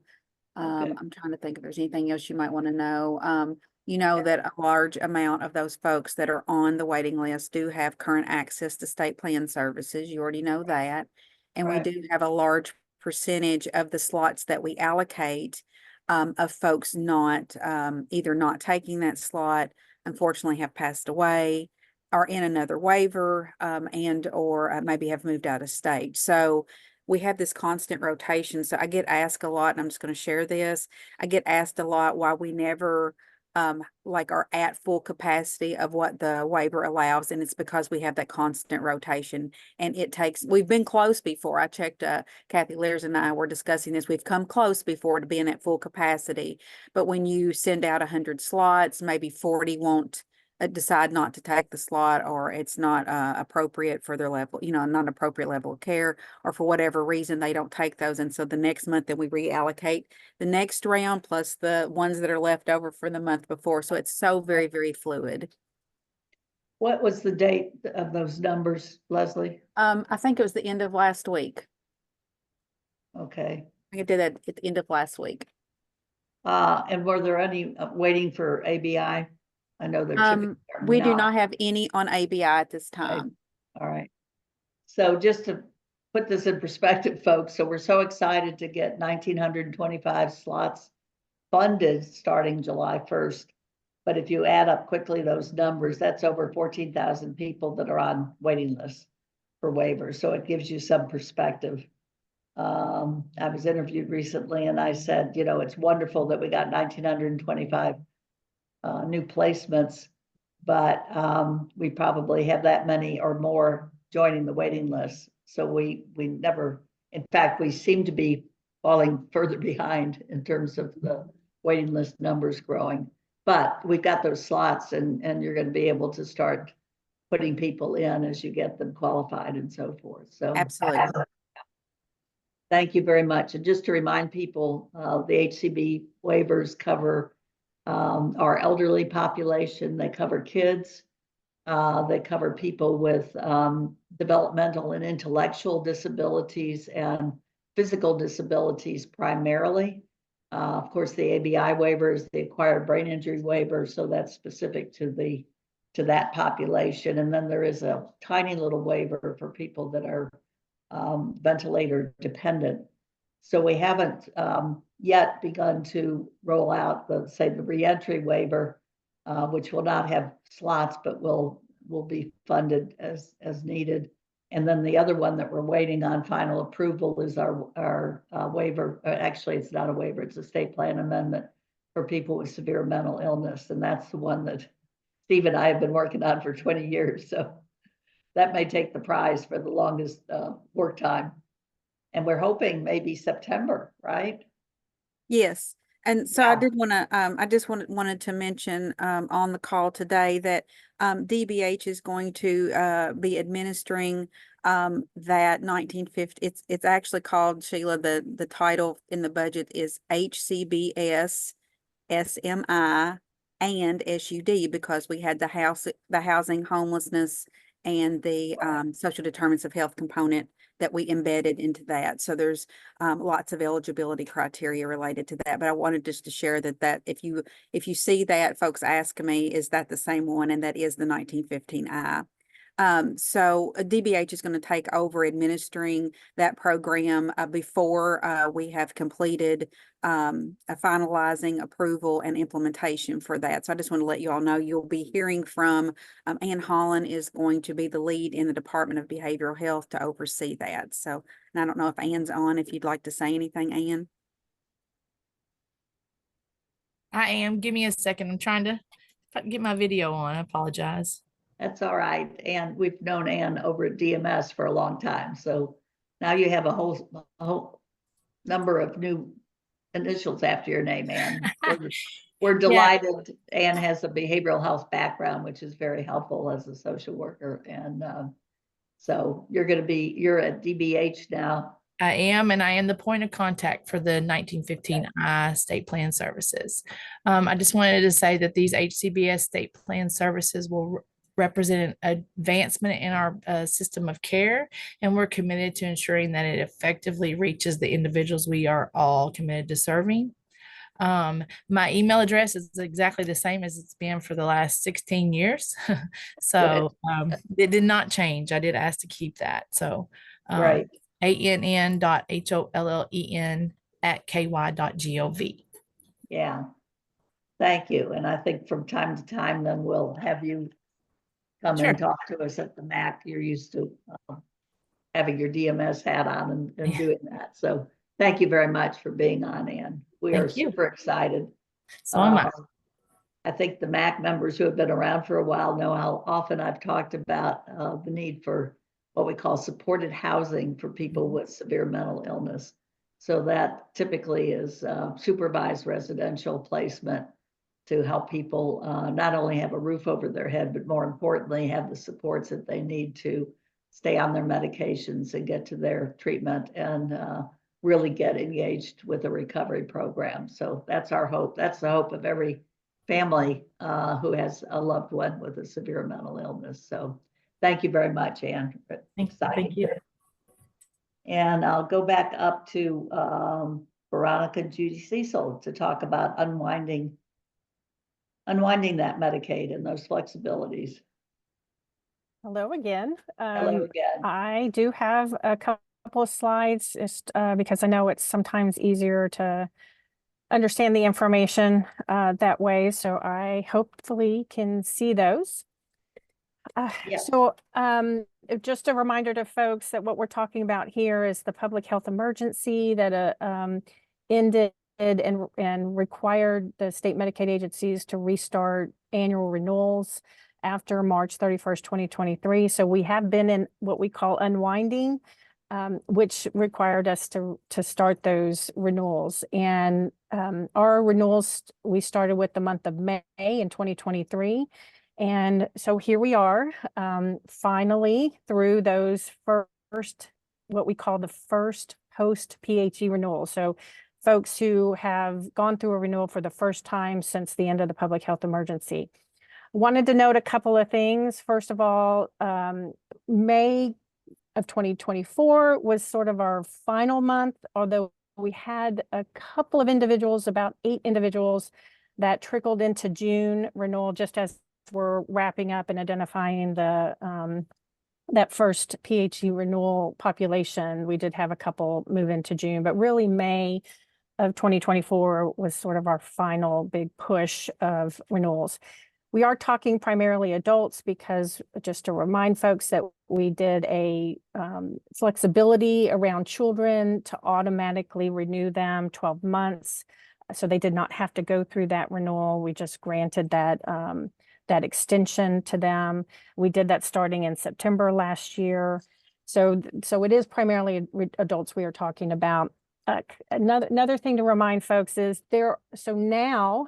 Okay. I'm trying to think if there's anything else you might want to know. You know that a large amount of those folks that are on the waiting list do have current access to state plan services. You already know that. And Right. we do have a large percentage of the slots that we allocate of folks not either not taking that slot, unfortunately have passed away, are in another waiver and or maybe have moved out of state. So we have this constant rotation. So I get asked a lot, and I'm just going to share this. I get asked a lot why we never like are at full capacity of what the waiver allows. And it's because we have that constant rotation, and we've been close before. I checked, Kathy Lears and I were discussing this. We've come close before to being at full capacity, but when you send out 100 slots, maybe 40 won't decide not to take the slot, or it's not appropriate for their level, not appropriate level of care, or for whatever reason they don't take those. And so the next month then we reallocate the next round plus the ones that are left over for the month before. So it's so very, very fluid. What was the date of those numbers, Leslie? I think it was the end of last week. Okay. I did that at the end of last week. And were there any waiting for ABI? I know they're we do not have any on ABI at this time. All right. So just to put this in perspective, folks, so we're so excited to get 1,925 slots funded starting July 1st. But if you add up quickly those numbers, that's over 14,000 people that are on waiting lists for waivers. So it gives you some perspective. I was interviewed recently, and I said, it's wonderful that we got 1,925 new placements, but we probably have that many or more joining the waiting list. So we never, in fact, we seem to be falling further behind in terms of the waiting list numbers growing. But we've got those slots, and you're going to be able to start putting people in as you get them qualified and so forth. So absolutely. Thank you very much. And just to remind people, the HCB waivers cover our elderly population. They cover kids. They cover people with developmental and intellectual disabilities and physical disabilities primarily. Of course, the ABI waiver is the acquired brain injury waiver, so that's specific to that population. And then there is a tiny little waiver for people that are ventilator dependent. So we haven't yet begun to roll out the reentry waiver, which will not have slots, but will be funded as needed. And then the other one that we're waiting on final approval is our waiver. Actually, it's not a waiver; it's a state plan amendment for people with severe mental illness, and that's the one that Steve and I have been working on for 20 years. So that may take the prize for the longest work time. And we're hoping maybe September, right? Yes. And so I did want to, I just wanted to mention on the call today that DBH is going to be administering that 1950. It's actually called, Sheila, the title in the budget is HCBS SMI and SUD, because we had the housing, homelessness, and the social determinants of health component that we embedded into that. So there's lots of eligibility criteria related to that. But I wanted just to share that if you see that, folks ask me, is that the same one? And that is the 1915I. So DBH is going to take over administering that program before we have completed finalizing approval and implementation for that. So I just want to let you all know you'll be hearing from Ann Holland is going to be the lead in the Department of Behavioral Health to oversee that. So, and I don't know if Ann's on, if you'd like to say anything, Ann. I am. Give me a second. I'm trying to if I can get my video on, I apologize. That's all right. And we've known Ann over at DMS for a long time. So now you have a whole number of new initials after your name, Ann. We're delighted. Ann has a behavioral health background, which is very helpful as a social worker. And so you're at DBH now. I am, and I am the point of contact for the 1915 State Plan Services. I just wanted to say that these HCBS State Plan Services will represent an advancement in our system of care, and we're committed to ensuring that it effectively reaches the individuals we are all committed to serving. My email address is exactly the same as it's been for the last 16 years. So it did not change. I did ask to keep that. So right. ANN.HOLLEN@ky.gov. Yeah. Thank you. And I think from time to time, then we'll have you come and talk to us at the MAC. You're used to having your DMS hat on and doing that. So thank you very much for being on, Ann. We are super excited. So am I. I think the MAC members who have been around for a while know how often I've talked about the need for what we call supported housing for people with severe mental illness. So that typically is supervised residential placement to help people not only have a roof over their head, but more importantly, have the supports that they need to stay on their medications and get to their treatment and really get engaged with a recovery program. So that's our hope. That's the hope of every family who has a loved one with a severe mental illness. So thank you very much, Ann. Thank you. And I'll go back up to Veronica Judy Cecil to talk about unwinding that Medicaid and those flexibilities. Hello again. Hello again. I do have a couple of slides just because I know it's sometimes easier to understand the information that way. So I hopefully can see those. So just a reminder to folks that what we're talking about here is the public health emergency that ended and required the state Medicaid agencies to restart annual renewals after March 31st, 2023. So we have been in what we call unwinding, which required us to start those renewals. And our renewals, we started with the month of May in 2023. And so here we are, finally through those first, what we call the first post PHE renewal. So folks who have gone through a renewal for the first time since the end of the public health emergency. Wanted to note a couple of things. First of all, May of 2024 was sort of our final month, although we had a couple of individuals, about 8 individuals that trickled into June renewal just as we're wrapping up and identifying the that first PHE renewal population. We did have a couple move into June, but really May of 2024 was sort of our final big push of renewals. We are talking primarily adults because just to remind folks that we did a flexibility around children to automatically renew them 12 months. So they did not have to go through that renewal. We just granted that that extension to them. We did that starting in September last year. So it is primarily adults we are talking about. Another thing to remind folks is so now,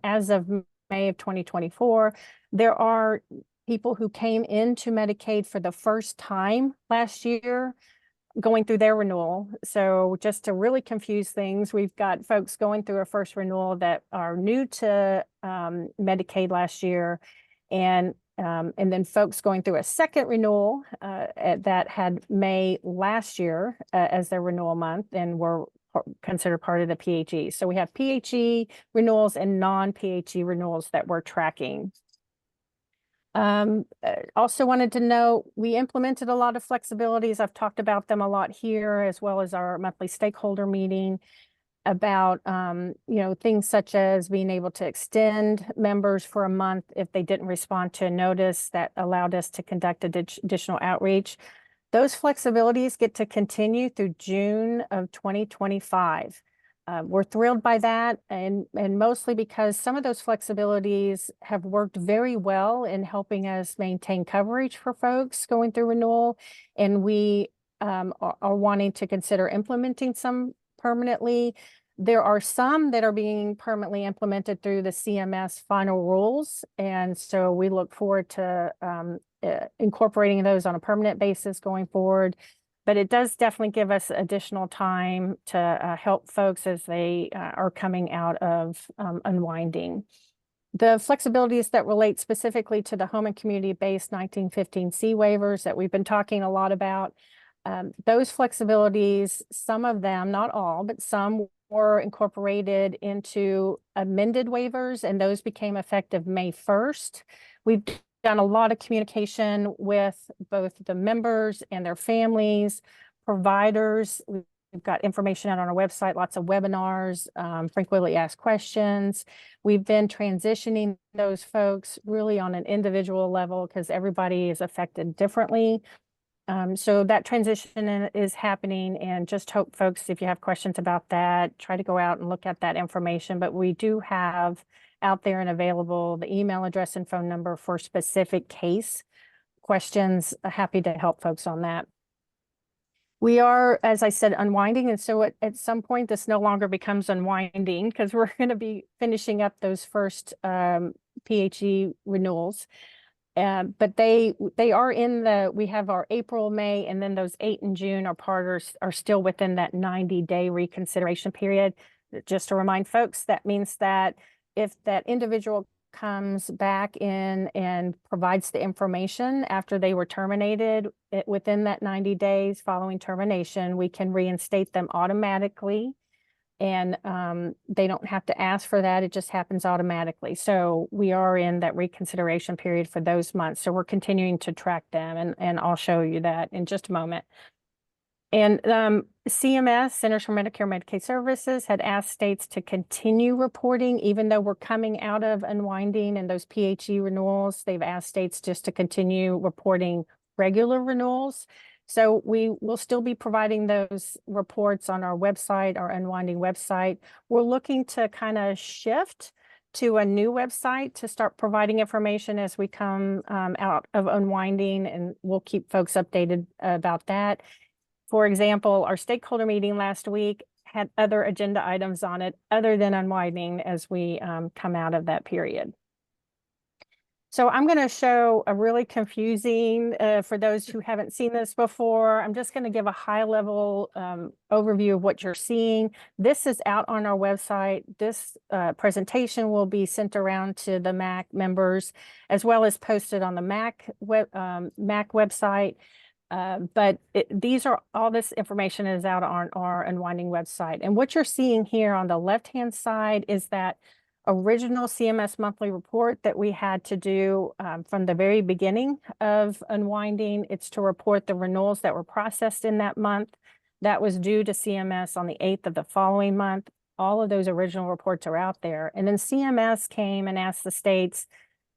as of May of 2024, there are people who came into Medicaid for the first time last year going through their renewal. So just to really confuse things, we've got folks going through a first renewal that are new to Medicaid last year, and then folks going through a second renewal that had May last year as their renewal month and were considered part of the PHE. So we have PHE renewals and non-PHE renewals that we're tracking. Also wanted to note, we implemented a lot of flexibilities. I've talked about them a lot here, as well as our monthly stakeholder meeting about, things such as being able to extend members for a month if they didn't respond to a notice that allowed us to conduct additional outreach. Those flexibilities get to continue through June of 2025. We're thrilled by that, and mostly because some of those flexibilities have worked very well in helping us maintain coverage for folks going through renewal, and we are wanting to consider implementing some permanently. There are some that are being permanently implemented through the CMS final rules, and so we look forward to incorporating those on a permanent basis going forward. But it does definitely give us additional time to help folks as they are coming out of unwinding. The flexibilities that relate specifically to the home and community-based 1915C waivers that we've been talking a lot about, those flexibilities, some of them, not all, but some were incorporated into amended waivers, and those became effective May 1st. We've done a lot of communication with both the members and their families, providers. We've got information out on our website, lots of webinars, frequently asked questions. We've been transitioning those folks really on an individual level because everybody is affected differently. So that transition is happening, and just hope folks, if you have questions about that, try to go out and look at that information. But we do have out there and available the email address and phone number for specific case questions. Happy to help folks on that. We are, as I said, unwinding, and so at some point this no longer becomes unwinding because we're going to be finishing up those first PHE renewals. But they are in we have our April, May, and then those 8 in June are still within that 90-day reconsideration period. Just to remind folks, that means that if that individual comes back in and provides the information after they were terminated within that 90 days following termination, we can reinstate them automatically. And they don't have to ask for that. It just happens automatically. So we are in that reconsideration period for those months. So we're continuing to track them, and I'll show you that in just a moment. And CMS, Centers for Medicare and Medicaid Services, had asked states to continue reporting, even though we're coming out of unwinding and those PHE renewals. They've asked states just to continue reporting regular renewals. So we will still be providing those reports on our website, our unwinding website. We're looking to kind of shift to a new website to start providing information as we come out of unwinding, and we'll keep folks updated about that. For example, our stakeholder meeting last week had other agenda items on it other than unwinding as we come out of that period. So I'm going to show a really confusing, for those who haven't seen this before, I'm just going to give a high level overview of what you're seeing. This is out on our website. This presentation will be sent around to the MAC members as well as posted on the MAC website. But all this information is out on our unwinding website. And what you're seeing here on the left-hand side is that original CMS monthly report that we had to do from the very beginning of unwinding. It's to report the renewals that were processed in that month. That was due to CMS on the 8th of the following month. All of those original reports are out there. And then CMS came and asked the states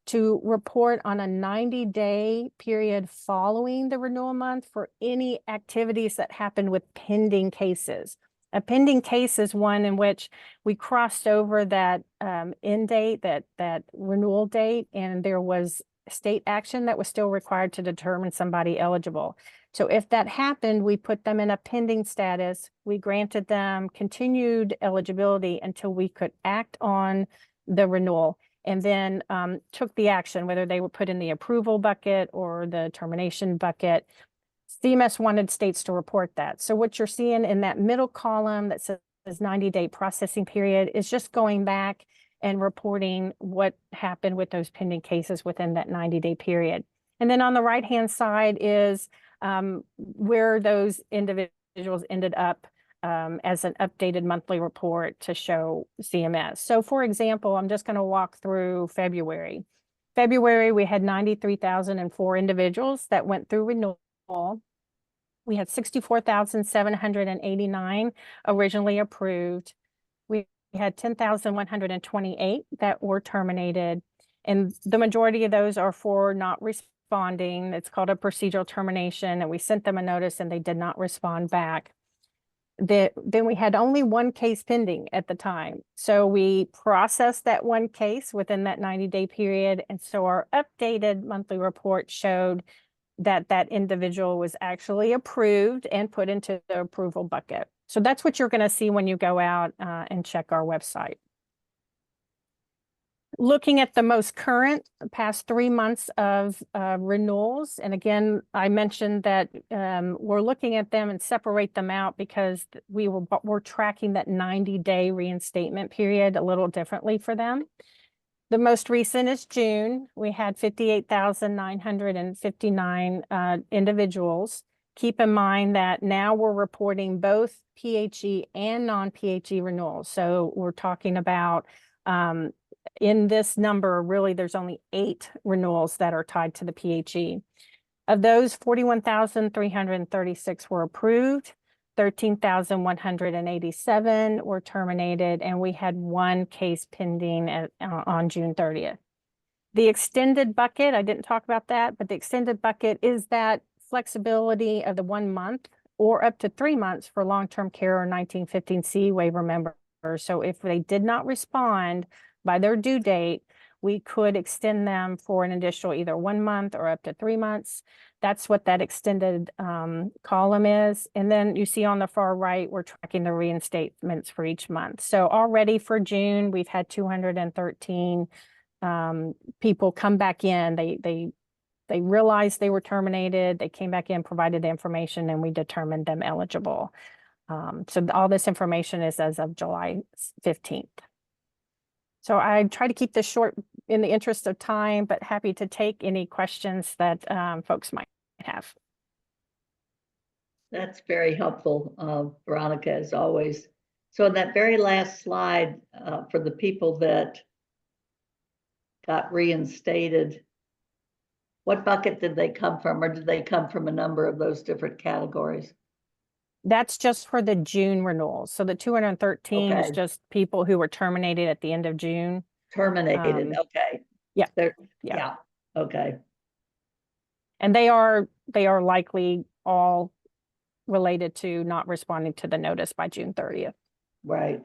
to report on a 90-day period following the renewal month for any activities that happened with pending cases. A pending case is one in which we crossed over that end date, that renewal date, and there was state action that was still required to determine somebody eligible. So if that happened, we put them in a pending status. We granted them continued eligibility until we could act on the renewal, and then took the action, whether they were put in the approval bucket or the termination bucket. CMS wanted states to report that. So what you're seeing in that middle column that says 90-day processing period is just going back and reporting what happened with those pending cases within that 90-day period. And then on the right-hand side is where those individuals ended up as an updated monthly report to show CMS. So for example, I'm just going to walk through February. February, we had 93,004 individuals that went through renewal. We had 64,789 originally approved. We had 10,128 that were terminated, and the majority of those are for not responding. It's called a procedural termination, and we sent them a notice and they did not respond back. then we had only one case pending at the time. So we processed that one case within that 90-day period. And so our updated monthly report showed that that individual was actually approved and put into the approval bucket. So that's what you're going to see when you go out and check our website. Looking at the most current past 3 months of renewals. And again, I mentioned that we're looking at them and separate them out because we're tracking that 90-day reinstatement period a little differently for them. The most recent is June. We had 58,959 individuals. Keep in mind that now we're reporting both PHE and non-PHE renewals. So we're talking about in this number, really, there's only 8 renewals that are tied to the PHE. Of those, 41,336 were approved, 13,187 were terminated, and we had 1 case pending on June 30th. The extended bucket, I didn't talk about that, but the extended bucket is that flexibility of the 1 month or up to 3 months for long-term care or 1915C waiver members. So if they did not respond by their due date, we could extend them for an additional either 1 month or up to 3 months. That's what that extended column is. And then you see on the far right, we're tracking the reinstatements for each month. So already for June, we've had 213 people come back in. They realized they were terminated. They came back in, provided the information, and we determined them eligible. So all this information is as of July 15th. So I try to keep this short in the interest of time, but happy to take any questions that folks might have. That's very helpful, Veronica, as always. So in that very last slide, for the people that got reinstated, what bucket did they come from, or did they come from a number of those different categories? That's just for the June renewals. So the 213 is just people who were terminated at the end of June. Terminated, okay. Yeah. Yeah, okay. And they are likely all related to not responding to the notice by June 30th. Right.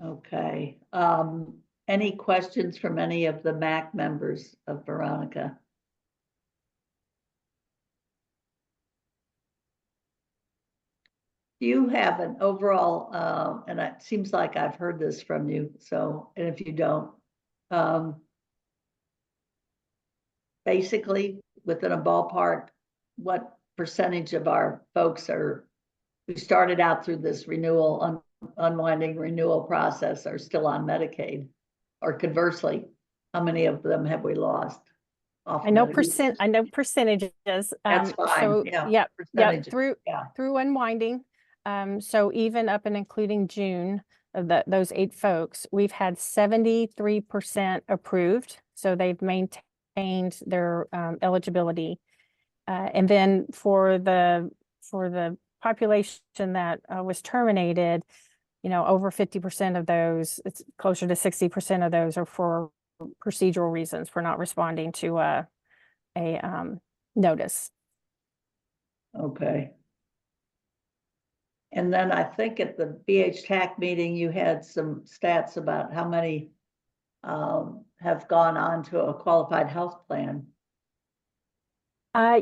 Okay. Any questions from any of the MAC members of Veronica? Do you have an overall, and it seems like I've heard this from you, so, and if you don't, basically within a ballpark, what percentage of our folks who started out through this renewal, unwinding renewal process are still on Medicaid? Or conversely, how many of them have we lost? I know percentages. That's fine. So yeah, through unwinding. So even up and including June of those 8 folks, we've had 73% approved. So they've maintained their eligibility. And then for the population that was terminated, over 50% of those, it's closer to 60% of those are for procedural reasons, for not responding to a notice. Okay. And then I think at the BHTAC meeting, you had some stats about how many have gone on to a qualified health plan.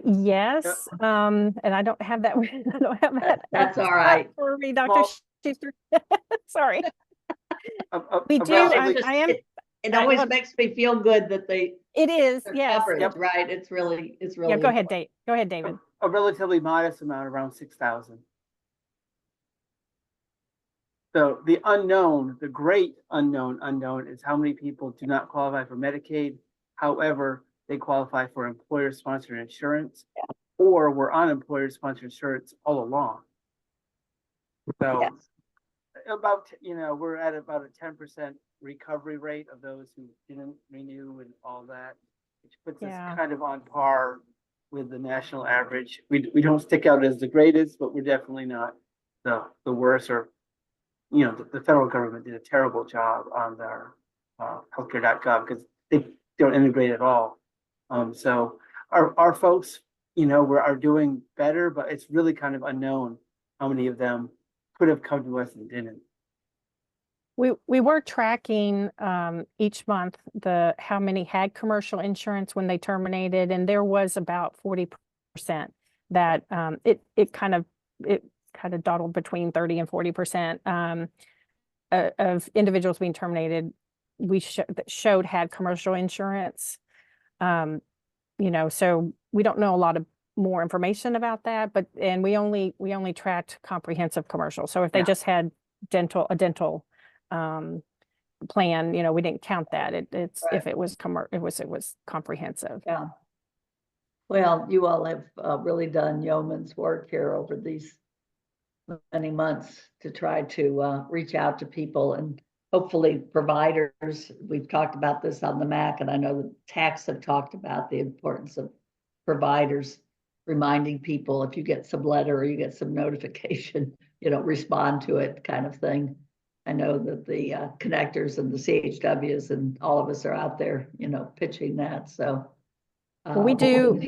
Yes, and I don't have that. I don't have that. That's all right. For me, Dr. Schuster. Sorry. We do. I am. It always makes me feel good that they. It is. Yes. Yep. Right. It's really. Yeah. Go ahead, Dave. Go ahead, David. A relatively modest amount, around 6,000. So the unknown, the great unknown is how many people do not qualify for Medicaid. However, they qualify for employer-sponsored insurance, or were on employer-sponsored insurance all along. So we're at about a 10% recovery rate of those who didn't renew and all that, which puts us kind of on par with the national average. We don't stick out as the greatest, but we're definitely not the worst. Or the federal government did a terrible job on their healthcare.gov because they don't integrate at all. So our folks, are doing better, but it's really kind of unknown how many of them could have come to us and didn't? We were tracking each month how many had commercial insurance when they terminated, and there was about 40% that it kind of dawdled between 30 and 40% of individuals being terminated. That showed had commercial insurance. You know, so we don't know a lot of more information about that, and we only tracked comprehensive commercial. So if they just had a dental plan, you know, we didn't count that. It's Right. if it was it was comprehensive. Yeah. Well, you all have really done yeoman's work here over these many months to try to reach out to people, and hopefully providers. We've talked about this on the MAC, and I know the TACs have talked about the importance of providers reminding people, if you get some letter or you get some notification, you know, respond to it, kind of thing. I know that the connectors and the CHWs and all of us are out there, you know, pitching that. So Well, we do.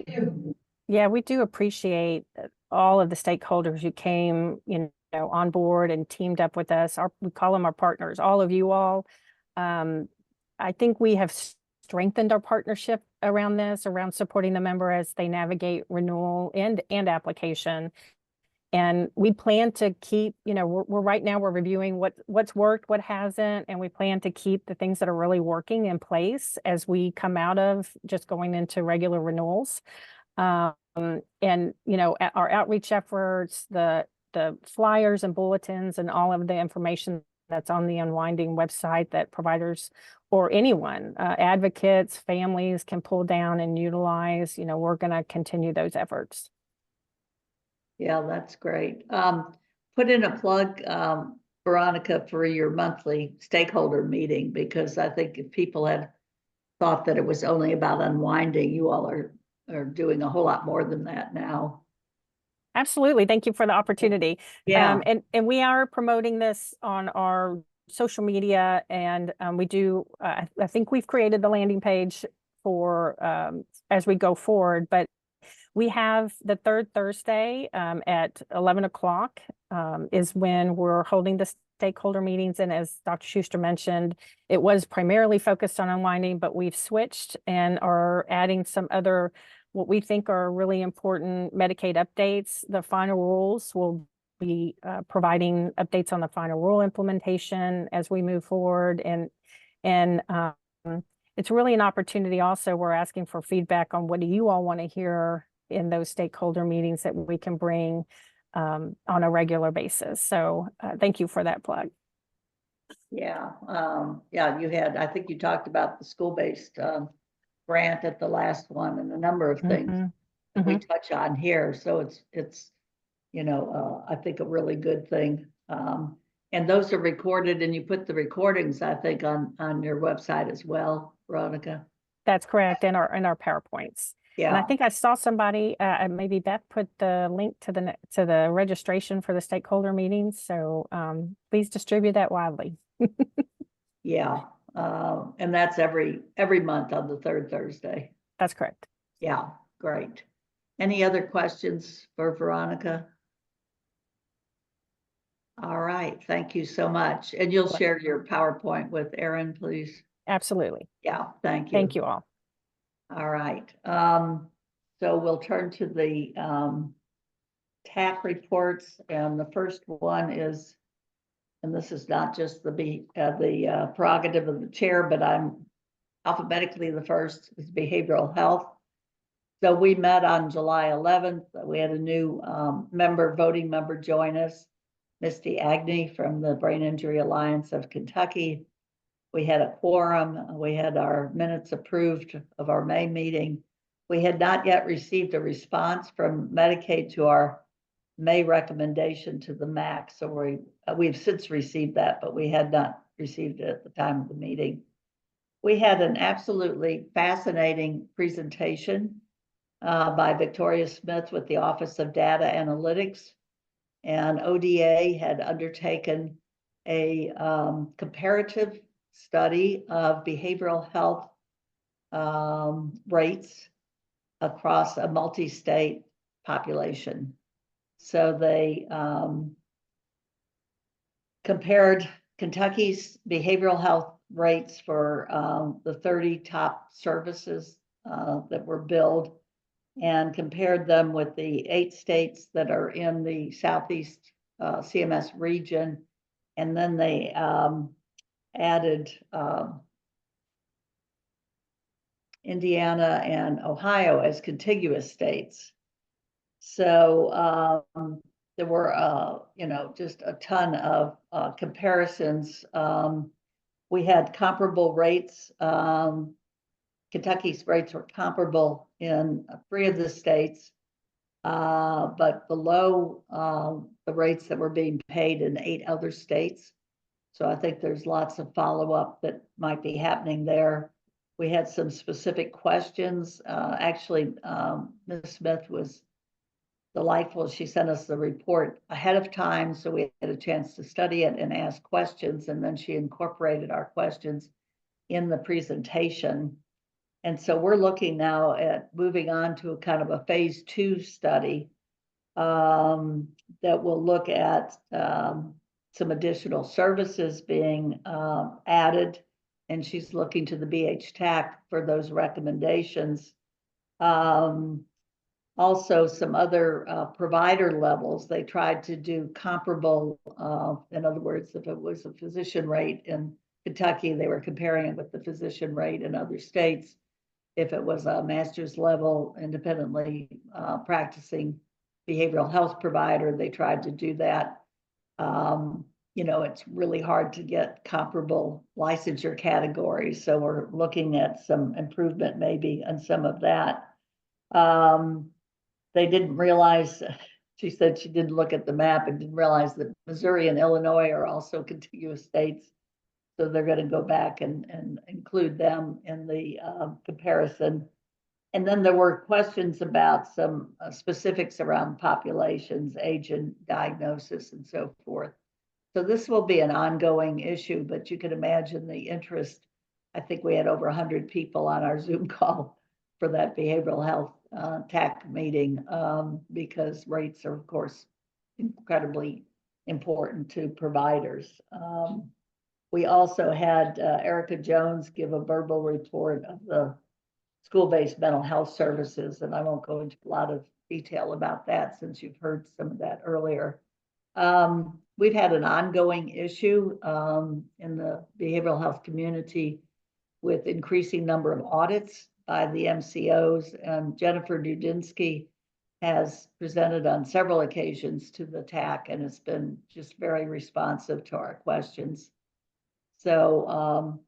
Yeah, we do appreciate all of the stakeholders who came, you know, on board and teamed up with us. We call them our partners, all of you all. I think we have strengthened our partnership around this, around supporting the member as they navigate renewal and application. And we plan to keep, you know, we're right now we're reviewing what's worked, what hasn't, and we plan to keep the things that are really working in place as we come out of just going into regular renewals. And, you know, our outreach efforts, the flyers and bulletins and all of the information that's on the Unwinding website that providers or anyone, advocates, families can pull down and utilize, you know, we're going to continue those efforts. Yeah, that's great. Put in a plug, Veronica, for your monthly stakeholder meeting, because I think if people had thought that it was only about unwinding, you all are doing a whole lot more than that now. Absolutely. Thank you for the opportunity. Yeah. And we are promoting this on our social media, and we do, I think we've created the landing page for as we go forward, but we have the third Thursday at 11 o'clock is when we're holding the stakeholder meetings. And as Dr. Schuster mentioned, it was primarily focused on unwinding, but we've switched and are adding some other, what we think are really important Medicaid updates. The final rules will be providing updates on the final rule implementation as we move forward. And it's really an opportunity also. We're asking for feedback on what do you all want to hear in those stakeholder meetings that we can bring on a regular basis. So thank you for that plug. Yeah. Yeah, you had, I think you talked about the school-based grant at the last one, and a number of things that we touch on here. So it's you know, I think a really good thing. And those are recorded, and you put the recordings, I think, on your website as well, Veronica. That's correct, in our PowerPoints. Yeah. And I think I saw somebody, maybe Beth put the link to the registration for the stakeholder meetings. So please distribute that widely. Yeah. And that's every month on the third Thursday. That's correct. Yeah, great. Any other questions for Veronica? All right, thank you so much. And you'll share your PowerPoint with Erin, please. Absolutely. Yeah, thank you. Thank you all. All right. So we'll turn to the TAC reports, and the first one is, and this is not just the prerogative of the chair, but I'm alphabetically the first, is behavioral health. So we met on July 11th. We had a new voting member join us, Misty Agnew from the Brain Injury Alliance of Kentucky. We had a quorum. We had our minutes approved of our May meeting. We had not yet received a response from Medicaid to our May recommendation to the MAC. So we've since received that, but we had not received it at the time of the meeting. We had an absolutely fascinating presentation by Victoria Smith with the Office of Data Analytics, and ODA had undertaken a comparative study of behavioral health rates across a multi-state population. So they compared Kentucky's behavioral health rates for the 30 top services that were billed, and compared them with the 8 states that are in the Southeast CMS region. And then they added Indiana and Ohio as contiguous states. So there were, you know, just a ton of comparisons. We had comparable rates. Kentucky's rates were comparable in 3 of the states, but below the rates that were being paid in 8 other states. So I think there's lots of follow-up that might be happening there. We had some specific questions. Actually, Ms. Smith was delightful. She sent us the report ahead of time, so we had a chance to study it and ask questions, and then she incorporated our questions in the presentation. And so we're looking now at moving on to a kind of a phase 2 study that will look at some additional services being added, and she's looking to the BHTAC for those recommendations. Also, some other provider levels. They tried to do comparable, in other words, if it was a physician rate in Kentucky, they were comparing it with the physician rate in other states. If it was a master's level independently practicing behavioral health provider, they tried to do that. You know, it's really hard to get comparable licensure categories, so we're looking at some improvement maybe on some of that. They didn't realize, she said she didn't look at the map and didn't realize that Missouri and Illinois are also contiguous states. So they're going to go back and include them in the comparison. And then there were questions about some specifics around populations, age and diagnosis and so forth. So this will be an ongoing issue, but you can imagine the interest. I think we had over 100 people on our Zoom call for that behavioral health TAC meeting because rates are, of course, incredibly important to providers. We also had Erica Jones give a verbal report of the school-based mental health services, and I won't go into a lot of detail about that since you've heard some of that earlier. We've had an ongoing issue in the behavioral health community with increasing number of audits by the MCOs, and Jennifer Dudinsky has presented on several occasions to the TAC and has been just very responsive to our questions. So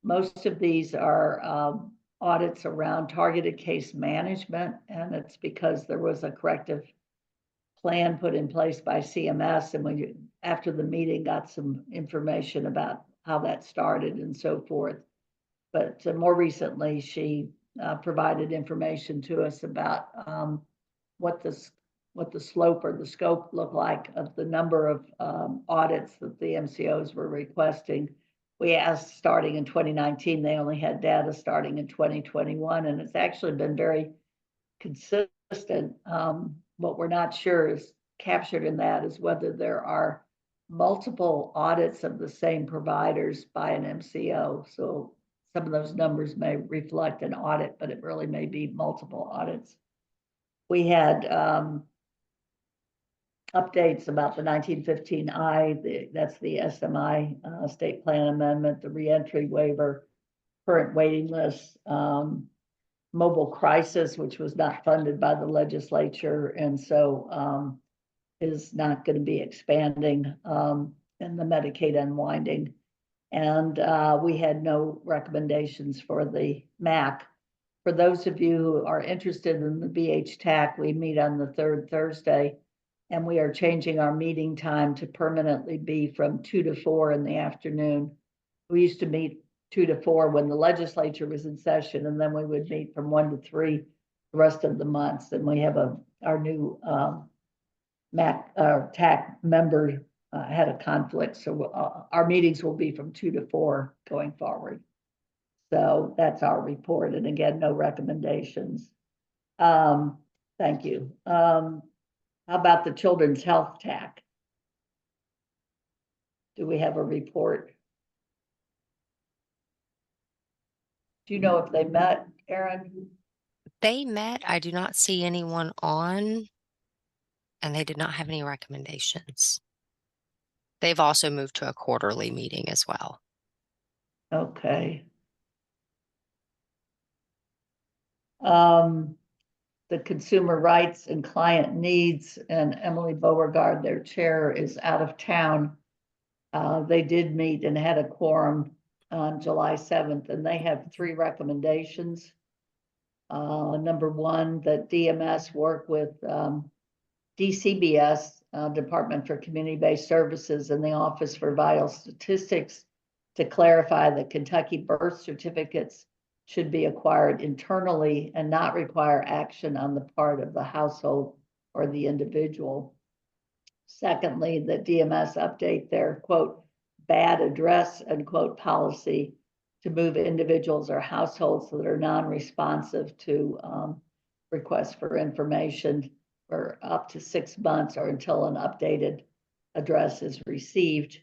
most of these are audits around targeted case management, and it's because there was a corrective plan put in place by CMS, and we, after the meeting, got some information about how that started and so forth. But more recently, she provided information to us about what the slope or the scope looked like of the number of audits that the MCOs were requesting. We asked starting in 2019, they only had data starting in 2021, and it's actually been very consistent. What we're not sure is captured in that is whether there are multiple audits of the same providers by an MCO. So some of those numbers may reflect an audit, but it really may be multiple audits. We had updates about the 1915I, that's the SMI state plan amendment, the reentry waiver, current waiting lists, mobile crisis, which was not funded by the legislature, and so is not going to be expanding, and the Medicaid unwinding. And we had no recommendations for the MAC. For those of you who are interested in the BHTAC, we meet on the 3rd Thursday, and we are changing our meeting time to permanently be from 2 to 4 in the afternoon. We used to meet 2 to 4 when the legislature was in session, and then we would meet from 1 to 3 the rest of the months. And we have our new TAC member had a conflict, so our meetings will be from 2 to 4 going forward. So that's our report, and again, no recommendations. Thank you. How about the Children's Health TAC? Do we have a report? Do you know if they met, Erin? They met. I do not see anyone on, and they did not have any recommendations. They've also moved to a quarterly meeting as well. Okay. The Consumer Rights and Client Needs, and Emily Beauregard, their chair, is out of town. They did meet and had a quorum on July 7th, and they have 3 recommendations. Number 1, that DMS work with DCBS, Department for Community-Based Services, and the Office for Vital Statistics to clarify that Kentucky birth certificates should be acquired internally and not require action on the part of the household or the individual. Secondly, that DMS update their quote bad address unquote policy to move individuals or households that are non-responsive to requests for information for up to 6 months or until an updated address is received.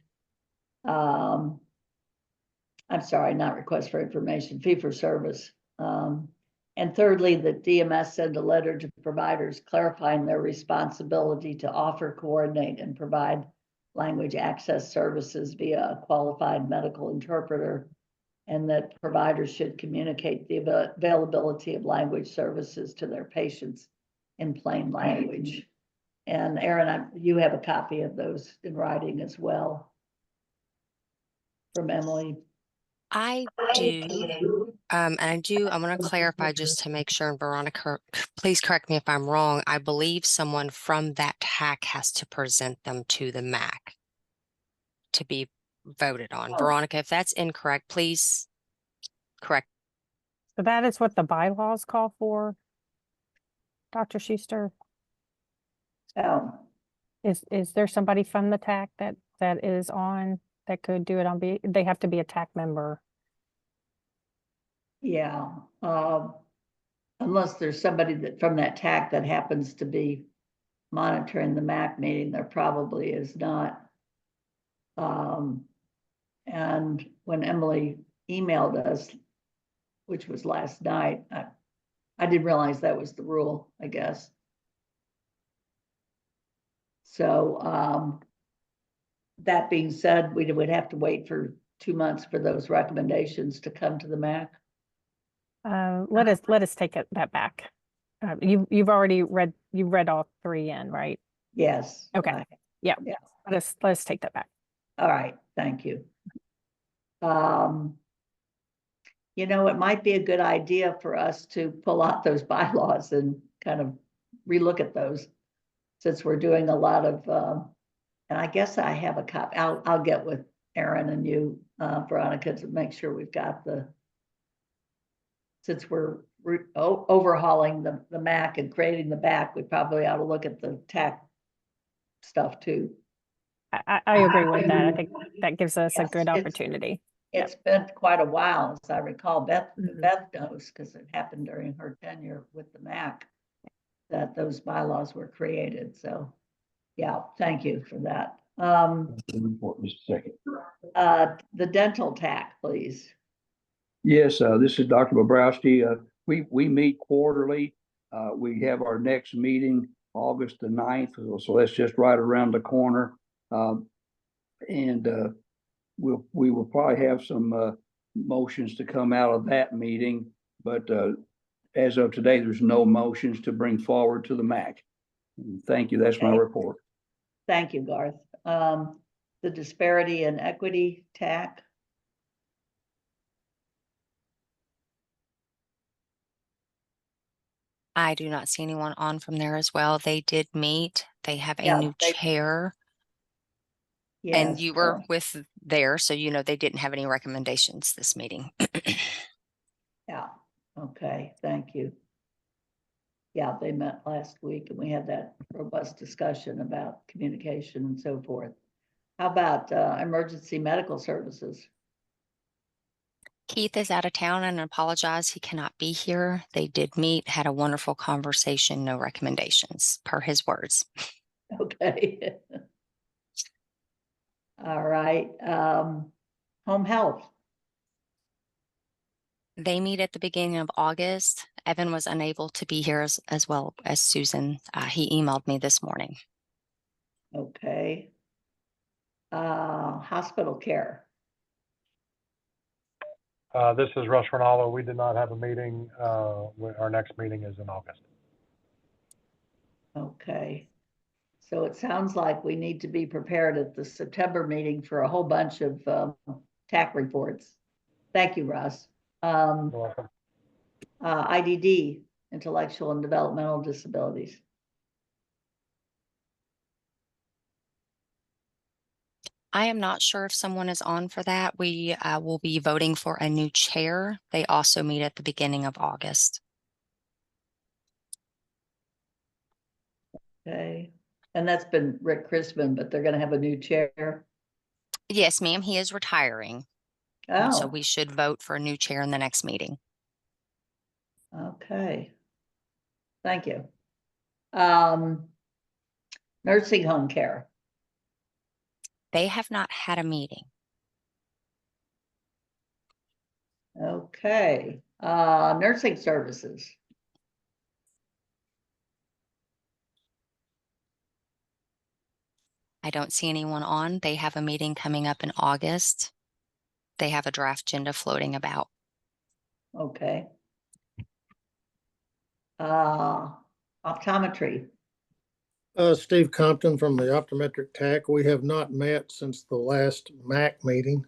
I'm sorry, not request for information, fee for service. And thirdly, that DMS send a letter to providers clarifying their responsibility to offer, coordinate, and provide language access services via a qualified medical interpreter, and that providers should communicate the availability of language services to their patients in plain language. And Erin, you have a copy of those in writing as well from Emily. I do. And I want to clarify just to make sure, and Veronica, please correct me if I'm wrong. I believe someone from that TAC has to present them to the MAC to be voted on. Veronica, if that's incorrect, please correct. So that is what the bylaws call for, Dr. Schuster? Oh. Is there somebody from the TAC that is on that could do it on they have to be a TAC member? Yeah, unless there's somebody that from that TAC that happens to be monitoring the MAC meeting, there probably is not. And when Emily emailed us, which was last night, I didn't realize that was the rule, I guess. So that being said, we would have to wait for 2 months for those recommendations to come to the MAC. Let us take that back. You've already read all 3 in, right? Yes. Okay. Yeah. Let us take that back. All right. Thank you. You know, it might be a good idea for us to pull out those bylaws and kind of relook at those, since we're doing a lot of, and I guess I have a copy. I'll get with Erin and you, Veronica, to make sure we've got since we're overhauling the MAC and creating the BAC, we probably ought to look at the TAC stuff too. I agree with that. I think that gives us a good opportunity. It's been quite a while, as I recall. Beth knows, because it happened during her tenure with the MAC, that those bylaws were created. So yeah, thank you for that. The dental TAC, please. Yes, this is Dr. Bobrowski. We meet quarterly. We have our next meeting August the 9th, so that's just right around the corner. And we will probably have some motions to come out of that meeting, but as of today, there's no motions to bring forward to the MAC. Thank you. That's my report. Thank you, Garth. The Disparity and Equity TAC. I do not see anyone on from there as well. They did meet. They have a Yeah, new chair. And Yes. you were with there, so you know they didn't have any recommendations this meeting. Yeah, okay, thank you. Yeah, they met last week and we had that robust discussion about communication and so forth. How about emergency medical services? Keith is out of town and apologize. He cannot be here. They did meet, had a wonderful conversation, no recommendations per his words. Okay. All right, home health. They meet at the beginning of August. Evan was unable to be here as well as Susan. He emailed me this morning. Okay. Hospital care. This is Russ Ronaldo. We did not have a meeting. Our next meeting is in August. Okay. So it sounds like we need to be prepared at the September meeting for a whole bunch of TAC reports. Thank you, Russ. You're welcome. IDD, intellectual and developmental disabilities. I am not sure if someone is on for that. We will be voting for a new chair. They also meet at the beginning of August. Okay. And that's been Rick Crispin, but they're going to have a new chair. Yes, ma'am, he is retiring. And so Oh, we should vote for a new chair in the next meeting. okay. Thank you. Nursing home care. They have not had a meeting. Okay. Nursing services. I don't see anyone on. They have a meeting coming up in August. They have a draft agenda floating about. Okay. Optometry. Steve Compton from the Optometric TAC. We have not met since the last MAC meeting.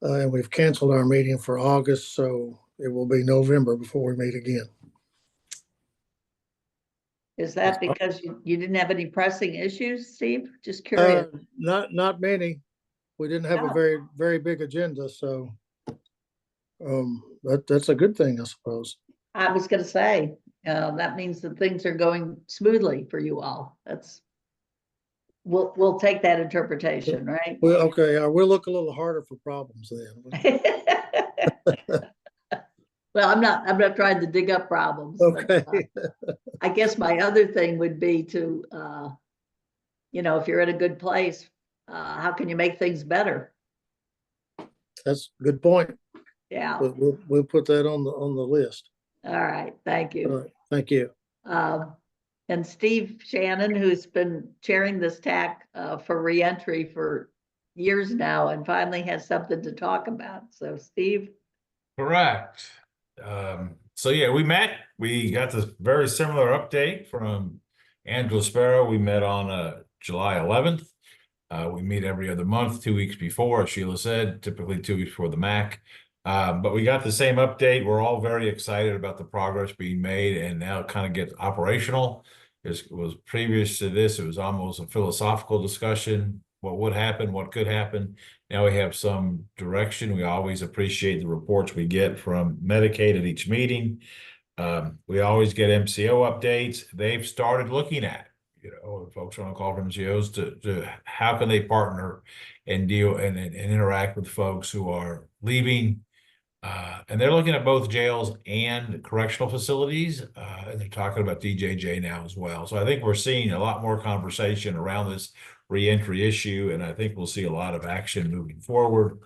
And we've canceled our meeting for August, so it will be November before we meet again. Is that because you didn't have any pressing issues, Steve? Just curious. Not many. We didn't have a very big agenda, so that's a good thing, I suppose. I was going to say, that means that things are going smoothly for you all. We'll take that interpretation, right? Well, okay, we'll look a little harder for problems then. Well, I'm not trying to dig up problems. Okay. But, I guess my other thing would be to, if you're in a good place, how can you make things better? That's a good point. Yeah. We'll put that on the list. All right. Thank you. All right. Thank you. And Steve Shannon, who's been chairing this TAC for reentry for years now and finally has something to talk about. So Steve. Correct. So yeah, we met. We got this very similar update from Angela Sparrow. We met on July 11th. We meet every other month, 2 weeks before, as Sheila said, typically 2 weeks before the MAC. But we got the same update. We're all very excited about the progress being made, and now it kind of gets operational. It was previous to this, it was almost a philosophical discussion. What would happen? What could happen? Now we have some direction. We always appreciate the reports we get from Medicaid at each meeting. We always get MCO updates. They've started looking at, folks want to call from MCOs to how can they partner and deal and interact with folks who are leaving. And they're looking at both jails and correctional facilities. And they're talking about DJJ now as well. So I think we're seeing a lot more conversation around this reentry issue, and I think we'll see a lot of action moving forward.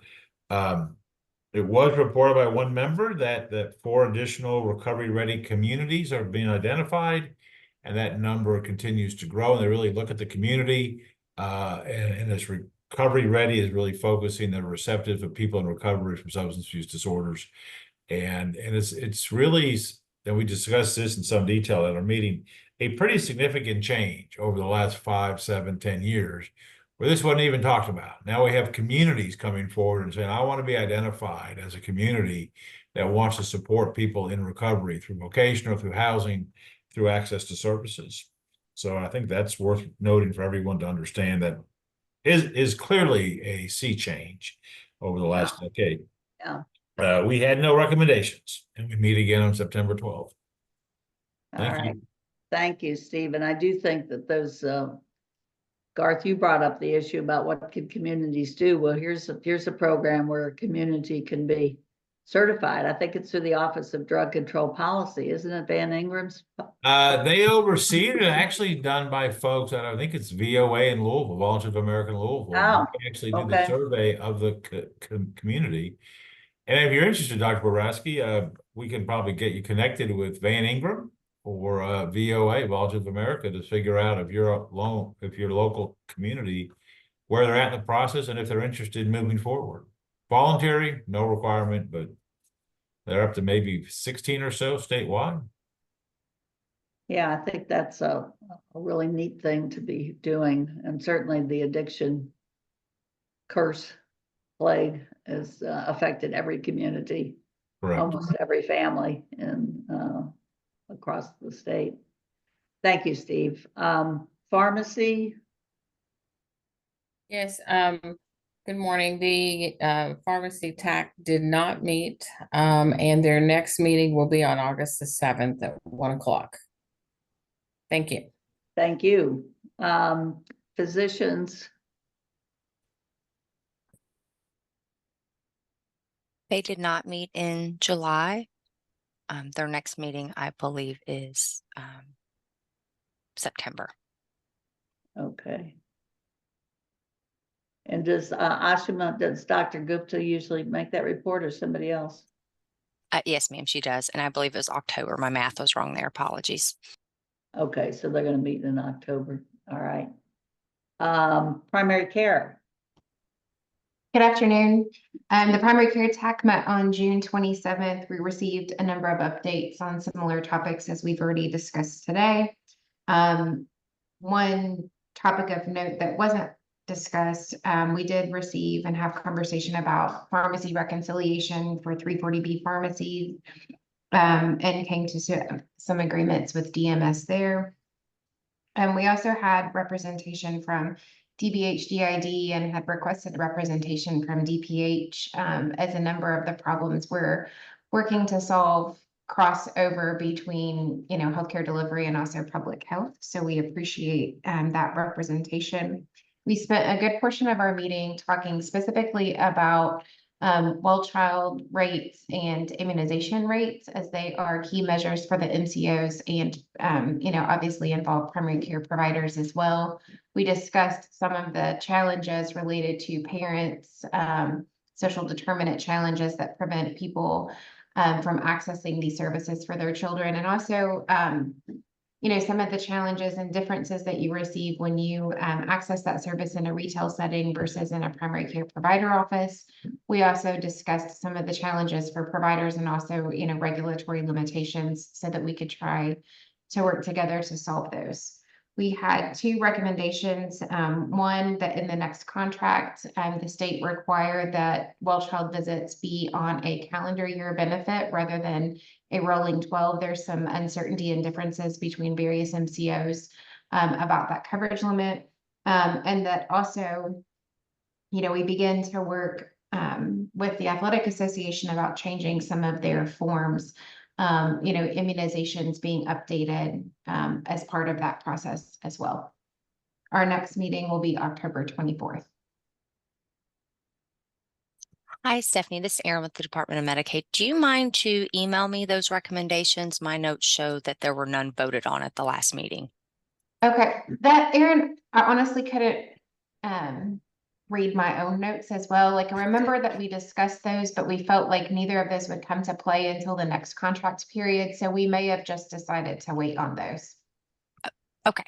It was reported by one member that 4 additional recovery-ready communities are being identified, and that number continues to grow. And they really look at the community, and this recovery-ready is really focusing the receptive of people in recovery from substance use disorders, and it's really, and we discussed this in some detail at our meeting, a pretty significant change over the last 5, 7, 10 years, where this wasn't even talked about. Now we have communities coming forward and saying, I want to be identified as a community that wants to support people in recovery through vocational, through housing, through access to services. So I think that's worth noting for everyone to understand that is clearly a sea change over the last decade. Yeah. We had no recommendations, and we meet again on September 12th. Thank you. Thank you, Steve. And I do think that those, Garth, you brought up the issue about what can communities do. Well, here's a program where a community can be certified. I think it's through the Office of Drug Control Policy, isn't it, Van Ingram's? They oversee it, and actually done by folks that I think it's VOA in Louisville, Volunteers of America in Louisville. Oh, They actually do the okay. survey of the community. And if you're interested, Dr. Boraski, we can probably get you connected with Van Ingram or VOA, Volunteers of America, to figure out if your local community, where they're at in the process, and if they're interested in moving forward. Voluntary, no requirement, but they're up to maybe 16 or so statewide. Yeah, I think that's a really neat thing to be doing. And certainly the addiction curse plague has affected every community, Correct. almost every family in across the state. Thank you, Steve. Pharmacy. Yes, good morning. The pharmacy TAC did not meet, and their next meeting will be on August the 7th at 1 o'clock. Thank you. Thank you. Physicians. They did not meet in July. Their next meeting, I believe, is September. Okay. And does Dr. Gupta usually make that report, or somebody else? Yes, ma'am, she does. And I believe it was October. My math was wrong there. Apologies. Okay, so they're going to meet in October. All right. Primary care. Good afternoon. The primary care TAC met on June 27th. We received a number of updates on similar topics as we've already discussed today. One topic of note that wasn't discussed, we did receive and have conversation about pharmacy reconciliation for 340B pharmacies, and came to some agreements with DMS there. And we also had representation from DBH-DID and had requested representation from DPH, as a number of the problems we're working to solve crossover between, healthcare delivery and also public health. So we appreciate that representation. We spent a good portion of our meeting talking specifically about well child rates and immunization rates, as they are key measures for the MCOs and, obviously involve primary care providers as well. We discussed some of the challenges related to parents, social determinant challenges that prevent people from accessing these services for their children, and also some of the challenges and differences that you receive when you access that service in a retail setting versus in a primary care provider office. We also discussed some of the challenges for providers and also, regulatory limitations, so that we could try to work together to solve those. We had two recommendations. One, that in the next contract, the state required that well child visits be on a calendar year benefit rather than a rolling 12. There's some uncertainty and differences between various MCOs about that coverage limit. And that also, we begin to work with the Athletic Association about changing some of their forms, immunizations being updated as part of that process as well. Our next meeting will be October 24th. Hi, Stephanie. This is Erin with the Department of Medicaid. Do you mind to email me those recommendations? My notes show that there were none voted on at the last meeting. Okay, Erin, I honestly couldn't read my own notes as well. Like, I remember that we discussed those, but we felt like neither of those would come to play until the next contract period. So we may have just decided to wait on those. Okay.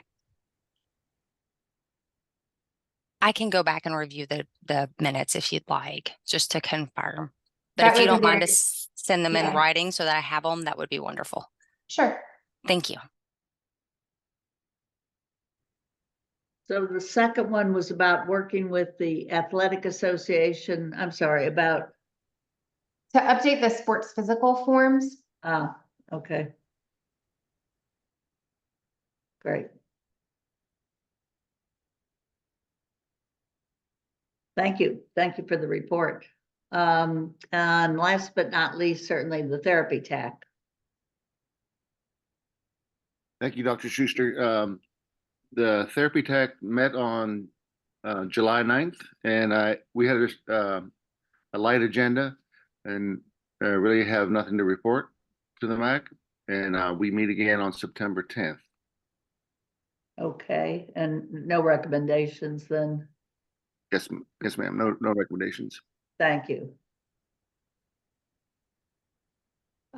I can go back and review the minutes if you'd like, just to confirm. But That if you would be don't mind to very- send them in Yeah. writing so that I have them, that would be wonderful. Sure. Thank you. So the second one was about working with the Athletic Association. I'm sorry, about. To update the sports physical forms. Ah, okay. Great. Thank you. Thank you for the report. And last but not least, certainly the therapy TAC. Thank you, Dr. Schuster. The therapy TAC met on July 9th, and we had a light agenda, and really have nothing to report to the MAC, and we meet again on September 10th. Okay, and no recommendations then? Yes, yes, ma'am. No recommendations. Thank you.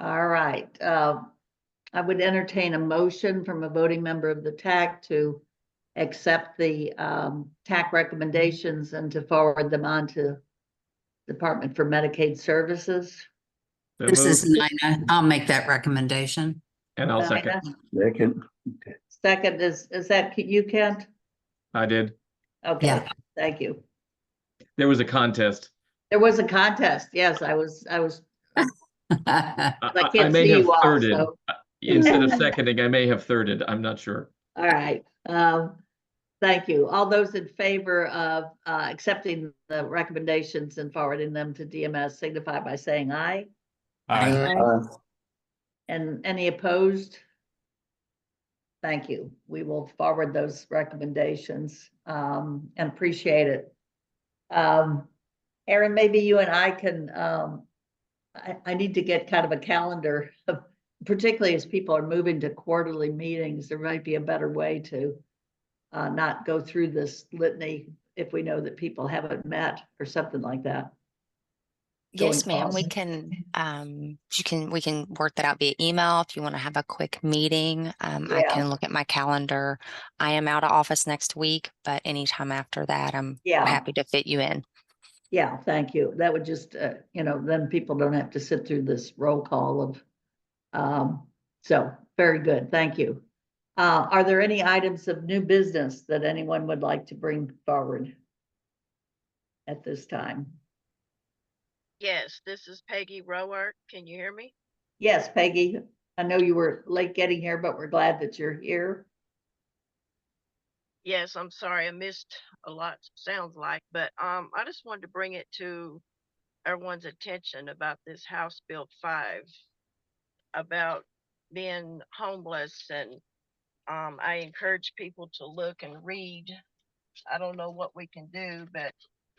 All right, I would entertain a motion from a voting member of the TAC to accept the TAC recommendations and to forward them on to Department for Medicaid Services. This is Nina. I'll make that recommendation. And I'll second. Nina? Second, is that you, Kent? I did. Okay, Yeah. thank you. There was a contest. There was a contest, yes, I I can't may see have you all, thirded. so. Instead of seconding, I may have thirded. I'm not sure. All right, thank you. All those in favor of accepting the recommendations and forwarding them to DMS signify by saying aye. Aye. And any opposed? Thank you. We will forward those recommendations and appreciate it. Erin, maybe you and I can, I need to get kind of a calendar of, particularly as people are moving to quarterly meetings, there might be a better way to not go through this litany if we know that people haven't met or something like that. Yes, going ma'am. We forward. we can work that out via email if you want to have a quick meeting. I Yeah. can look at my calendar. I am out of office next week, but anytime after that, I'm Yeah. happy to fit you in. Yeah, thank you. That would just, then people don't have to sit through this roll call of, so very good. Thank you. Are there any items of new business that anyone would like to bring forward at this time? Yes, this is Peggy Rowart. Can you hear me? Yes, Peggy, I know you were late getting here, but we're glad that you're here. Yes, I'm sorry I missed a lot, sounds like, but I just wanted to bring it to everyone's attention about this House Bill 5 about being homeless, and I encourage people to look and read. I don't know what we can do, but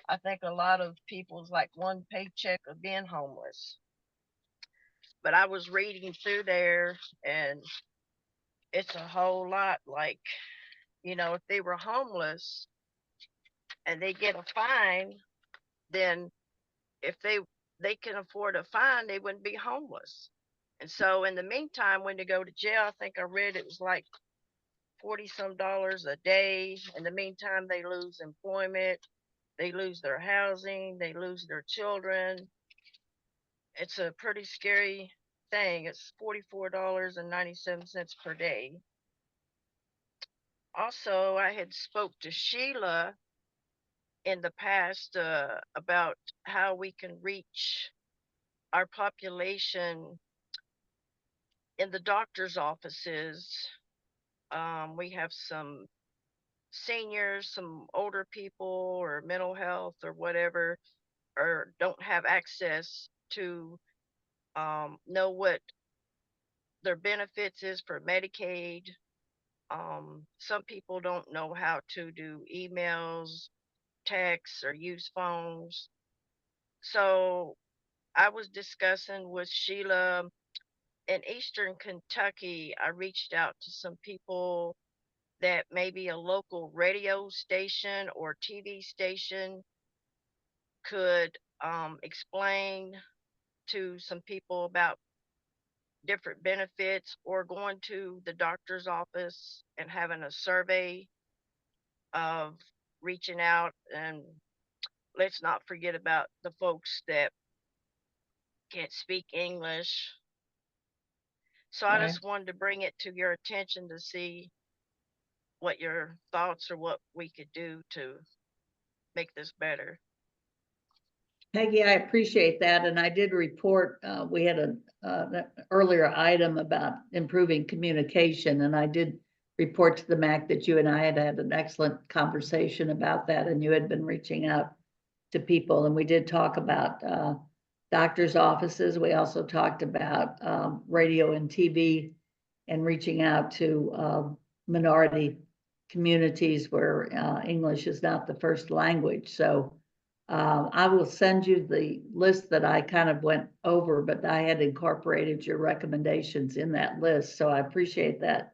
I think a lot of people's like one paycheck of being homeless. But I was reading through there and it's a whole lot, like, if they were homeless and they get a fine, then if they can afford a fine, they wouldn't be homeless. And so in the meantime, when they go to jail, I think I read it was like $40 some a day. In the meantime, they lose employment, they lose their housing, they lose their children. It's a pretty scary thing. It's $44.97 per day. Also, I had spoke to Sheila in the past about how we can reach our population in the doctor's offices. We have some seniors, some older people or mental health or whatever, or don't have access to know what their benefits is for Medicaid. Some people don't know how to do emails, texts, or use phones. So I was discussing with Sheila in Eastern Kentucky. I reached out to some people that maybe a local radio station or TV station could explain to some people about different benefits, or going to the doctor's office and having a survey of reaching out. And let's not forget about the folks that can't speak English. So I Right. just wanted to bring it to your attention to see what your thoughts or what we could do to make this better. Peggy, I appreciate that, and I did report, we had an earlier item about improving communication, and I did report to the MAC that you and I had had an excellent conversation about that, and you had been reaching out to people, and we did talk about doctors' offices. We also talked about radio and TV and reaching out to minority communities where English is not the first language. So I will send you the list that I kind of went over, but I had incorporated your recommendations in that list, so I appreciate that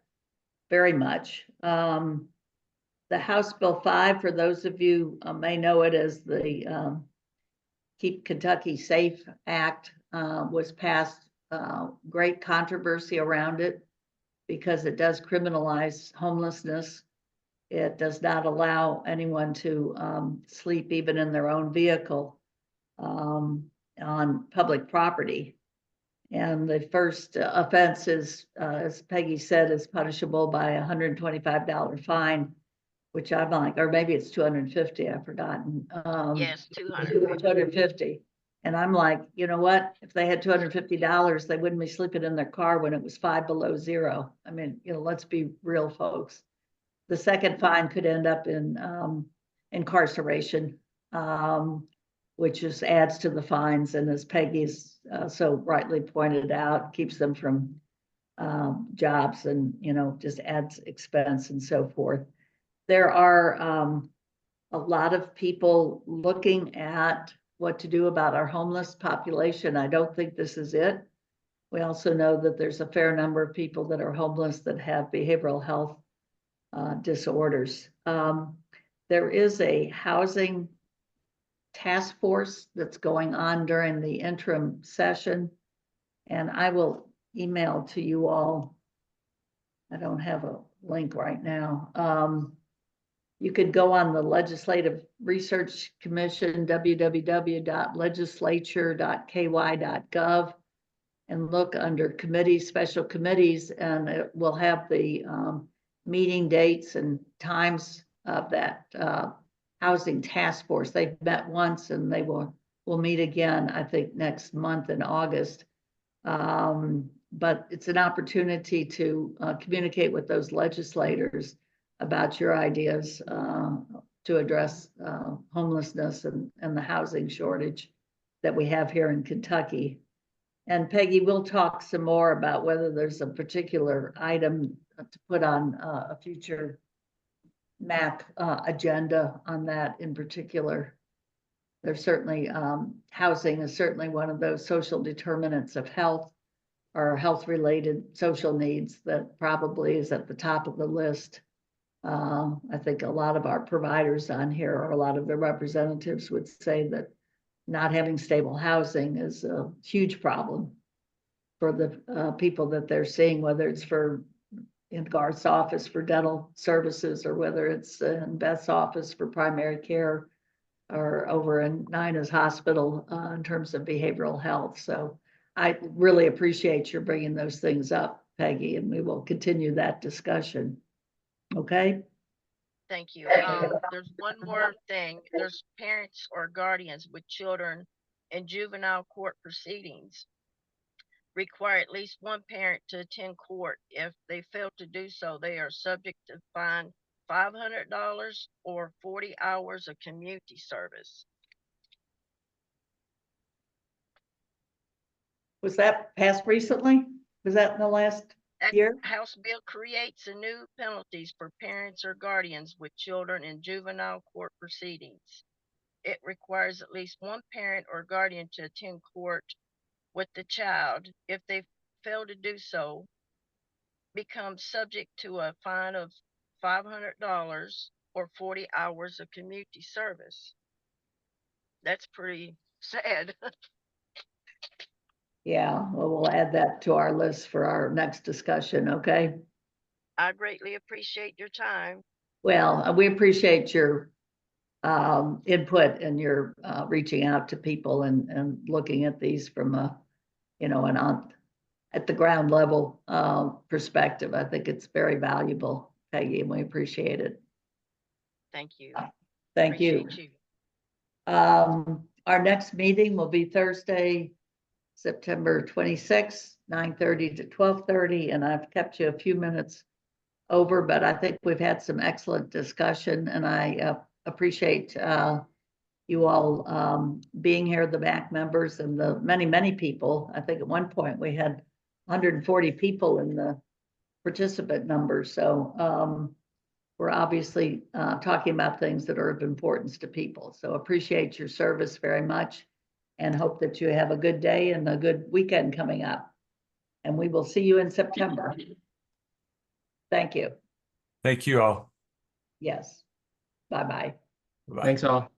very much. The House Bill 5, for those of you may know it as the Keep Kentucky Safe Act, was passed. Great controversy around it because it does criminalize homelessness. It does not allow anyone to sleep even in their own vehicle on public property. And the first offense is, as Peggy said, is punishable by a $125 fine, which I'm like, or maybe it's 250, I've forgotten. Yes, 250. 250. And I'm like, you know what? If they had $250, they wouldn't be sleeping in their car when it was 5 below zero. I mean, let's be real, folks. The second fine could end up in incarceration, which just adds to the fines. And as Peggy's so rightly pointed out, keeps them from jobs and, just adds expense and so forth. There are a lot of people looking at what to do about our homeless population. I don't think this is it. We also know that there's a fair number of people that are homeless that have behavioral health disorders. There is a housing task force that's going on during the interim session, and I will email to you all. I don't have a link right now. You could go on the Legislative Research Commission, www.legislature.ky.gov, and look under committees, special committees, and it will have the meeting dates and times of that housing task force. They've met once and they will meet again, I think, next month in August. But it's an opportunity to communicate with those legislators about your ideas to address homelessness and the housing shortage that we have here in Kentucky. And Peggy, we'll talk some more about whether there's a particular item to put on a future MAC agenda on that in particular. There's certainly, housing is certainly one of those social determinants of health or health-related social needs that probably is at the top of the list. I think a lot of our providers on here, or a lot of the representatives, would say that not having stable housing is a huge problem for the people that they're seeing, whether it's in Garth's office for dental services, or whether it's in Beth's office for primary care, or over in Nina's hospital in terms of behavioral health. So I really appreciate your bringing those things up, Peggy, and we will continue that discussion. Okay? Thank you. There's one more thing. There's parents or guardians with children in juvenile court proceedings. Require at least one parent to attend court. If they fail to do so, they are subject to fine $500 or 40 hours of community service. Was that passed recently? Was that in the last year? House bill creates a new penalties for parents or guardians with children in juvenile court proceedings. It requires at least one parent or guardian to attend court with the child. If they fail to do so, become subject to a fine of $500 or 40 hours of community service. That's pretty sad. Yeah, well, we'll add that to our list for our next discussion, okay? I greatly appreciate your time. Well, we appreciate your input and your reaching out to people and looking at these from a, at the ground level perspective. I think it's very valuable, Peggy, and we appreciate it. Thank you. Thank you. Our next meeting will be Thursday, September 26th, 9:30 to 12:30, and I've kept you a few minutes over, but I think we've had some excellent discussion, and I appreciate you all being here, the MAC members and the many people. I think at one point we had 140 people in the participant numbers, so we're obviously talking about things that are of importance to people. So appreciate your service very much and hope that you have a good day and a good weekend coming up. And we will see you in September. Thank you. Thank you all. Yes. Bye-bye. Bye. Thanks all.